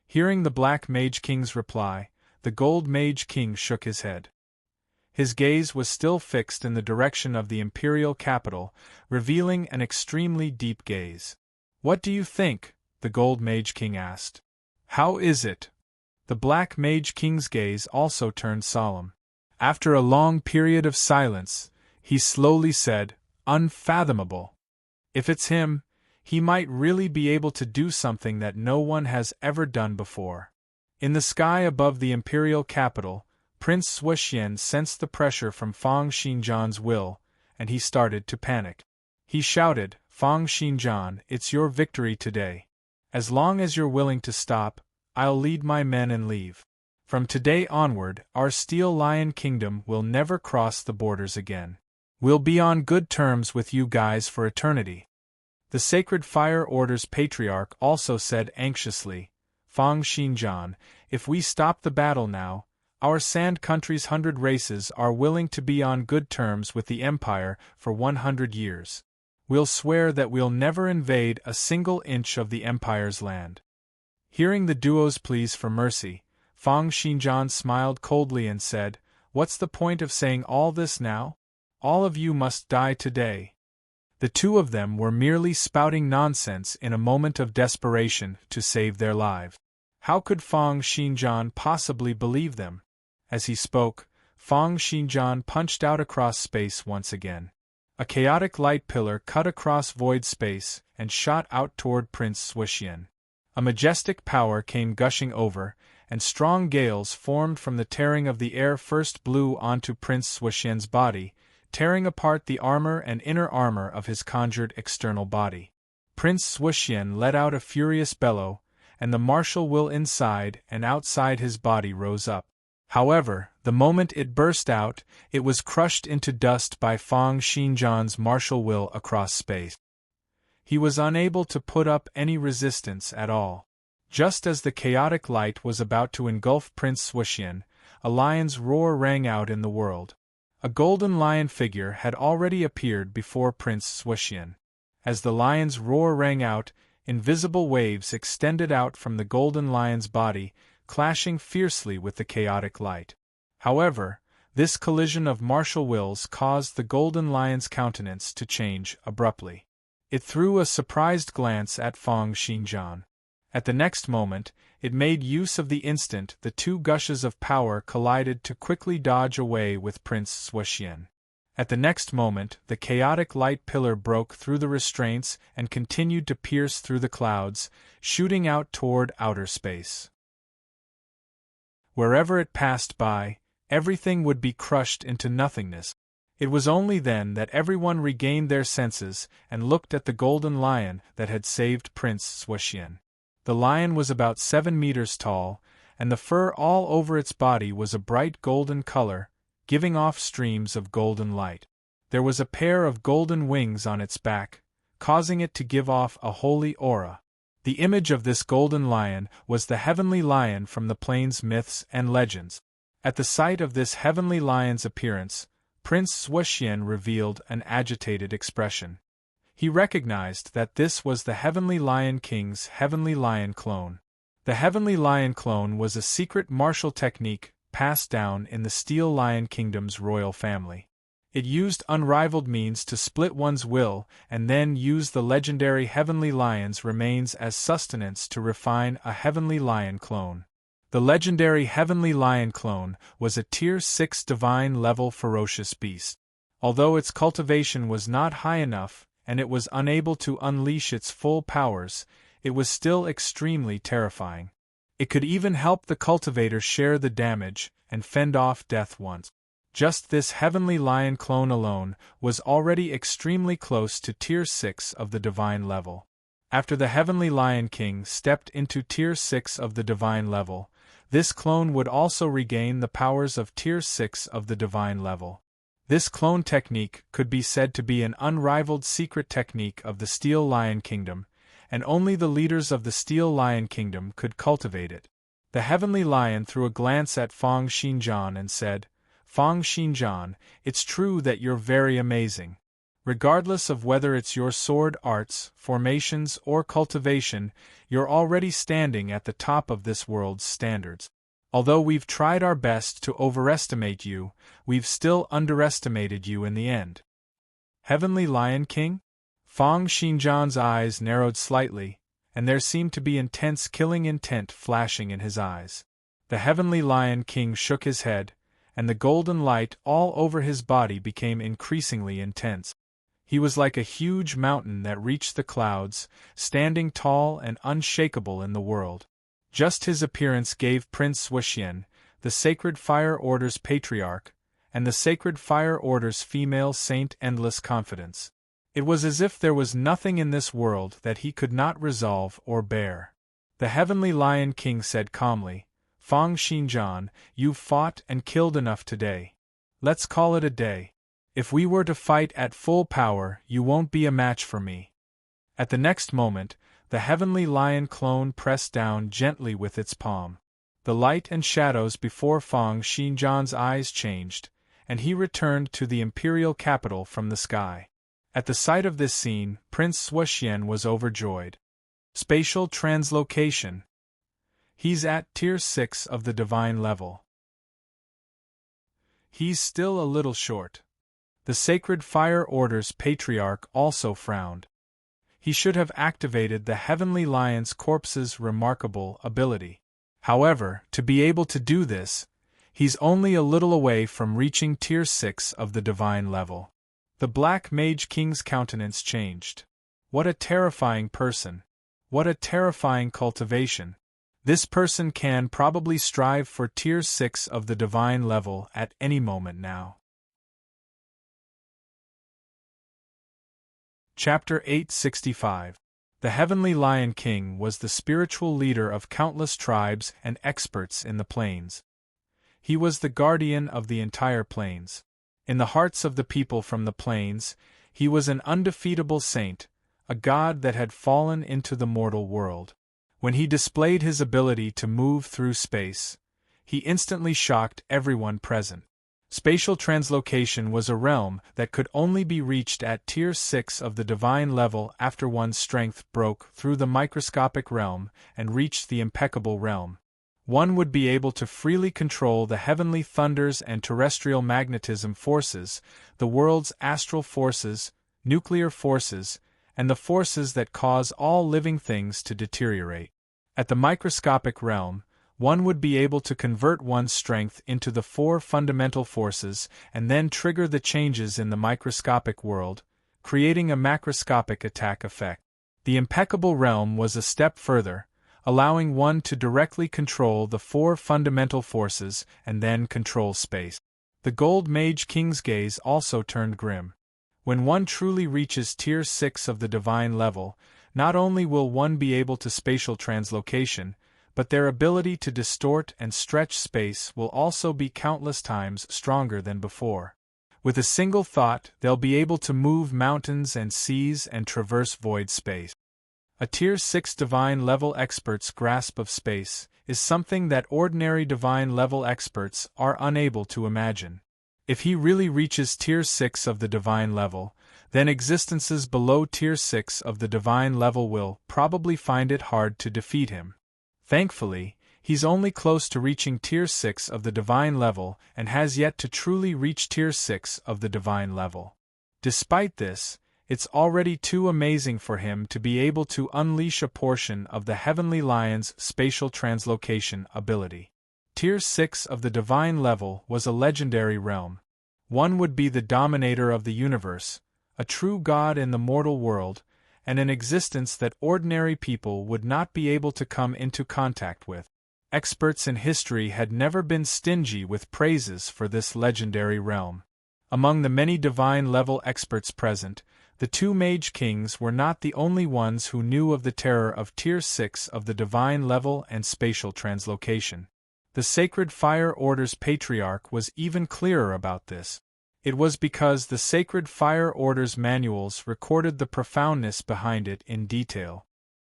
Hearing the Black Mage King's reply, the Gold Mage King shook his head. His gaze was still fixed in the direction of the imperial capital, revealing an extremely deep gaze. "What do you think?" the Gold Mage King asked. "How is it?" The Black Mage King's gaze also turned solemn. After a long period of silence, he slowly said, "Unfathomable. If it's him, he might really be able to do something that no one has ever done before." In the sky above the imperial capital, Prince Swishian sensed the pressure from Fang Xinjian's will, and he started to panic. He shouted, "Fang Xinjian, it's your victory today. As long as you're willing to stop, I'll lead my men and leave. From today onward, our Steel Lion Kingdom will never cross the borders again. We'll be on good terms with you guys for eternity." The Sacred Fire Order's patriarch also said anxiously, "Fang Xinjian, if we stop the battle now, our Sand Country's 100 races are willing to be on good terms with the Empire for 100 years. We'll swear that we'll never invade a single inch of the Empire's land." Hearing the duo's pleas for mercy, Fang Xinjian smiled coldly and said, "What's the point of saying all this now? All of you must die today." The two of them were merely spouting nonsense in a moment of desperation to save their lives. How could Fang Xinjian possibly believe them? As he spoke, Fang Xinjian punched out across space once again. A chaotic light pillar cut across void space and shot out toward Prince Swishian. A majestic power came gushing over, and strong gales formed from the tearing of the air first blew onto Prince Swishian's body, tearing apart the armor and inner armor of his conjured external body. Prince Swushien let out a furious bellow, and the martial will inside and outside his body rose up. However, the moment it burst out, it was crushed into dust by Fang Xinjian's martial will across space. He was unable to put up any resistance at all. Just as the chaotic light was about to engulf Prince Swushien, a lion's roar rang out in the world. A golden lion figure had already appeared before Prince Swushien. As the lion's roar rang out, invisible waves extended out from the golden lion's body, clashing fiercely with the chaotic light. However, this collision of martial wills caused the golden lion's countenance to change abruptly. It threw a surprised glance at Fang Xinjian. At the next moment, it made use of the instant the two gushes of power collided to quickly dodge away with Prince Swushien. At the next moment, the chaotic light pillar broke through the restraints and continued to pierce through the clouds, shooting out toward outer space. Wherever it passed by, everything would be crushed into nothingness. It was only then that everyone regained their senses and looked at the golden lion that had saved Prince Swushien. The lion was about 7 meters tall, and the fur all over its body was a bright golden color, giving off streams of golden light. There was a pair of golden wings on its back, causing it to give off a holy aura. The image of this golden lion was the heavenly lion from the plains myths and legends. At the sight of this heavenly lion's appearance, Prince Swushien revealed an agitated expression. He recognized that this was the Heavenly Lion King's Heavenly Lion clone. The Heavenly Lion clone was a secret martial technique passed down in the Steel Lion Kingdom's royal family. It used unrivaled means to split one's will and then use the legendary Heavenly Lion's remains as sustenance to refine a Heavenly Lion clone. The legendary Heavenly Lion clone was a Tier 6 divine-level ferocious beast. Although its cultivation was not high enough and it was unable to unleash its full powers, it was still extremely terrifying. It could even help the cultivator share the damage and fend off death once. Just this Heavenly Lion clone alone was already extremely close to Tier 6 of the divine level. After the Heavenly Lion King stepped into Tier 6 of the divine level, this clone would also regain the powers of Tier 6 of the divine level. This clone technique could be said to be an unrivaled secret technique of the Steel Lion Kingdom, and only the leaders of the Steel Lion Kingdom could cultivate it. The Heavenly Lion threw a glance at Fang Xinjian and said, "Fang Xinjian, it's true that you're very amazing. Regardless of whether it's your sword arts, formations, or cultivation, you're already standing at the top of this world's standards. Although we've tried our best to overestimate you, we've still underestimated you in the end." Heavenly Lion King? Fang Xinjian's eyes narrowed slightly, and there seemed to be intense killing intent flashing in his eyes. The Heavenly Lion King shook his head, and the golden light all over his body became increasingly intense. He was like a huge mountain that reached the clouds, standing tall and unshakable in the world. Just his appearance gave Prince Swushien, the Sacred Fire Order's patriarch, and the Sacred Fire Order's female saint endless confidence. It was as if there was nothing in this world that he could not resolve or bear. The Heavenly Lion King said calmly, "Fang Xinjian, you've fought and killed enough today. Let's call it a day. If we were to fight at full power, you won't be a match for me." At the next moment, the Heavenly Lion clone pressed down gently with its palm. The light and shadows before Fang Xinjian's eyes changed, and he returned to the imperial capital from the sky. At the sight of this scene, Prince Swushien was overjoyed. Spatial translocation. He's at Tier 6 of the divine level. He's still a little short. The Sacred Fire Order's patriarch also frowned. He should have activated the Heavenly Lion's corpse's remarkable ability. However, to be able to do this, he's only a little away from reaching Tier 6 of the divine level. The Black Mage King's countenance changed. What a terrifying person. What a terrifying cultivation. This person can probably strive for Tier 6 of the divine level at any moment now. Chapter 865. The Heavenly Lion King was the spiritual leader of countless tribes and experts in the plains. He was the guardian of the entire plains. In the hearts of the people from the plains, he was an undefeatable saint, a god that had fallen into the mortal world. When he displayed his ability to move through space, he instantly shocked everyone present. Spatial translocation was a realm that could only be reached at Tier 6 of the divine level after one's strength broke through the microscopic realm and reached the impeccable realm. One would be able to freely control the heavenly thunders and terrestrial magnetism forces, the world's astral forces, nuclear forces, and the forces that cause all living things to deteriorate. At the microscopic realm, one would be able to convert one's strength into the 4 fundamental forces and then trigger the changes in the microscopic world, creating a macroscopic attack effect. The impeccable realm was a step further, allowing one to directly control the 4 fundamental forces and then control space. The Gold Mage King's gaze also turned grim. When one truly reaches Tier 6 of the divine level, not only will one be able to spatial translocation, but their ability to distort and stretch space will also be countless times stronger than before. With a single thought, they'll be able to move mountains and seas and traverse void space. A Tier 6 divine level expert's grasp of space is something that ordinary divine level experts are unable to imagine. If he really reaches Tier 6 of the divine level, then existences below Tier 6 of the divine level will probably find it hard to defeat him. Thankfully, he's only close to reaching Tier 6 of the divine level and has yet to truly reach Tier 6 of the divine level. Despite this, it's already too amazing for him to be able to unleash a portion of the Heavenly Lion's spatial translocation ability. Tier 6 of the divine level was a legendary realm. One would be the dominator of the universe, a true god in the mortal world, and an existence that ordinary people would not be able to come into contact with. Experts in history had never been stingy with praises for this legendary realm. Among the many divine-level experts present, the 2 Mage Kings were not the only ones who knew of the terror of Tier 6 of the divine level and spatial translocation. The Sacred Fire Order's Patriarch was even clearer about this. It was because the Sacred Fire Order's manuals recorded the profoundness behind it in detail.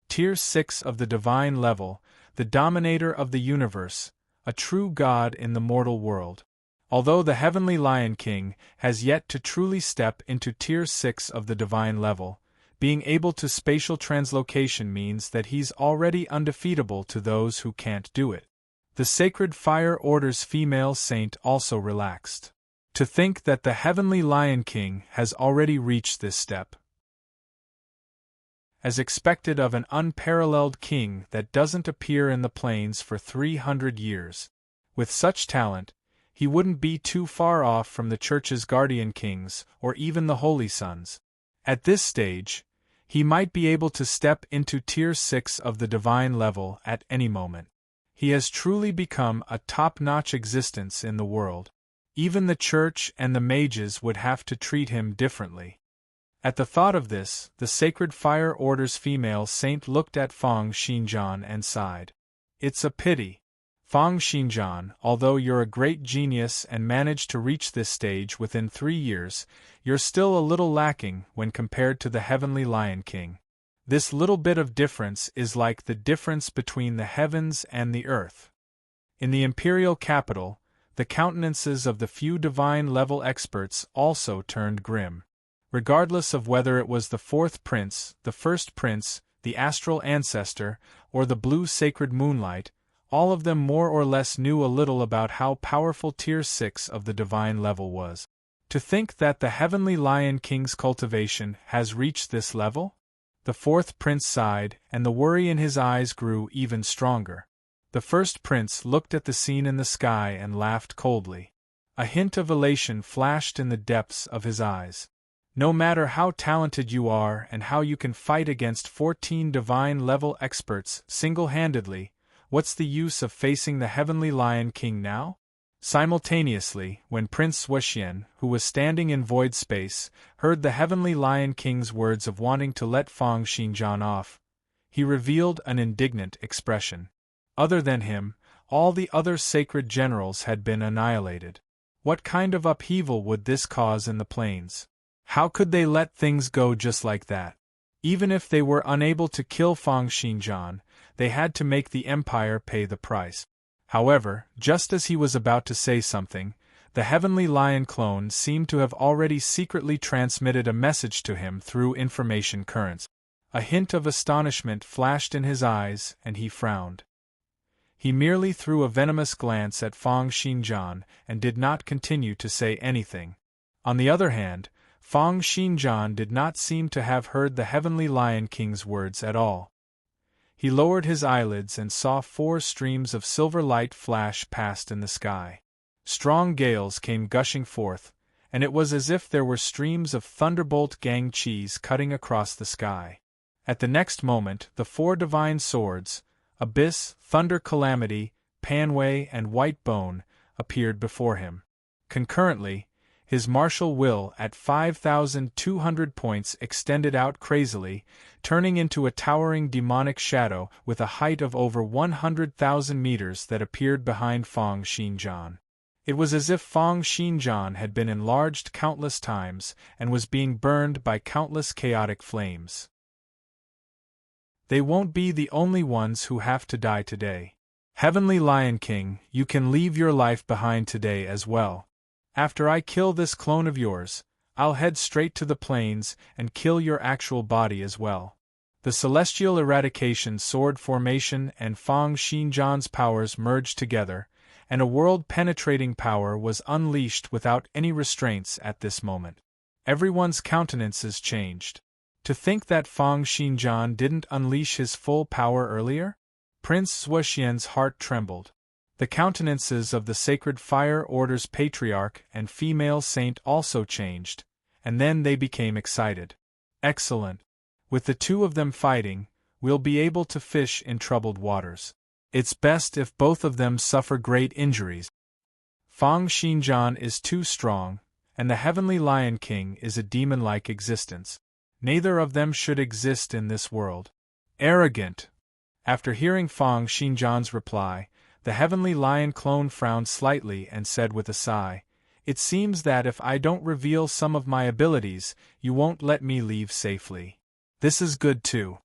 Tier 6 of the divine level, the dominator of the universe, a true god in the mortal world. Although the Heavenly Lion King has yet to truly step into Tier 6 of the divine level, being able to spatial translocation means that he's already undefeatable to those who can't do it. The Sacred Fire Order's female saint also relaxed. To think that the Heavenly Lion King has already reached this step. As expected of an unparalleled king that doesn't appear in the plains for 300 years. With such talent, he wouldn't be too far off from the Church's guardian kings or even the Holy Sons. At this stage, he might be able to step into Tier 6 of the divine level at any moment. He has truly become a top-notch existence in the world. Even the Church and the mages would have to treat him differently. At the thought of this, the Sacred Fire Order's female saint looked at Feng Xinjian and sighed. It's a pity. Feng Xinjian, although you're a great genius and managed to reach this stage within 3 years, you're still a little lacking when compared to the Heavenly Lion King. This little bit of difference is like the difference between the heavens and the earth. In the imperial capital, the countenances of the few divine-level experts also turned grim. Regardless of whether it was the 4th prince, the 1st prince, the astral ancestor, or the blue sacred moonlight, all of them more or less knew a little about how powerful Tier 6 of the divine level was. To think that the Heavenly Lion King's cultivation has reached this level? The 4th prince sighed, and the worry in his eyes grew even stronger. The 1st prince looked at the scene in the sky and laughed coldly. A hint of elation flashed in the depths of his eyes. No matter how talented you are and how you can fight against 14 divine-level experts single-handedly, what's the use of facing the Heavenly Lion King now? Simultaneously, when Prince Wuxian, who was standing in void space, heard the Heavenly Lion King's words of wanting to let Fang Xinjian off, he revealed an indignant expression. Other than him, all the other sacred generals had been annihilated. What kind of upheaval would this cause in the plains? How could they let things go just like that? Even if they were unable to kill Fang Xinjian, they had to make the empire pay the price. However, just as he was about to say something, the Heavenly Lion clone seemed to have already secretly transmitted a message to him through information currents. A hint of astonishment flashed in his eyes, and he frowned. He merely threw a venomous glance at Fang Xinjian and did not continue to say anything. On the other hand, Fang Xinjian did not seem to have heard the Heavenly Lion King's words at all. He lowered his eyelids and saw 4 streams of silver light flash past in the sky. Strong gales came gushing forth, and it was as if there were streams of thunderbolt gang cheese cutting across the sky. At the next moment, the 4 divine swords, Abyss, Thunder Calamity, Panway, and White Bone, appeared before him. Concurrently, his martial will at 5,200 points extended out crazily, turning into a towering demonic shadow with a height of over 100,000 meters that appeared behind Fang Xinjian. It was as if Fang Xinjian had been enlarged countless times and was being burned by countless chaotic flames. They won't be the only ones who have to die today. Heavenly Lion King, you can leave your life behind today as well. After I kill this clone of yours, I'll head straight to the plains and kill your actual body as well. The celestial eradication sword formation and Fang Xinjian's powers merged together, and a world-penetrating power was unleashed without any restraints at this moment. Everyone's countenances changed. To think that Fang Xinjian didn't unleash his full power earlier? Prince Wuxian's heart trembled. The countenances of the Sacred Fire Order's patriarch and female saint also changed, and then they became excited. Excellent. With the 2 of them fighting, we'll be able to fish in troubled waters. It's best if both of them suffer great injuries. Fang Xinjian is too strong, and the Heavenly Lion King is a demon-like existence. Neither of them should exist in this world. Arrogant! After hearing Fang Xinjian's reply, the Heavenly Lion clone frowned slightly and said with a sigh, "It seems that if I don't reveal some of my abilities, you won't let me leave safely. This is good too.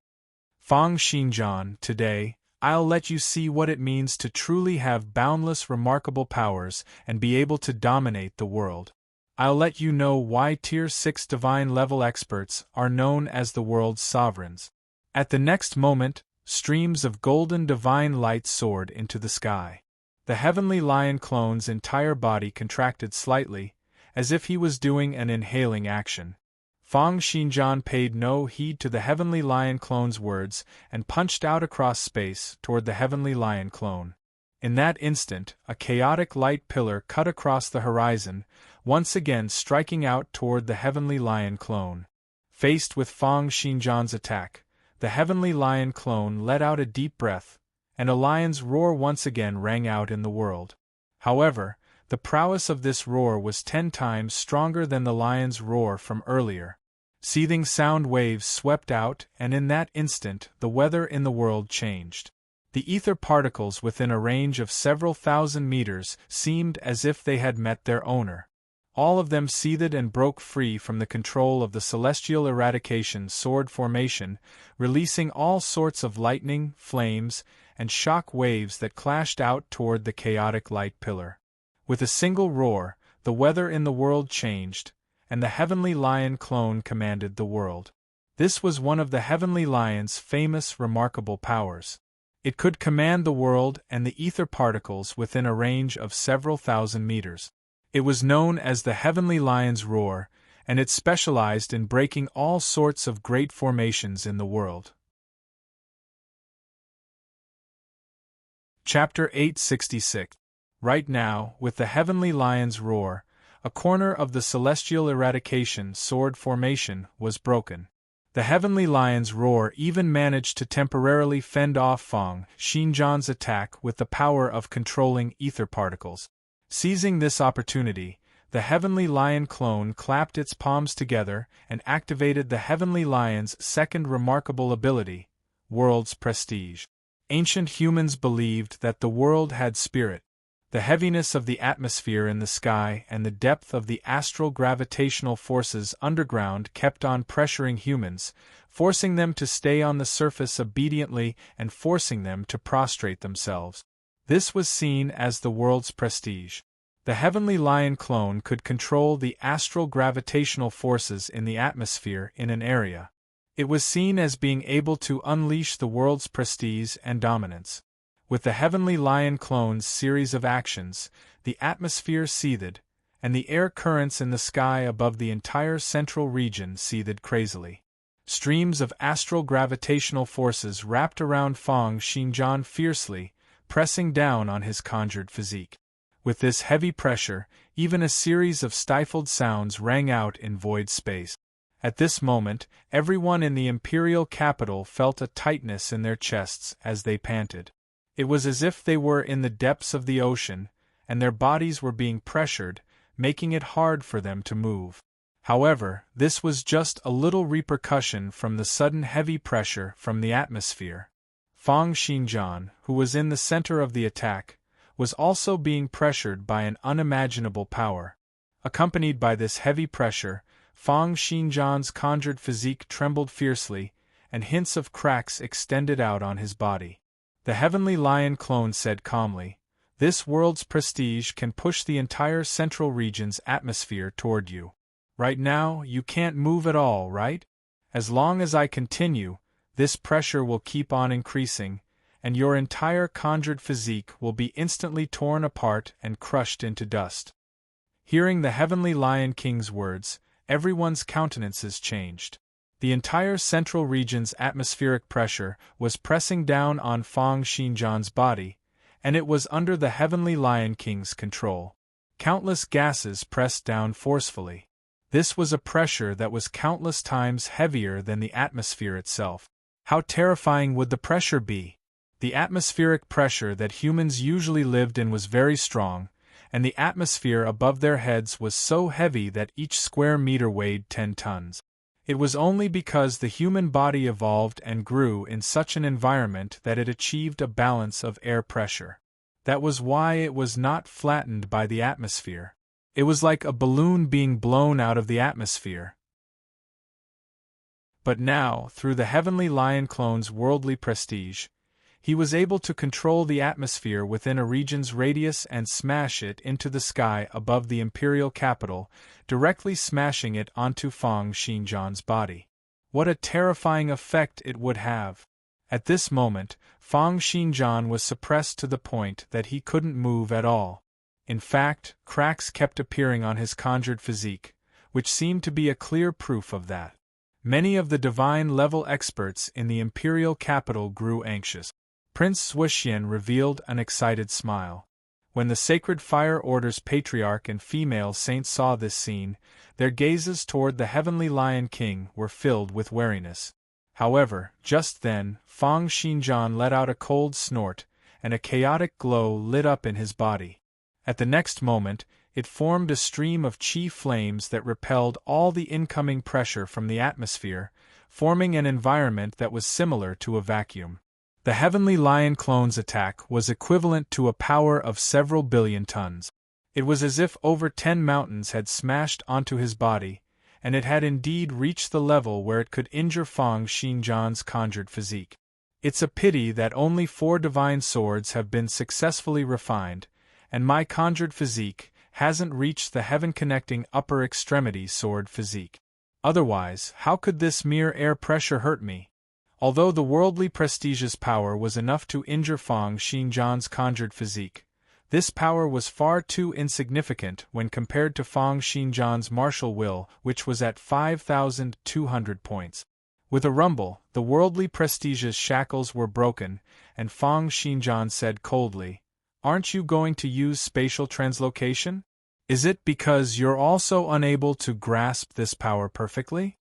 Fang Xinjian, today, I'll let you see what it means to truly have boundless remarkable powers and be able to dominate the world. I'll let you know why Tier 6 divine level experts are known as the world's sovereigns." At the next moment, streams of golden divine light soared into the sky. The Heavenly Lion clone's entire body contracted slightly, as if he was doing an inhaling action. Fang Xinjian paid no heed to the Heavenly Lion clone's words and punched out across space toward the Heavenly Lion clone. In that instant, a chaotic light pillar cut across the horizon, once again striking out toward the Heavenly Lion clone. Faced with Fang Xinjian's attack, the Heavenly Lion clone let out a deep breath, and a lion's roar once again rang out in the world. However, the prowess of this roar was 10 times stronger than the lion's roar from earlier. Seething sound waves swept out, and in that instant the weather in the world changed. The ether particles within a range of several thousand meters seemed as if they had met their owner. All of them seethed and broke free from the control of the celestial eradication sword formation, releasing all sorts of lightning, flames, and shock waves that clashed out toward the chaotic light pillar. With a single roar, the weather in the world changed, and the Heavenly Lion clone commanded the world. This was one of the Heavenly Lion's famous remarkable powers. It could command the world and the ether particles within a range of several thousand meters. It was known as the Heavenly Lion's Roar, and it specialized in breaking all sorts of great formations in the world. Chapter 866. Right now, with the Heavenly Lion's Roar, a corner of the celestial eradication sword formation was broken. The Heavenly Lion's Roar even managed to temporarily fend off Fang Xinjian's attack with the power of controlling ether particles. Seizing this opportunity, the Heavenly Lion clone clapped its palms together and activated the Heavenly Lion's second remarkable ability, World's Prestige. Ancient humans believed that the world had spirit. The heaviness of the atmosphere in the sky and the depth of the astral gravitational forces underground kept on pressuring humans, forcing them to stay on the surface obediently and forcing them to prostrate themselves. This was seen as the world's prestige. The Heavenly Lion clone could control the astral gravitational forces in the atmosphere in an area. It was seen as being able to unleash the world's prestige and dominance. With the Heavenly Lion clone's series of actions, the atmosphere seethed, and the air currents in the sky above the entire central region seethed crazily. Streams of astral gravitational forces wrapped around Fang Xinjian fiercely, pressing down on his conjured physique. With this heavy pressure, even a series of stifled sounds rang out in void space. At this moment, everyone in the imperial capital felt a tightness in their chests as they panted. It was as if they were in the depths of the ocean, and their bodies were being pressured, making it hard for them to move. However, this was just a little repercussion from the sudden heavy pressure from the atmosphere. Fang Xinjian, who was in the center of the attack, was also being pressured by an unimaginable power. Accompanied by this heavy pressure, Fang Xinjian's conjured physique trembled fiercely, and hints of cracks extended out on his body. The Heavenly Lion clone said calmly, "This world's prestige can push the entire central region's atmosphere toward you. Right now, you can't move at all, right? As long as I continue, this pressure will keep on increasing, and your entire conjured physique will be instantly torn apart and crushed into dust." Hearing the Heavenly Lion King's words, everyone's countenances changed. The entire central region's atmospheric pressure was pressing down on Fang Xinjian's body, and it was under the Heavenly Lion King's control. Countless gases pressed down forcefully. This was a pressure that was countless times heavier than the atmosphere itself. How terrifying would the pressure be? The atmospheric pressure that humans usually lived in was very strong, and the atmosphere above their heads was so heavy that each square meter weighed 10 tons. It was only because the human body evolved and grew in such an environment that it achieved a balance of air pressure. That was why it was not flattened by the atmosphere. It was like a balloon being blown out of the atmosphere. But now, through the Heavenly Lion clone's worldly prestige, he was able to control the atmosphere within a region's radius and smash it into the sky above the imperial capital, directly smashing it onto Fang Xinjian's body. What a terrifying effect it would have! At this moment, Fang Xinjian was suppressed to the point that he couldn't move at all. In fact, cracks kept appearing on his conjured physique, which seemed to be a clear proof of that. Many of the divine-level experts in the imperial capital grew anxious. Prince Zuoxian revealed an excited smile. When the Sacred Fire Order's patriarch and female saints saw this scene, their gazes toward the Heavenly Lion King were filled with wariness. However, just then, Fang Xinjian let out a cold snort, and a chaotic glow lit up in his body. At the next moment, it formed a stream of chi flames that repelled all the incoming pressure from the atmosphere, forming an environment that was similar to a vacuum. The Heavenly Lion clone's attack was equivalent to a power of several billion tons. It was as if over 10 mountains had smashed onto his body, and it had indeed reached the level where it could injure Fang Xinjian's conjured physique. It's a pity that only 4 divine swords have been successfully refined, and my conjured physique hasn't reached the heaven-connecting upper extremity sword physique. Otherwise, how could this mere air pressure hurt me? Although the worldly prestigious power was enough to injure Fang Xinjian's conjured physique, this power was far too insignificant when compared to Fang Xinjian's martial will, which was at 5,200 points. With a rumble, the worldly prestigious shackles were broken, and Fang Xinjian said coldly, "Aren't you going to use spatial translocation? Is it because you're also unable to grasp this power perfectly?"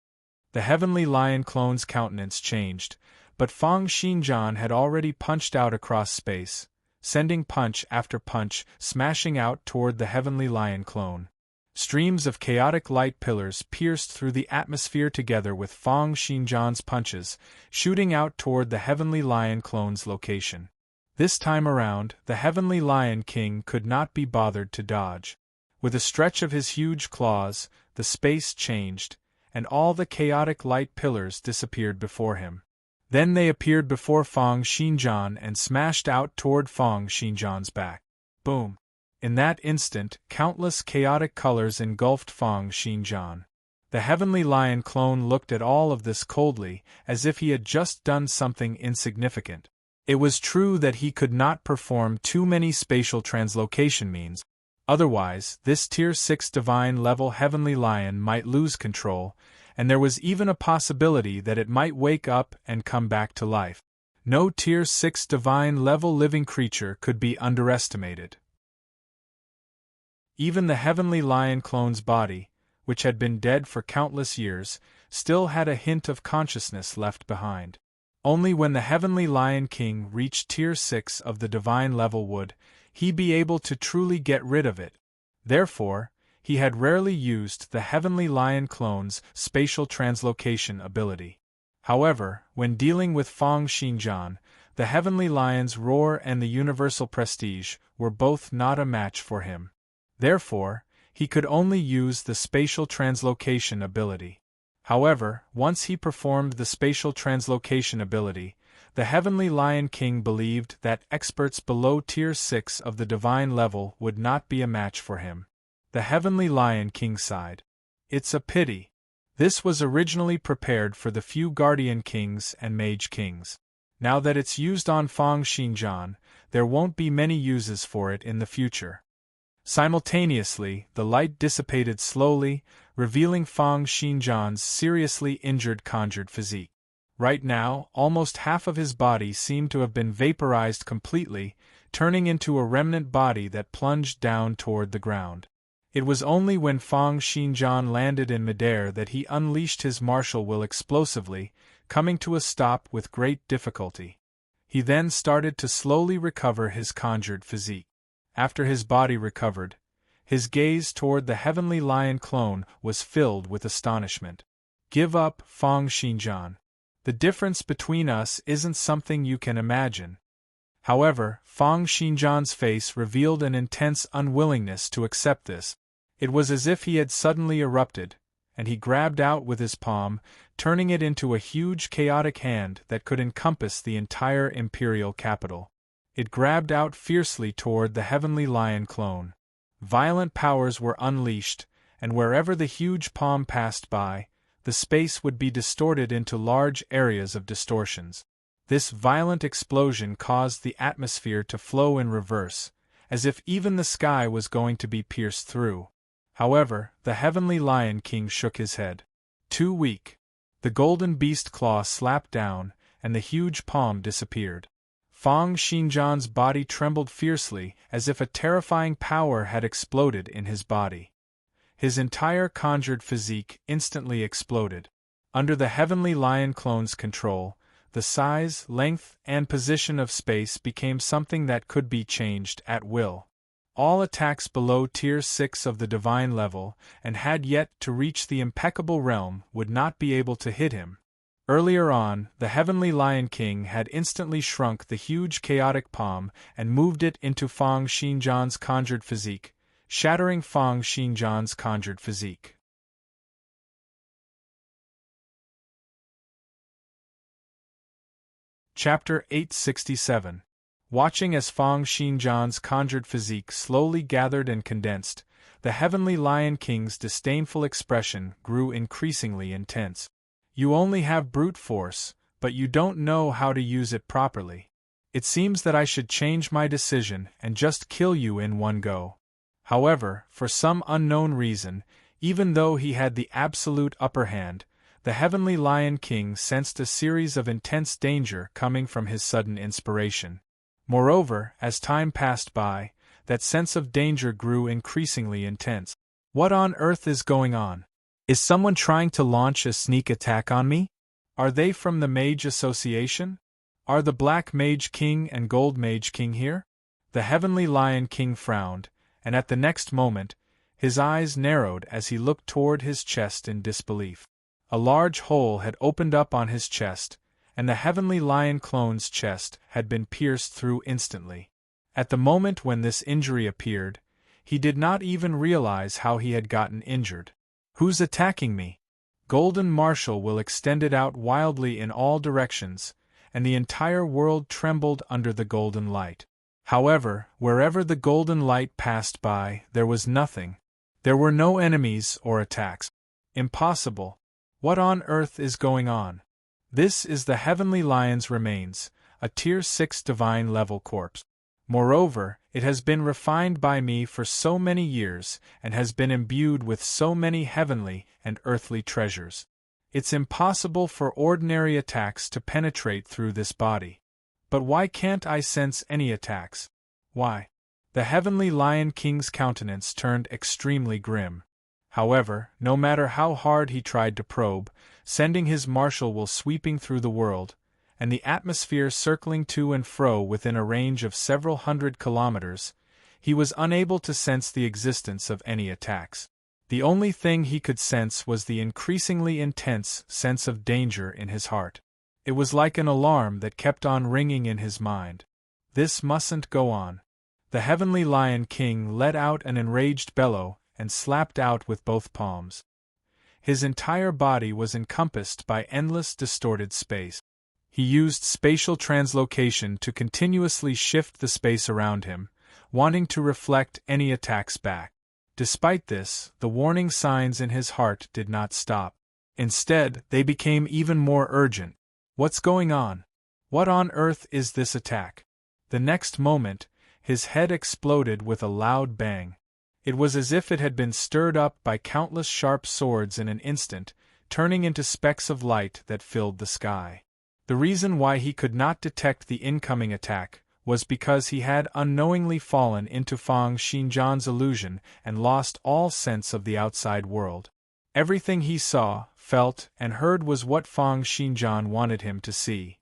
The Heavenly Lion clone's countenance changed, but Fang Xinjian had already punched out across space, sending punch after punch smashing out toward the Heavenly Lion clone. Streams of chaotic light pillars pierced through the atmosphere together with Fang Xinjian's punches, shooting out toward the Heavenly Lion clone's location. This time around, the Heavenly Lion King could not be bothered to dodge. With a stretch of his huge claws, the space changed, and all the chaotic light pillars disappeared before him. Then they appeared before Fang Xinjian and smashed out toward Fang Xinjian's back. Boom! In that instant, countless chaotic colors engulfed Fang Xinjian. The Heavenly Lion clone looked at all of this coldly, as if he had just done something insignificant. It was true that he could not perform too many spatial translocation means. Otherwise, this Tier 6 divine-level Heavenly Lion might lose control, and there was even a possibility that it might wake up and come back to life. No Tier 6 divine-level living creature could be underestimated. Even the Heavenly Lion clone's body, which had been dead for countless years, still had a hint of consciousness left behind. Only when the Heavenly Lion King reached Tier 6 of the divine level would he be able to truly get rid of it. Therefore, he had rarely used the Heavenly Lion clone's spatial translocation ability. However, when dealing with Fang Xinjian, the Heavenly Lion's roar and the universal prestige were both not a match for him. Therefore, he could only use the spatial translocation ability. However, once he performed the spatial translocation ability, the Heavenly Lion King believed that experts below Tier 6 of the divine level would not be a match for him. The Heavenly Lion King sighed. It's a pity. This was originally prepared for the few Guardian Kings and Mage Kings. Now that it's used on Fang Xinjian, there won't be many uses for it in the future. Simultaneously, the light dissipated slowly, revealing Fang Xinjian's seriously injured conjured physique. Right now, almost half of his body seemed to have been vaporized completely, turning into a remnant body that plunged down toward the ground. It was only when Fang Xinjian landed in midair that he unleashed his martial will explosively, coming to a stop with great difficulty. He then started to slowly recover his conjured physique. After his body recovered, his gaze toward the Heavenly Lion clone was filled with astonishment. Give up, Fang Xinjian. The difference between us isn't something you can imagine. However, Fang Xinjian's face revealed an intense unwillingness to accept this. It was as if he had suddenly erupted, and he grabbed out with his palm, turning it into a huge chaotic hand that could encompass the entire imperial capital. It grabbed out fiercely toward the Heavenly Lion clone. Violent powers were unleashed, and wherever the huge palm passed by, the space would be distorted into large areas of distortions. This violent explosion caused the atmosphere to flow in reverse, as if even the sky was going to be pierced through. However, the Heavenly Lion King shook his head. Too weak. The golden beast claw slapped down, and the huge palm disappeared. Fang Xinjian's body trembled fiercely, as if a terrifying power had exploded in his body. His entire conjured physique instantly exploded. Under the Heavenly Lion clone's control, the size, length, and position of space became something that could be changed at will. All attacks below Tier 6 of the divine level, and had yet to reach the impeccable realm, would not be able to hit him. Earlier on, the Heavenly Lion King had instantly shrunk the huge chaotic palm and moved it into Fang Xinjian's conjured physique, shattering Fang Xinjian's conjured physique. Chapter 867. Watching as Fang Xinjian's conjured physique slowly gathered and condensed, the Heavenly Lion King's disdainful expression grew increasingly intense. You only have brute force, but you don't know how to use it properly. It seems that I should change my decision and just kill you in one go. However, for some unknown reason, even though he had the absolute upper hand, the Heavenly Lion King sensed a series of intense danger coming from his sudden inspiration. Moreover, as time passed by, that sense of danger grew increasingly intense. What on earth is going on? Is someone trying to launch a sneak attack on me? Are they from the Mage Association? Are the Black Mage King and Gold Mage King here? The Heavenly Lion King frowned, and at the next moment, his eyes narrowed as he looked toward his chest in disbelief. A large hole had opened up on his chest, and the Heavenly Lion clone's chest had been pierced through instantly. At the moment when this injury appeared, he did not even realize how he had gotten injured. "Who's attacking me?" Golden Marshal will extended out wildly in all directions, and the entire world trembled under the golden light. However, wherever the golden light passed by, there was nothing. There were no enemies or attacks. Impossible. What on earth is going on? This is the Heavenly Lion's remains, a Tier 6 divine level corpse. Moreover, it has been refined by me for so many years and has been imbued with so many heavenly and earthly treasures. It's impossible for ordinary attacks to penetrate through this body. But why can't I sense any attacks? Why? The Heavenly Lion King's countenance turned extremely grim. However, no matter how hard he tried to probe, sending his martial will sweeping through the world, and the atmosphere circling to and fro within a range of several hundred kilometers, he was unable to sense the existence of any attacks. The only thing he could sense was the increasingly intense sense of danger in his heart. It was like an alarm that kept on ringing in his mind. This mustn't go on. The Heavenly Lion King let out an enraged bellow and slapped out with both palms. His entire body was encompassed by endless distorted space. He used spatial translocation to continuously shift the space around him, wanting to reflect any attacks back. Despite this, the warning signs in his heart did not stop. Instead, they became even more urgent. What's going on? What on earth is this attack? The next moment, his head exploded with a loud bang. It was as if it had been stirred up by countless sharp swords in an instant, turning into specks of light that filled the sky. The reason why he could not detect the incoming attack was because he had unknowingly fallen into Fang Xinjian's illusion and lost all sense of the outside world. Everything he saw, felt, and heard was what Fang Xinjian wanted him to see.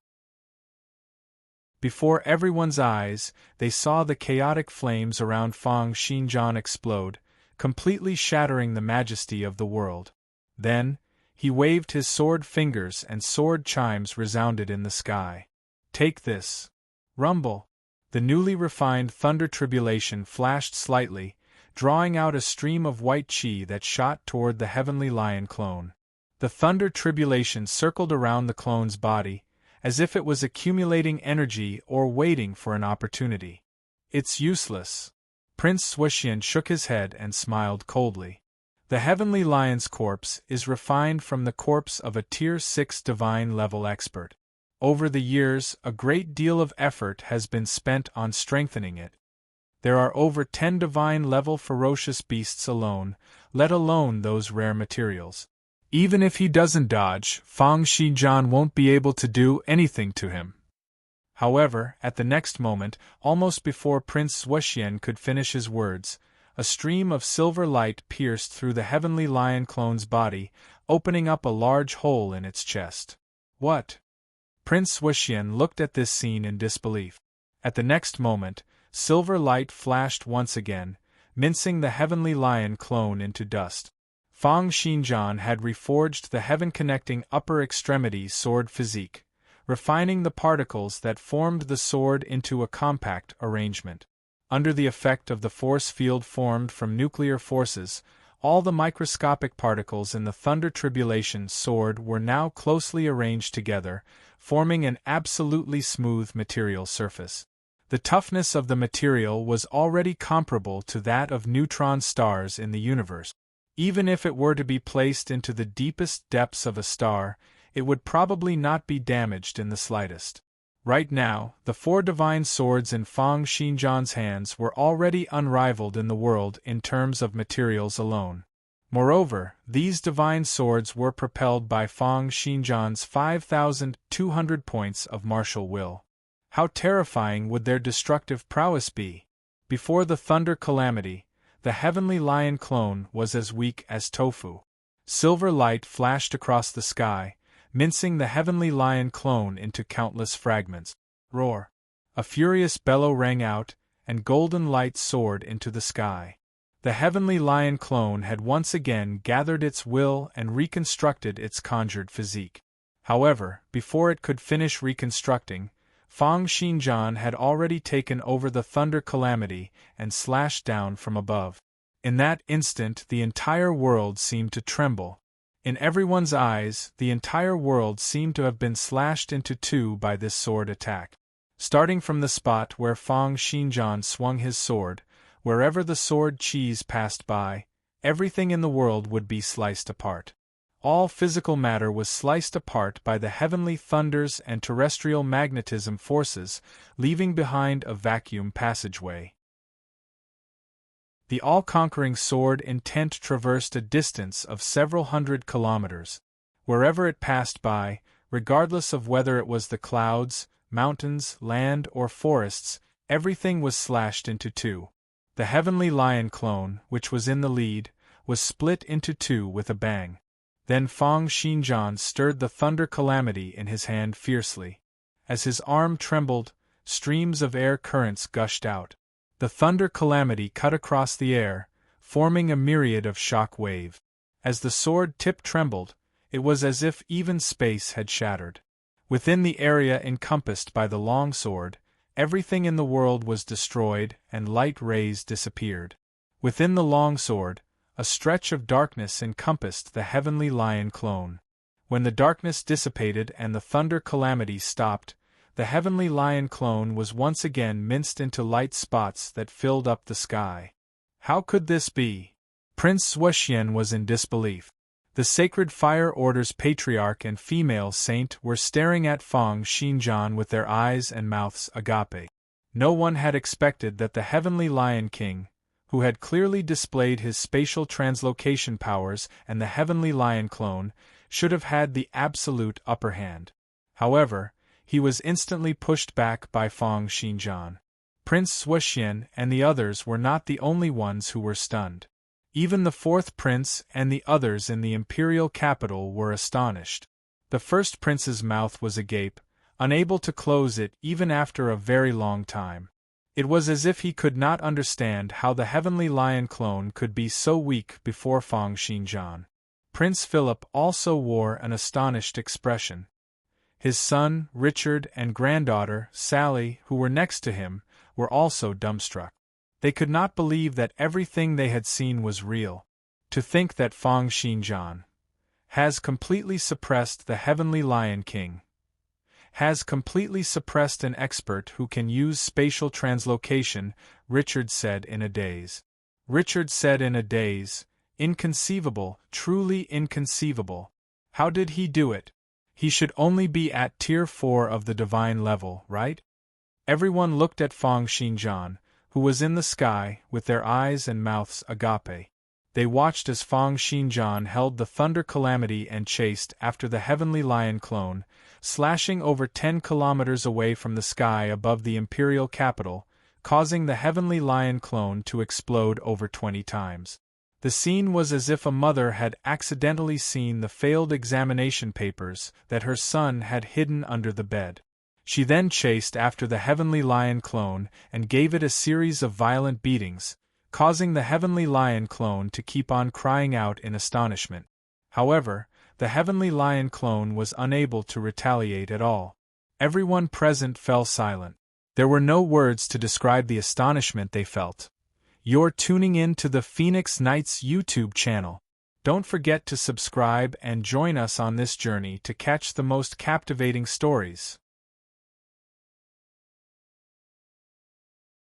Before everyone's eyes, they saw the chaotic flames around Fang Xinjian explode, completely shattering the majesty of the world. Then, he waved his sword fingers and sword chimes resounded in the sky. "Take this." Rumble. The newly refined thunder tribulation flashed slightly, drawing out a stream of white chi that shot toward the Heavenly Lion clone. The thunder tribulation circled around the clone's body, as if it was accumulating energy or waiting for an opportunity. "It's useless." Prince Swishian shook his head and smiled coldly. The Heavenly Lion's corpse is refined from the corpse of a Tier 6 divine level expert. Over the years, a great deal of effort has been spent on strengthening it. There are over 10 divine level ferocious beasts alone, let alone those rare materials. Even if he doesn't dodge, Fang Xinjian won't be able to do anything to him. However, at the next moment, almost before Prince Swishian could finish his words, a stream of silver light pierced through the Heavenly Lion clone's body, opening up a large hole in its chest. What? Prince Swishian looked at this scene in disbelief. At the next moment, silver light flashed once again, mincing the Heavenly Lion clone into dust. Fang Xinjian had reforged the heaven-connecting upper extremity sword physique, refining the particles that formed the sword into a compact arrangement. Under the effect of the force field formed from nuclear forces, all the microscopic particles in the thunder tribulation sword were now closely arranged together, forming an absolutely smooth material surface. The toughness of the material was already comparable to that of neutron stars in the universe. Even if it were to be placed into the deepest depths of a star, it would probably not be damaged in the slightest. Right now, the 4 divine swords in Fang Xinjian's hands were already unrivaled in the world in terms of materials alone. Moreover, these divine swords were propelled by Fang Xinjian's 5,200 points of martial will. How terrifying would their destructive prowess be? Before the thunder calamity, the Heavenly Lion clone was as weak as tofu. Silver light flashed across the sky, mincing the Heavenly Lion clone into countless fragments. Roar! A furious bellow rang out, and golden light soared into the sky. The heavenly lion clone had once again gathered its will and reconstructed its conjured physique. However, before it could finish reconstructing, Feng Xinjian had already taken over the thunder calamity and slashed down from above. In that instant the entire world seemed to tremble. In everyone's eyes, the entire world seemed to have been slashed into two by this sword attack. Starting from the spot where Feng Xinjian swung his sword, wherever the sword cheese passed by, everything in the world would be sliced apart. All physical matter was sliced apart by the heavenly thunders and terrestrial magnetism forces, leaving behind a vacuum passageway. The all-conquering sword intent traversed a distance of several hundred kilometers. Wherever it passed by, regardless of whether it was the clouds, mountains, land, or forests, everything was slashed into two. The heavenly lion clone, which was in the lead, was split into two with a bang. Then Feng Xinjian stirred the thunder calamity in his hand fiercely. As his arm trembled, streams of air currents gushed out. The thunder calamity cut across the air, forming a myriad of shock waves. As the sword tip trembled, it was as if even space had shattered. Within the area encompassed by the long sword, everything in the world was destroyed and light rays disappeared. Within the long sword, a stretch of darkness encompassed the heavenly lion clone. When the darkness dissipated and the thunder calamity stopped, the heavenly lion clone was once again minced into light spots that filled up the sky. How could this be? Prince Xuexian was in disbelief. The Sacred Fire Order's patriarch and female saint were staring at Feng Xinjian with their eyes and mouths agape. No one had expected that the heavenly Lion King, who had clearly displayed his spatial translocation powers and the heavenly lion clone, should have had the absolute upper hand. However, he was instantly pushed back by Feng Xinjian. Prince Xuexian and the others were not the only ones who were stunned. Even the fourth prince and the others in the imperial capital were astonished. The first prince's mouth was agape, unable to close it even after a very long time. It was as if he could not understand how the heavenly lion clone could be so weak before Feng Xinjian. Prince Philip also wore an astonished expression. His son, Richard, and granddaughter, Sally, who were next to him, were also dumbstruck. They could not believe that everything they had seen was real. To think that Feng Xinjian has completely suppressed the heavenly Lion King, has completely suppressed an expert who can use spatial translocation, Richard said in a daze. Richard said in a daze, inconceivable, truly inconceivable. How did he do it? He should only be at Tier 4 of the divine level, right? Everyone looked at Feng Xinjian, who was in the sky, with their eyes and mouths agape. They watched as Feng Xinjian held the thunder calamity and chased after the heavenly lion clone, slashing over 10 kilometers away from the sky above the imperial capital, causing the heavenly lion clone to explode over 20 times. The scene was as if a mother had accidentally seen the failed examination papers that her son had hidden under the bed. She then chased after the heavenly lion clone and gave it a series of violent beatings, causing the heavenly lion clone to keep on crying out in astonishment. However, the heavenly lion clone was unable to retaliate at all. Everyone present fell silent. There were no words to describe the astonishment they felt. You're tuning in to the Phoenix Knights YouTube channel. Don't forget to subscribe and join us on this journey to catch the most captivating stories.